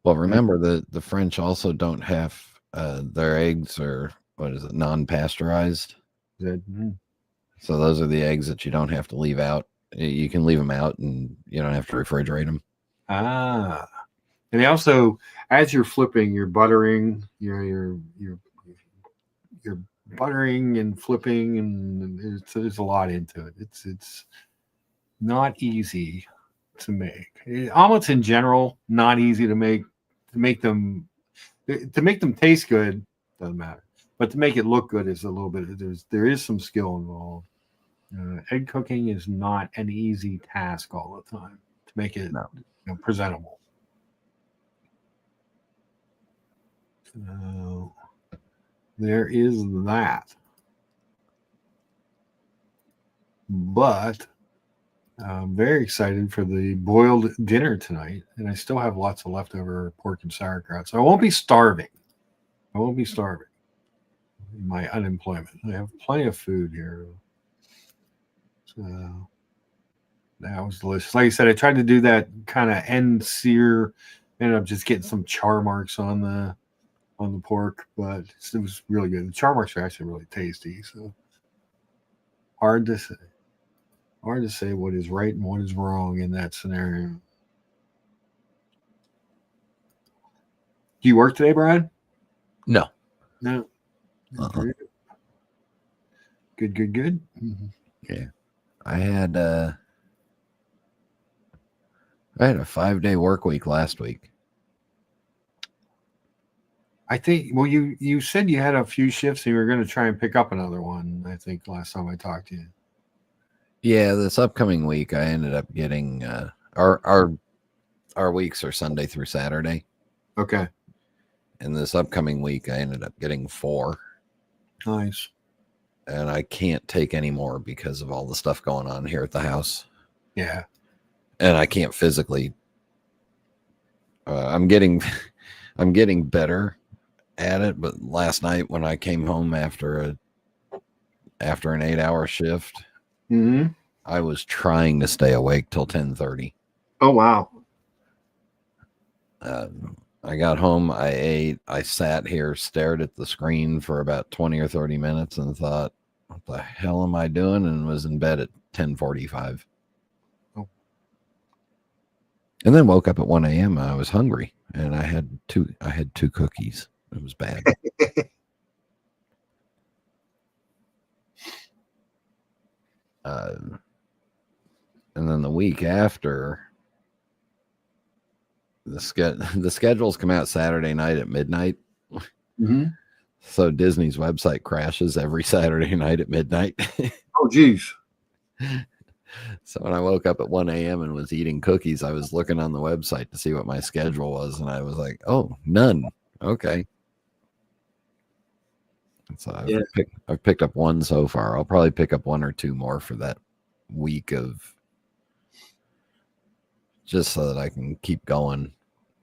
Well, remember the French also don't have their eggs are non-pasteurized. So those are the eggs that you don't have to leave out. You can leave them out, and you don't have to refrigerate them.
Ah, and they also, as you're flipping, you're buttering, you're buttering and flipping, and there's a lot into it. It's not easy to make. Omelets in general, not easy to make. To make them taste good doesn't matter, but to make it look good is a little bit. There is some skill involved. Egg cooking is not an easy task all the time to make it presentable. So there is that. But I'm very excited for the boiled dinner tonight, and I still have lots of leftover pork and sauerkraut, so I won't be starving. In my unemployment. I have plenty of food here. So that was delicious. Like I said, I tried to do that kind of end sear. Ended up just getting some char marks on the pork, but it was really good. The char marks are actually really tasty. So hard to say what is right and what is wrong in that scenario. Do you work today, Brian?
No.
Good. Mm-hmm.
Yeah. I had a 5-day work week last week.
I think, well, you said you had a few shifts and you were going to try and pick up another one, I think, last time I talked to you.
Yeah, this upcoming week I ended up getting our weeks are Sunday through Saturday.
Okay.
And this upcoming week I ended up getting 4.
Nice.
And I can't take any more because of all the stuff going on here at the house.
Yeah.
And I can't physically. I'm getting better at it, but last night when I came home after an 8-hour shift, I was trying to stay awake till 10:30.
Oh wow!
I got home, I ate, I sat here, stared at the screen for about 20 or 30 minutes, and thought, "What the hell am I doing?" And was in bed at 10:45.
Oh.
And then woke up at 1 a.m. I was hungry, and I had 2 cookies. It was bad. And then the week after, the schedules come out Saturday night at midnight. So Disney's website crashes every Saturday night at midnight.
Oh, geez.
So when I woke up at 1 a.m. and was eating cookies, I was looking on the website to see what my schedule was, and I was like, "Oh, none. Okay." So I've picked up 1 so far. I'll probably pick up 1 or 2 more for that week of, just so that I can keep going.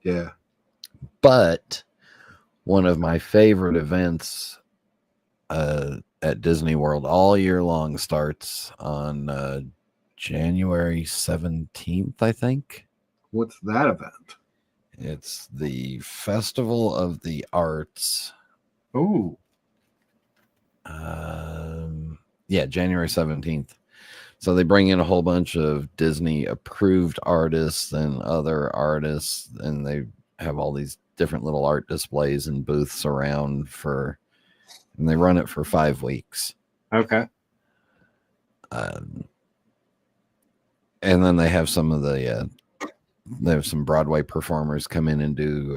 Yeah.
But one of my favorite events at Disney World all year long. Starts on January 17th, I think.
What's that event?
It's the Festival of the Arts.
Oh,
Yeah, January 17th. So they bring in a whole bunch of Disney approved artists and other artists, and they have all these different little art displays and booths around and they run it for 5 weeks.
okay.
And then they have some Broadway performers come in and do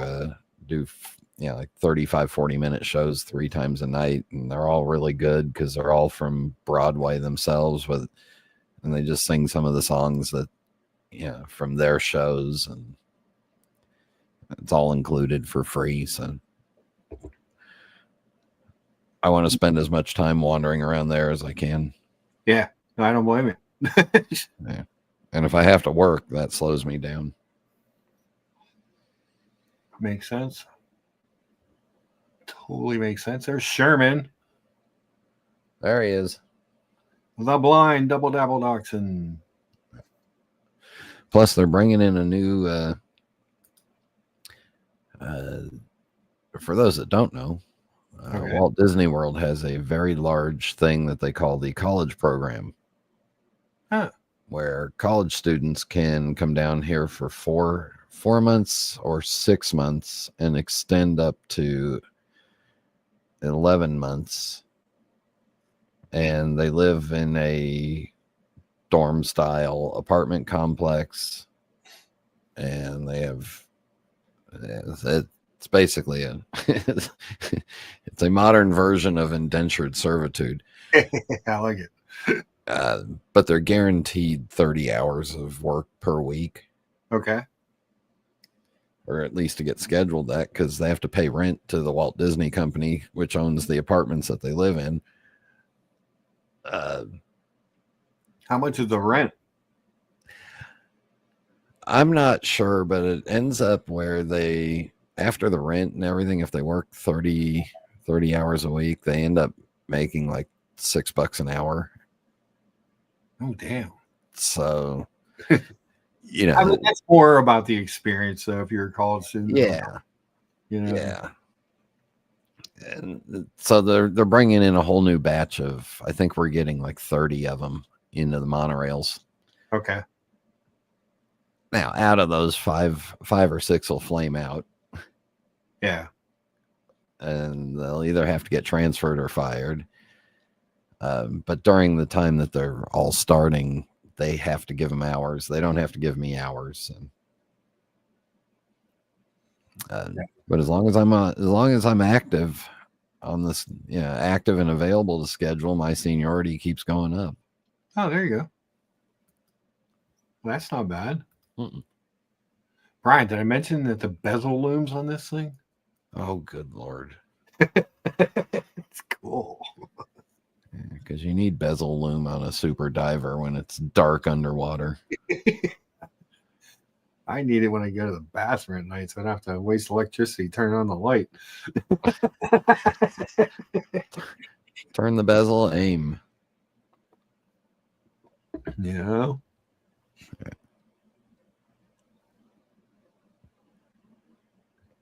like 35-40 minute shows 3 times a night, and they're all really good because they're all from Broadway themselves, and they just sing some of the songs that from their shows, and it's all included for free. So I want to spend as much time wandering around there as I can.
Yeah, I don't blame you.
Yeah. And if I have to work, that slows me down.
Makes sense. Totally makes sense. There's Sherman,
There he is.
the blind double dabble dachshund.
Plus, they're bringing in a new. For those that don't know,
Okay.
Walt Disney World has a very large thing that they call the college program, where college students can come down here for 4 months or 6 months and extend up to 11 months. And they live in a dorm style apartment complex, and they have it's basically it's a modern version of indentured servitude.
I like it.
But they're guaranteed 30 hours of work per week,
Okay.
or at least to get scheduled that, because they have to pay rent to the Walt Disney Company, which owns the apartments that they live in.
How much is the rent?
I'm not sure, but it ends up where they, after the rent and everything, if they work 30 hours a week, they end up making like $6 an hour.
Oh, damn.
So,
I mean, that's more about the experience, though, if you're a college student.
yeah.
Yeah.
And so they're bringing in a whole new batch of, I think we're getting like 30 of them into the monorails.
Okay.
Now, out of those, five or six will flame out.
Yeah.
And they'll either have to get transferred or fired. But during the time that they're all starting, they have to give them hours. They don't have to give me hours. But as long as I'm active on this, active and available to schedule, my seniority keeps going up.
Oh, there you go. Well, that's not bad.
Mm-mm.
Brian, did I mention that the bezel looms on this thing?
Oh, good Lord.
It's cool.
Because you need bezel loom on a super diver when it's dark underwater.
I need it when I go to the bathroom at night, so I don't have to waste electricity turning on the light.
Turn the bezel, aim.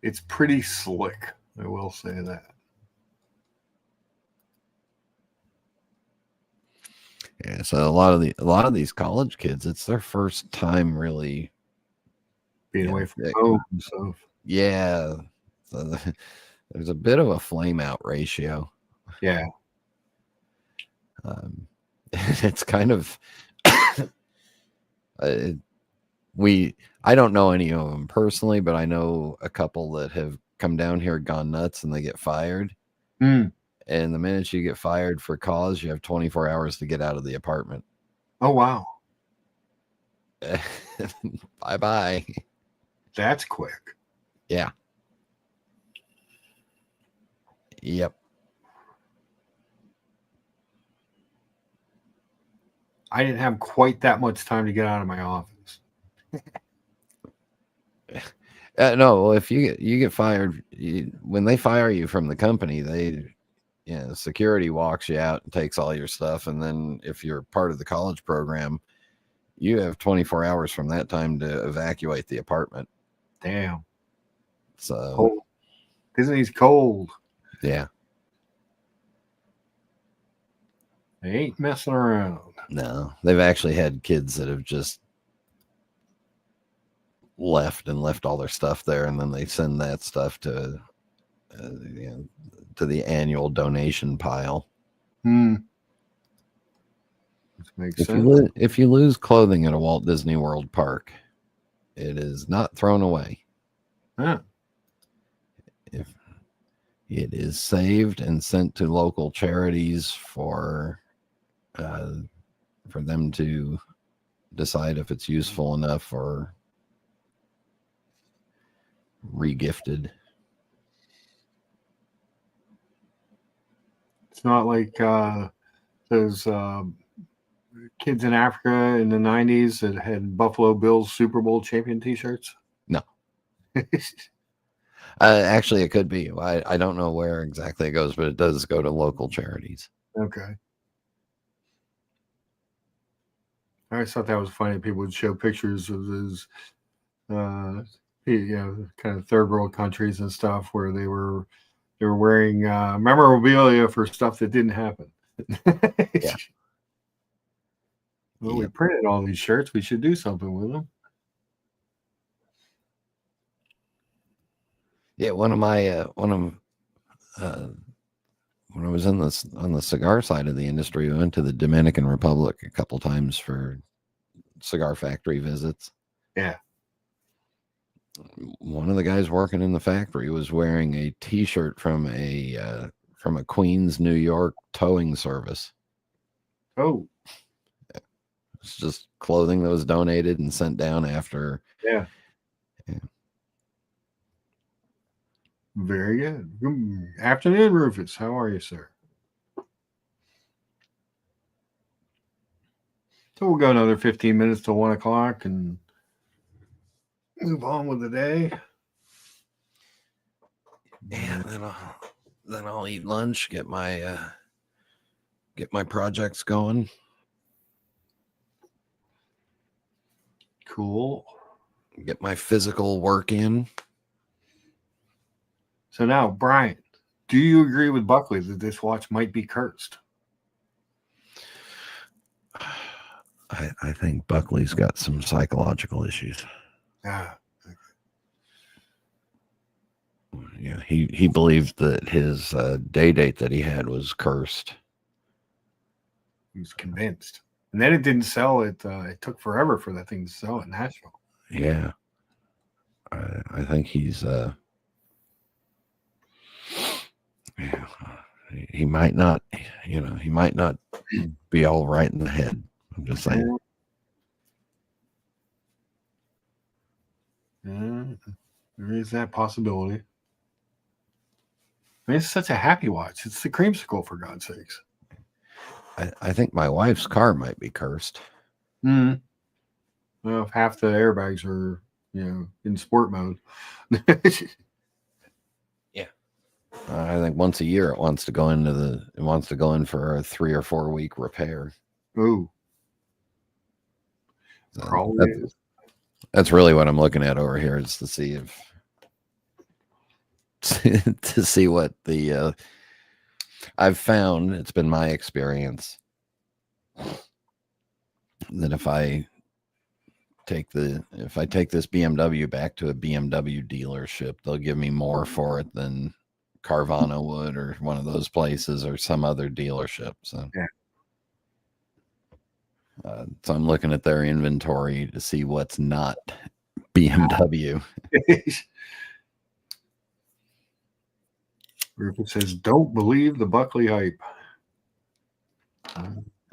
It's pretty slick, I will say that.
Yeah, so a lot of these college kids, it's their first time really
being away from home and stuff.
Yeah, so there's a bit of a flame out ratio.
Yeah,
it's kind of I don't know any of them personally, but I know a couple that have come down here, gone nuts, and they get fired. And the minute you get fired for cause, you have 24 hours to get out of the apartment.
Oh, wow.
Bye-bye.
That's quick.
Yeah. Yep.
I didn't have quite that much time to get out of my office.
No, well, if you get fired, when they fire you from the company, Yeah, security walks you out and takes all your stuff, and then if you're part of the college program, you have 24 hours from that time to evacuate the apartment.
Damn.
So
Cold. Disney's cold.
yeah,
They ain't messing around.
no, they've actually had kids that have just left all their stuff there, and then they send that stuff to to the annual donation pile.
Which makes
If
sense.
if you lose clothing at a Walt Disney World park, it is not thrown away.
Huh.
If it is saved and sent to local charities for them to decide if it's useful enough or regifted.
It's not like those kids in Africa in the 90s that had Buffalo Bills Super Bowl champion t-shirts.
No. Actually, it could be. I don't know where exactly it goes, but it does go to local charities.
Okay. I always thought that was funny. People would show pictures of those, kind of third world countries and stuff where they were wearing memorabilia for stuff that didn't happen.
Yeah.
Well, we printed all these shirts. We should do something with them.
Yeah, when I was on the cigar side of the industry, we went to the Dominican Republic a couple times for cigar factory visits.
Yeah.
One of the guys working in the factory was wearing a T-shirt from a Queens, New York towing service.
Oh.
It's just clothing that was donated and sent down after.
Yeah. Very good. Good afternoon, Rufus. How are you, sir? So we'll go another 15 minutes till 1 o'clock and move on with the day.
Yeah, then I'll eat lunch, get my projects going.
Cool.
Get my physical work in.
So now, Brian, do you agree with Buckley that this watch might be cursed?
I think Buckley's got some psychological issues.
Ah.
Yeah, he believed that his day date that he had was cursed.
He was convinced. And then it didn't sell. It took forever for that thing to sell at Nashville.
Yeah. I think he's he might not be all right in the head. I'm just saying.
There is that possibility. I mean, it's such a happy watch. It's the creamsicle, for God's sakes.
I think my wife's car might be cursed.
Well, if half the airbags are, in sport mode.
Yeah. I think once a year it wants to go in for a 3 or 4 week repair.
Ooh.
So
Probably is.
That's really what I'm looking at over here, is to see what the I've found. It's been my experience that if I take this BMW back to a BMW dealership, they'll give me more for it than Carvana would, or one of those places, or some other dealership. So
yeah.
So I'm looking at their inventory to see what's not BMW.
Rufus says, "Don't believe the Buckley hype."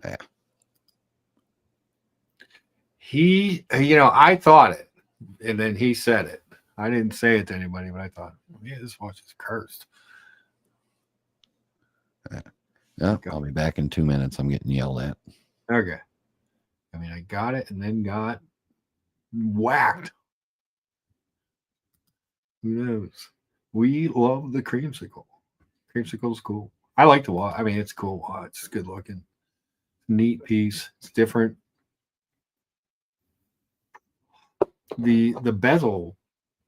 Yeah.
I thought it, and then he said it. I didn't say it to anybody, but I thought, yeah, this watch is cursed.
Yeah, I'll be back in 2 minutes. I'm getting yelled at.
Okay. I mean, I got it and then got whacked. Who knows? We love the creamsicle. Creamsicle's cool. I like to watch. I mean, it's cool watch. It's good looking. Neat piece. It's different. The bezel.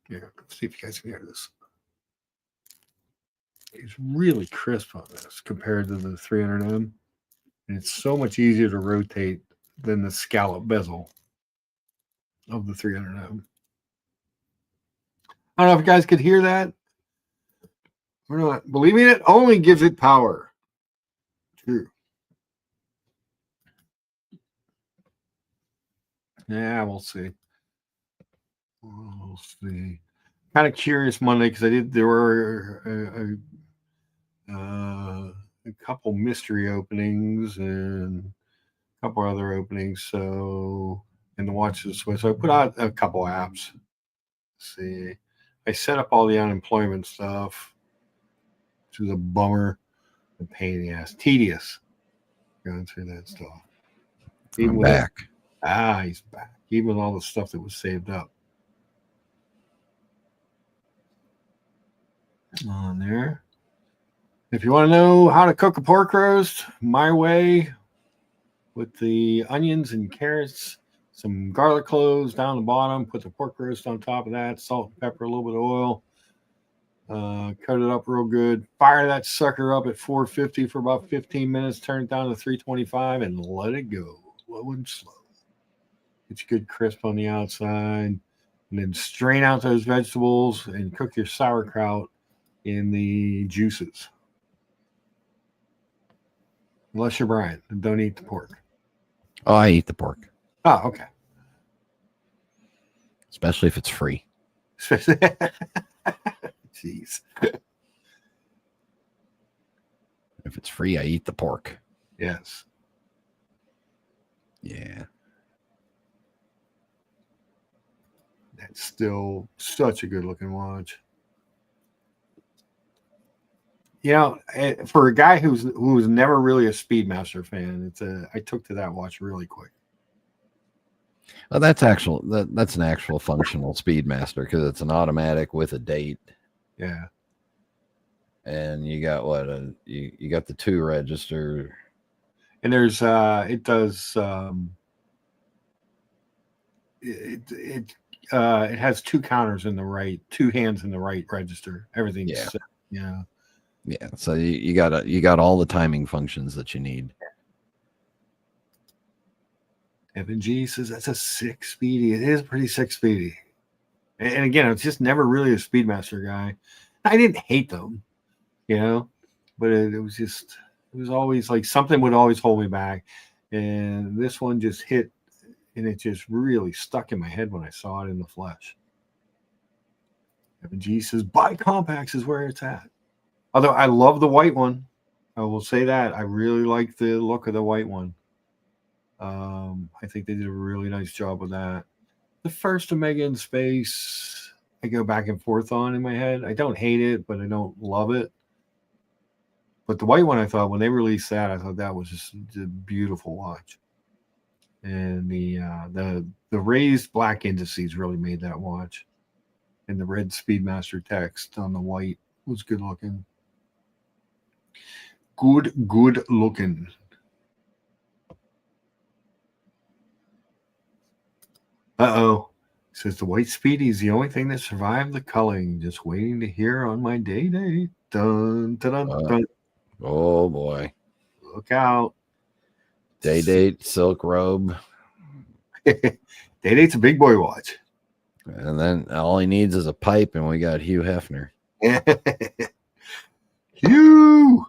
Here, let's see if you guys can hear this. It's really crisp on this compared to the 300M. And it's so much easier to rotate than the scallop bezel of the 300M. I don't know if you guys could hear that. We're not believing it only gives it power. True. Yeah, we'll see. We'll see. Kind of curious Monday because there were a couple mystery openings and a couple other openings. So, and the watch the Swiss. So I put out a couple apps. Let's see. I set up all the unemployment stuff, which was a bummer, a pain in the ass, tedious going through that stuff.
I'm back.
He's back. Even with all the stuff that was saved up on there. If you want to know how to cook a pork roast, my way, with the onions and carrots, some garlic cloves down the bottom, put the pork roast on top of that, salt and pepper, a little bit of oil, cut it up real good, fire that sucker up at 450 for about 15 minutes, turn it down to 325 and let it go low and slow. Get you good crisp on the outside, and then strain out those vegetables and cook your sauerkraut in the juices. Unless you're Brian, don't eat the pork.
Oh, I eat the pork.
Oh, okay.
Especially if it's free.
Jeez.
If it's free, I eat the pork.
Yes.
Yeah.
That's still such a good looking watch. You know, for a guy who was never really a Speedmaster fan, I took to that watch really quick.
Well, that's an actual functional Speedmaster because it's an automatic with a date.
Yeah.
And you got what? You got the 2 register.
And there's it does it has 2 counters in the right, 2 hands in the right register. Everything's
Yeah.
set. Yeah.
Yeah, so you got all the timing functions that you need.
Evan G says that's a 6 speedy. It is pretty 6 speedy. And again, it's just never really a Speedmaster guy. I didn't hate them, but it was always like something would always hold me back. And this one just hit, and it just really stuck in my head when I saw it in the flesh. Evan G says buy compacts is where it's at. Although I love the white one. I will say that. I really like the look of the white one. I think they did a really nice job with that. The first Omega in Space, I go back and forth on in my head. I don't hate it, but I don't love it. But the white one, I thought, when they released that, I thought that was just a beautiful watch. And the raised black indices really made that watch. And the red Speedmaster text on the white was good looking. Good looking. Uh-oh. Says the white Speedy is the only thing that survived the culling. Just waiting to hear on my day date. Dun, dun, dun, dun.
Oh, boy.
Look out.
Day date, silk robe.
Day date's a big boy watch.
And then all he needs is a pipe, and we got Hugh Hefner.
Hugh!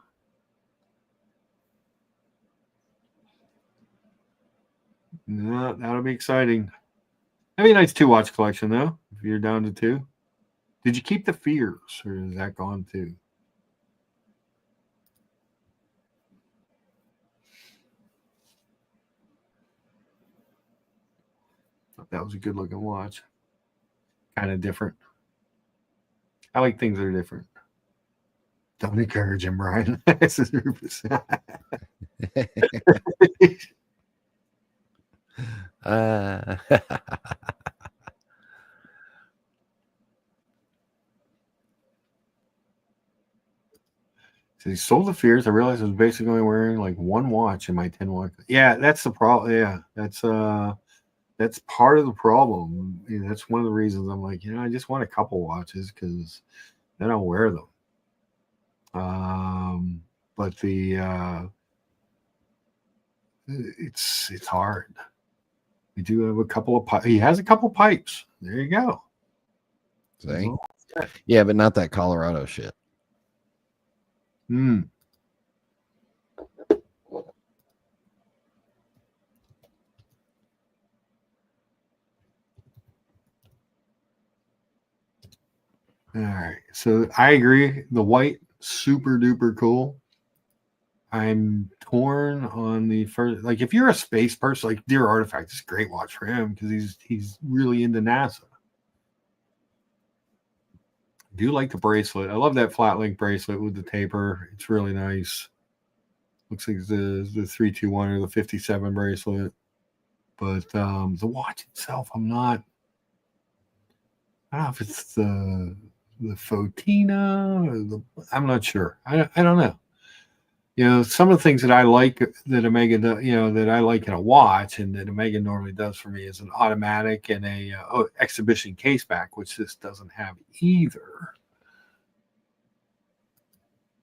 No, that'll be exciting. That'd be a nice 2-watch collection, though, if you're down to 2. Did you keep the Fears, or is that gone too? That was a good looking watch. Kind of different. I like things that are different. Don't encourage him, Brian. This is Rufus. So he sold the fears. I realized I was basically only wearing like one watch in my 10 watch. Yeah, that's the problem. Yeah, that's part of the problem. That's one of the reasons I'm like, I just want a couple watches because then I'll wear them. But it's hard. We do have a couple of he has a couple pipes. There you go.
See? Yeah, but not that Colorado shit.
Hmm. All right. So I agree. The white, super duper cool. I'm torn on the first. Like, if you're a space person, like Dear Artifact, it's a great watch for him because he's really into NASA. I do like the bracelet. I love that flat link bracelet with the taper. It's really nice. Looks like the 321 or the 57 bracelet. But the watch itself, I don't know if it's the Fotina or I'm not sure. I don't know. Some of the things that I like that Omega does, that I like in a watch and that Omega normally does for me is an automatic and a exhibition case back, which this doesn't have either.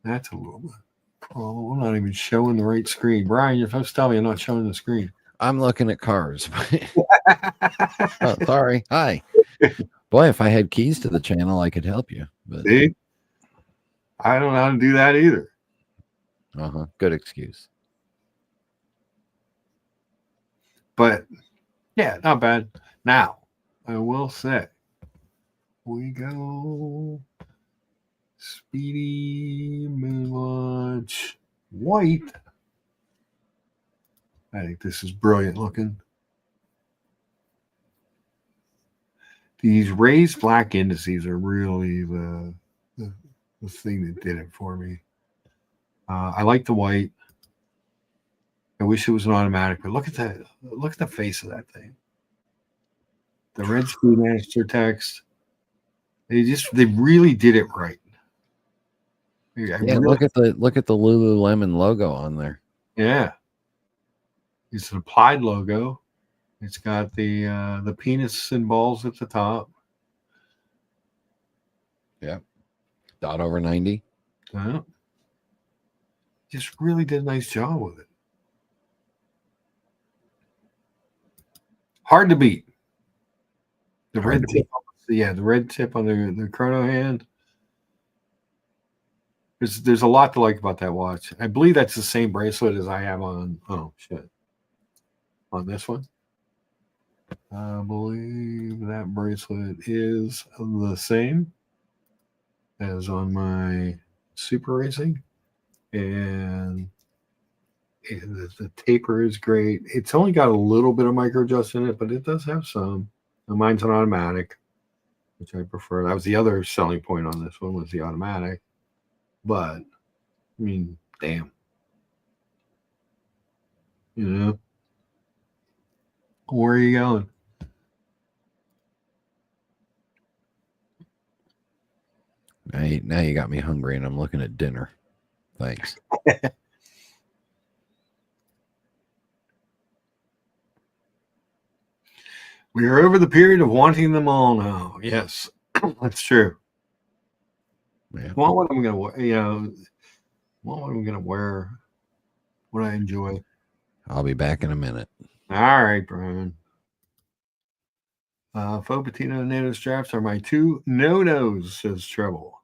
That's a little bit. Oh, I'm not even showing the right screen. Brian, you're supposed to tell me I'm not showing the screen.
I'm looking at cars. Oh, sorry. Hi. Boy, if I had keys to the channel, I could help you. But
See? I don't know how to do that either.
Good excuse.
But yeah, not bad. Now, I will say, we go Speedy Moonwatch White. I think this is brilliant looking. These raised black indices are really the thing that did it for me. I like the white. I wish it was an automatic, but look at the face of that thing. The red Speedmaster text. They really did it right.
Look at the Lululemon logo on there.
Yeah. It's an applied logo. It's got the penis symbols at the top.
Yeah. Dot over 90.
Just really did a nice job with it. Hard to beat. The red tip on the chrono hand. There's a lot to like about that watch. I believe that's the same bracelet as I have on this one. I believe that bracelet is the same as on my Super Racing, and the taper is great. It's only got a little bit of micro adjust in it, but it does have some. Mine's an automatic, which I prefer. That was the other selling point on this one, was the automatic. But I mean, damn, where are you going?
Now you got me hungry, and I'm looking at dinner. Thanks.
We are over the period of wanting them all now. Yes, that's true.
Yeah.
What I'm gonna wear, what I'm gonna wear, what I enjoy.
I'll be back in a minute.
All right, Brian. Faux patina NATO straps are my two no-nos, says Treble.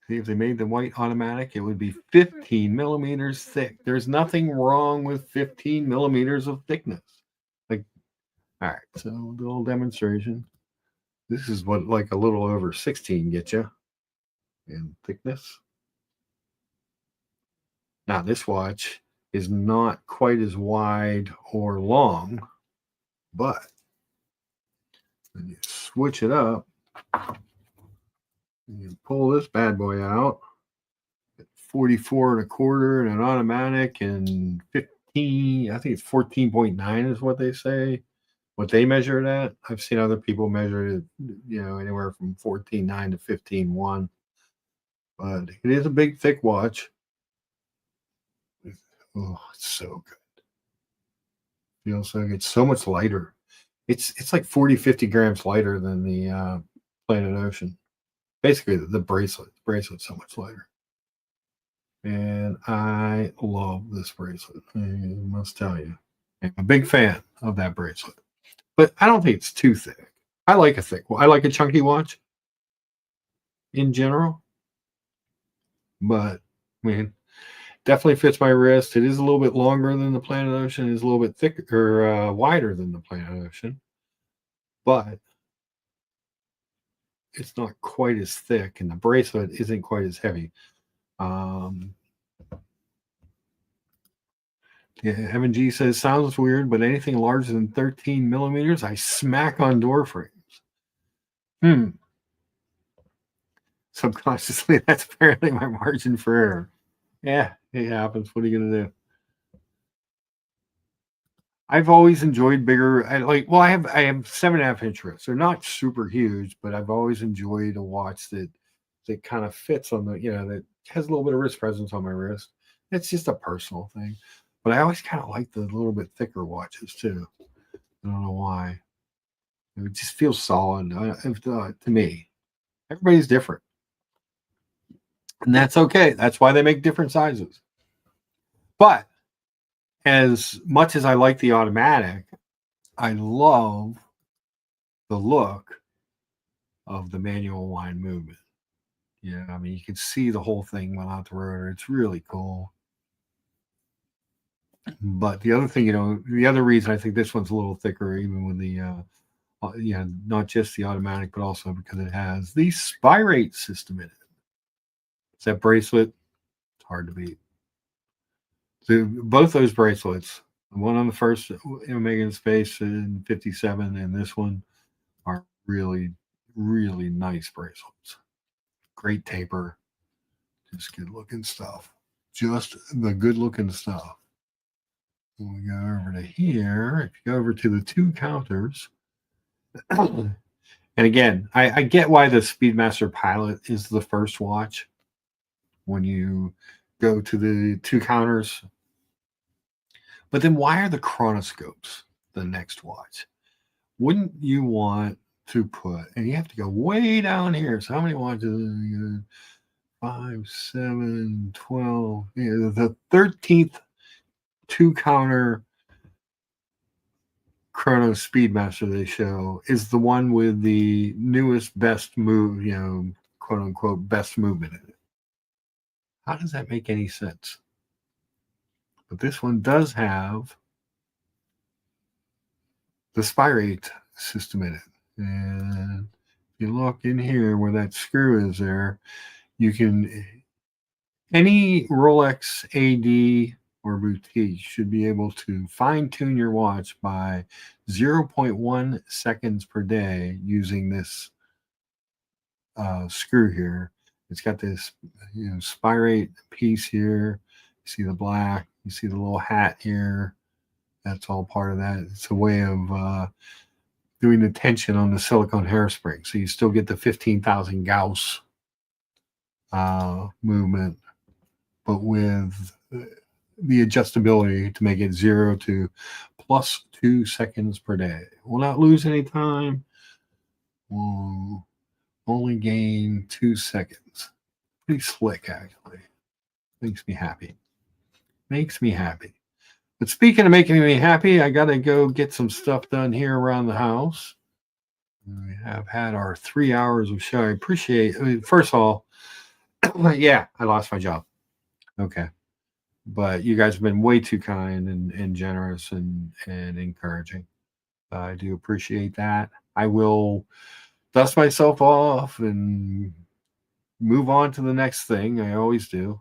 See, if they made the white automatic, it would be 15 millimeters thick. There's nothing wrong with 15 millimeters of thickness. All right, so the little demonstration. This is what like a little over 16 gets you in thickness. Now, this watch is not quite as wide or long, but when you switch it up, you pull this bad boy out at 44 1/4 and an automatic, and 15, I think it's 14.9 is what they say. What they measure it at. I've seen other people measure it, anywhere from 14.9 to 15.1. but it is a big, thick watch. Oh, it's so good. Feels so good. It's so much lighter. It's like 40, 50 grams lighter than the Planet Ocean. Basically, the bracelet. The bracelet's so much lighter. And I love this bracelet. I must tell you. I'm a big fan of that bracelet. But I don't think it's too thick. I like a thick one. I like a chunky watch in general. But I mean, definitely fits my wrist. It is a little bit longer than the Planet Ocean. It is a little bit thicker or wider than the Planet Ocean. But it's not quite as thick, and the bracelet isn't quite as heavy. Yeah, Evan G says, sounds weird, but anything larger than 13 millimeters, I smack on door frames. Subconsciously, that's apparently my margin for error. Yeah, it happens. What are you going to do? I've always enjoyed bigger. I have 7.5 inch wrists. They're not super huge, but I've always enjoyed a watch that kind of fits on the, that has a little bit of wrist presence on my wrist. It's just a personal thing. But I always kind of like the little bit thicker watches too. I don't know why. It just feels solid to me. Everybody's different. And that's okay. That's why they make different sizes. But as much as I like the automatic, I love the look of the manual wind movement. Yeah, I mean, you can see the whole thing without the rotor. It's really cool. But the other thing, the other reason I think this one's a little thicker, even with the, not just the automatic, but also because it has the Spirate system in it. It's that bracelet. It's hard to beat. So both those bracelets, the one on the first Omega in Space in 57 and this one, are really, really nice bracelets. Great taper. Just good looking stuff. Just the good looking stuff. When we go over to here, if you go over to the two counters, and again, I get why the Speedmaster Pilot is the first watch when you go to the two counters. But then why are the chronoscopes the next watch? Wouldn't you want to put, and you have to go way down here. So how many watches? 5, 7, 12. The 13th two counter Chrono Speedmaster they show is the one with the newest best move, quote unquote best movement in it. How does that make any sense? But this one does have the Spirate system in it. And if you look in here where that screw is there, you can, any Rolex AD or boutique should be able to fine-tune your watch by 0.1 seconds per day using this screw here. It's got this Spirate piece here. You see the black, you see the little hat here. That's all part of that. It's a way of doing the tension on the silicone hairspring, so you still get the 15,000 Gauss movement, but with the adjustability to make it 0 to +2 seconds per day. We'll not lose any time. We'll only gain 2 seconds. Pretty slick, actually. Makes me happy. Makes me happy. But speaking of making me happy, I got to go get some stuff done here around the house. We have had our 3 hours of show. I appreciate it. First of all, yeah, I lost my job. Okay. But you guys have been way too kind and generous and encouraging. I do appreciate that. I will dust myself off and move on to the next thing. I always do.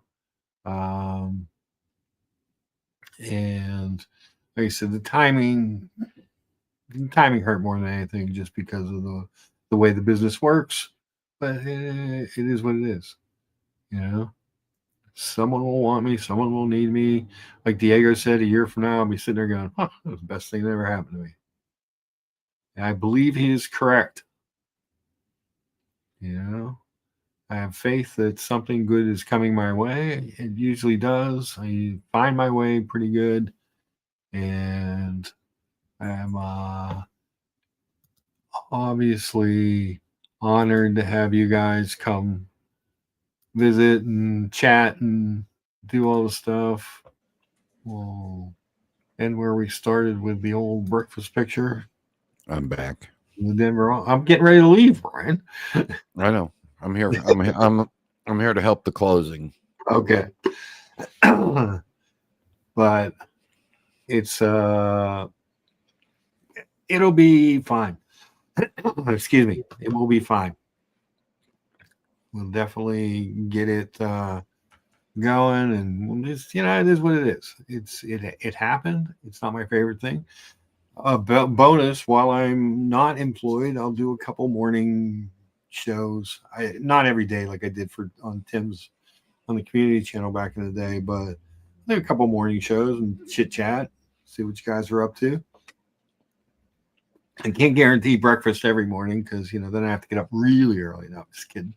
And like I said, the timing hurt more than anything, just because of the way the business works. But it is what it is. Someone will want me. Someone will need me. Like Diego said, a year from now, I'll be sitting there going, that was the best thing that ever happened to me. And I believe he is correct. I have faith that something good is coming my way. It usually does. I find my way pretty good, and I'm obviously honored to have you guys come visit and chat and do all the stuff. We'll end where we started with the old breakfast picture.
I'm back.
The Denver. I'm getting ready to leave, Brian.
I know. I'm here. I'm here to help the closing.
Okay. But it's it'll be fine. Excuse me. It will be fine. We'll definitely get it going, and we'll just, it is what it is. It happened. It's not my favorite thing. Bonus, while I'm not employed, I'll do a couple morning shows. Not every day like I did on Tim's on the community channel back in the day, but I do a couple morning shows and chit chat, see what you guys are up to. I can't guarantee breakfast every morning because then I have to get up really early. No, I'm just kidding.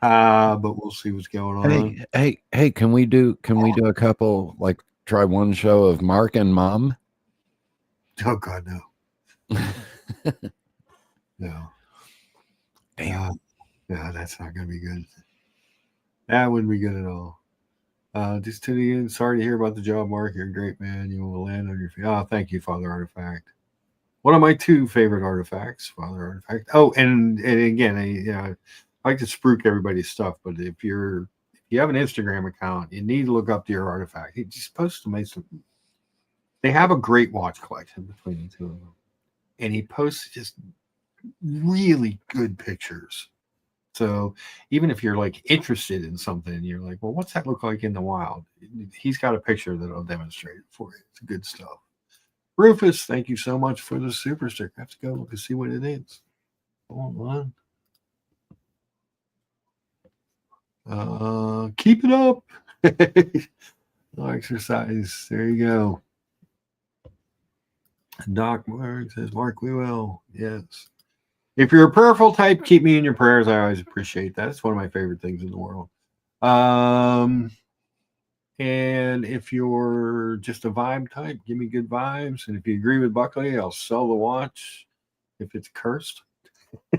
But we'll see what's going on.
Hey! Can we do a couple, like, try one show of Mark and Mom?
Oh God, no. No.
Damn.
No, that's not going to be good. That wouldn't be good at all. Just tuning in. Sorry to hear about the job, Mark. You're a great man. You will land on your feet. Oh, thank you, Father Artifact. One of my two favorite artifacts, Father Artifact. Oh, and again, I like to spruik everybody's stuff, but if you have an Instagram account, you need to look up your artifact. He's supposed to make some. They have a great watch collection between the two of them, and he posts just really good pictures. So even if you're like interested in something, you're like, well, what's that look like in the wild? He's got a picture that'll demonstrate it for you. It's good stuff. Rufus, thank you so much for the super sticker. I have to go look and see what it is. Hold on. Keep it up. No exercise. There you go. Doc Mark says, Mark, we will. Yes. If you're a prayerful type, keep me in your prayers. I always appreciate that. It's one of my favorite things in the world. And if you're just a vibe type, give me good vibes. And if you agree with Buckley, I'll sell the watch if it's cursed.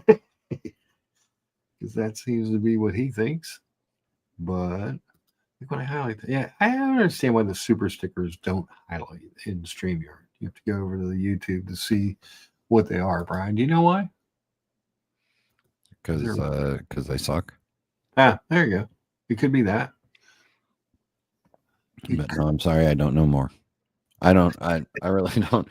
Because that seems to be what he thinks. But when I highlight that, yeah, I don't understand why the super stickers don't highlight in StreamYard. You have to go over to the YouTube to see what they are, Brian. Do you know why?
Because they suck.
Ah, there you go. It could be that.
But no, I'm sorry, I don't know more. I really don't.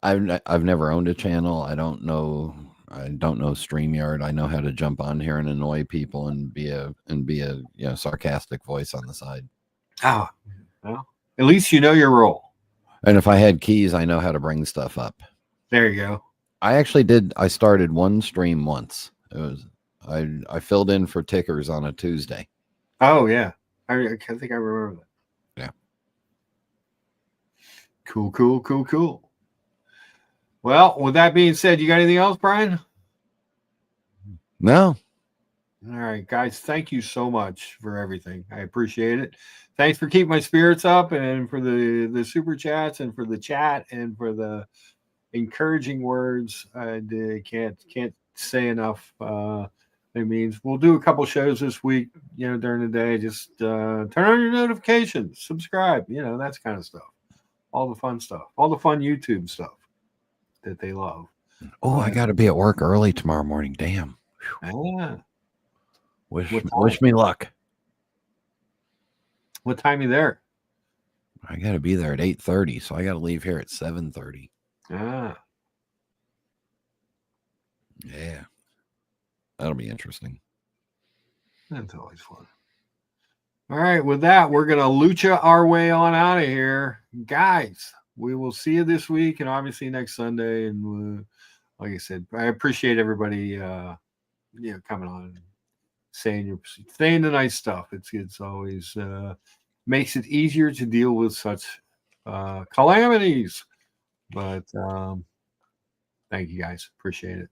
I've never owned a channel. I don't know StreamYard. I know how to jump on here and annoy people and be a sarcastic voice on the side.
Oh, well, at least you know your role.
And if I had keys, I know how to bring stuff up.
There you go.
I started one stream once. It was I filled in for tickers on a Tuesday.
Oh yeah, I think I remember that.
Yeah.
Cool. Well, with that being said, you got anything else, Brian?
No.
All right, guys, thank you so much for everything. I appreciate it. Thanks for keeping my spirits up, and for the super chats, and for the chat, and for the encouraging words. I can't say enough. It means we'll do a couple shows this week, during the day. Just turn on your notifications, subscribe, that kind of stuff. All the fun stuff, all the fun YouTube stuff that they love.
Oh, I got to be at work early tomorrow morning. Damn.
Ah.
Wish me luck.
What time are you there?
I got to be there at 8:30, so I got to leave here at 7:30.
Ah.
Yeah. That'll be interesting.
That's always fun. All right, with that, we're going to lucha our way on out of here. Guys, we will see you this week and obviously next Sunday. And like I said, I appreciate everybody coming on and saying the nice stuff. It's always makes it easier to deal with such calamities. But thank you guys. Appreciate it.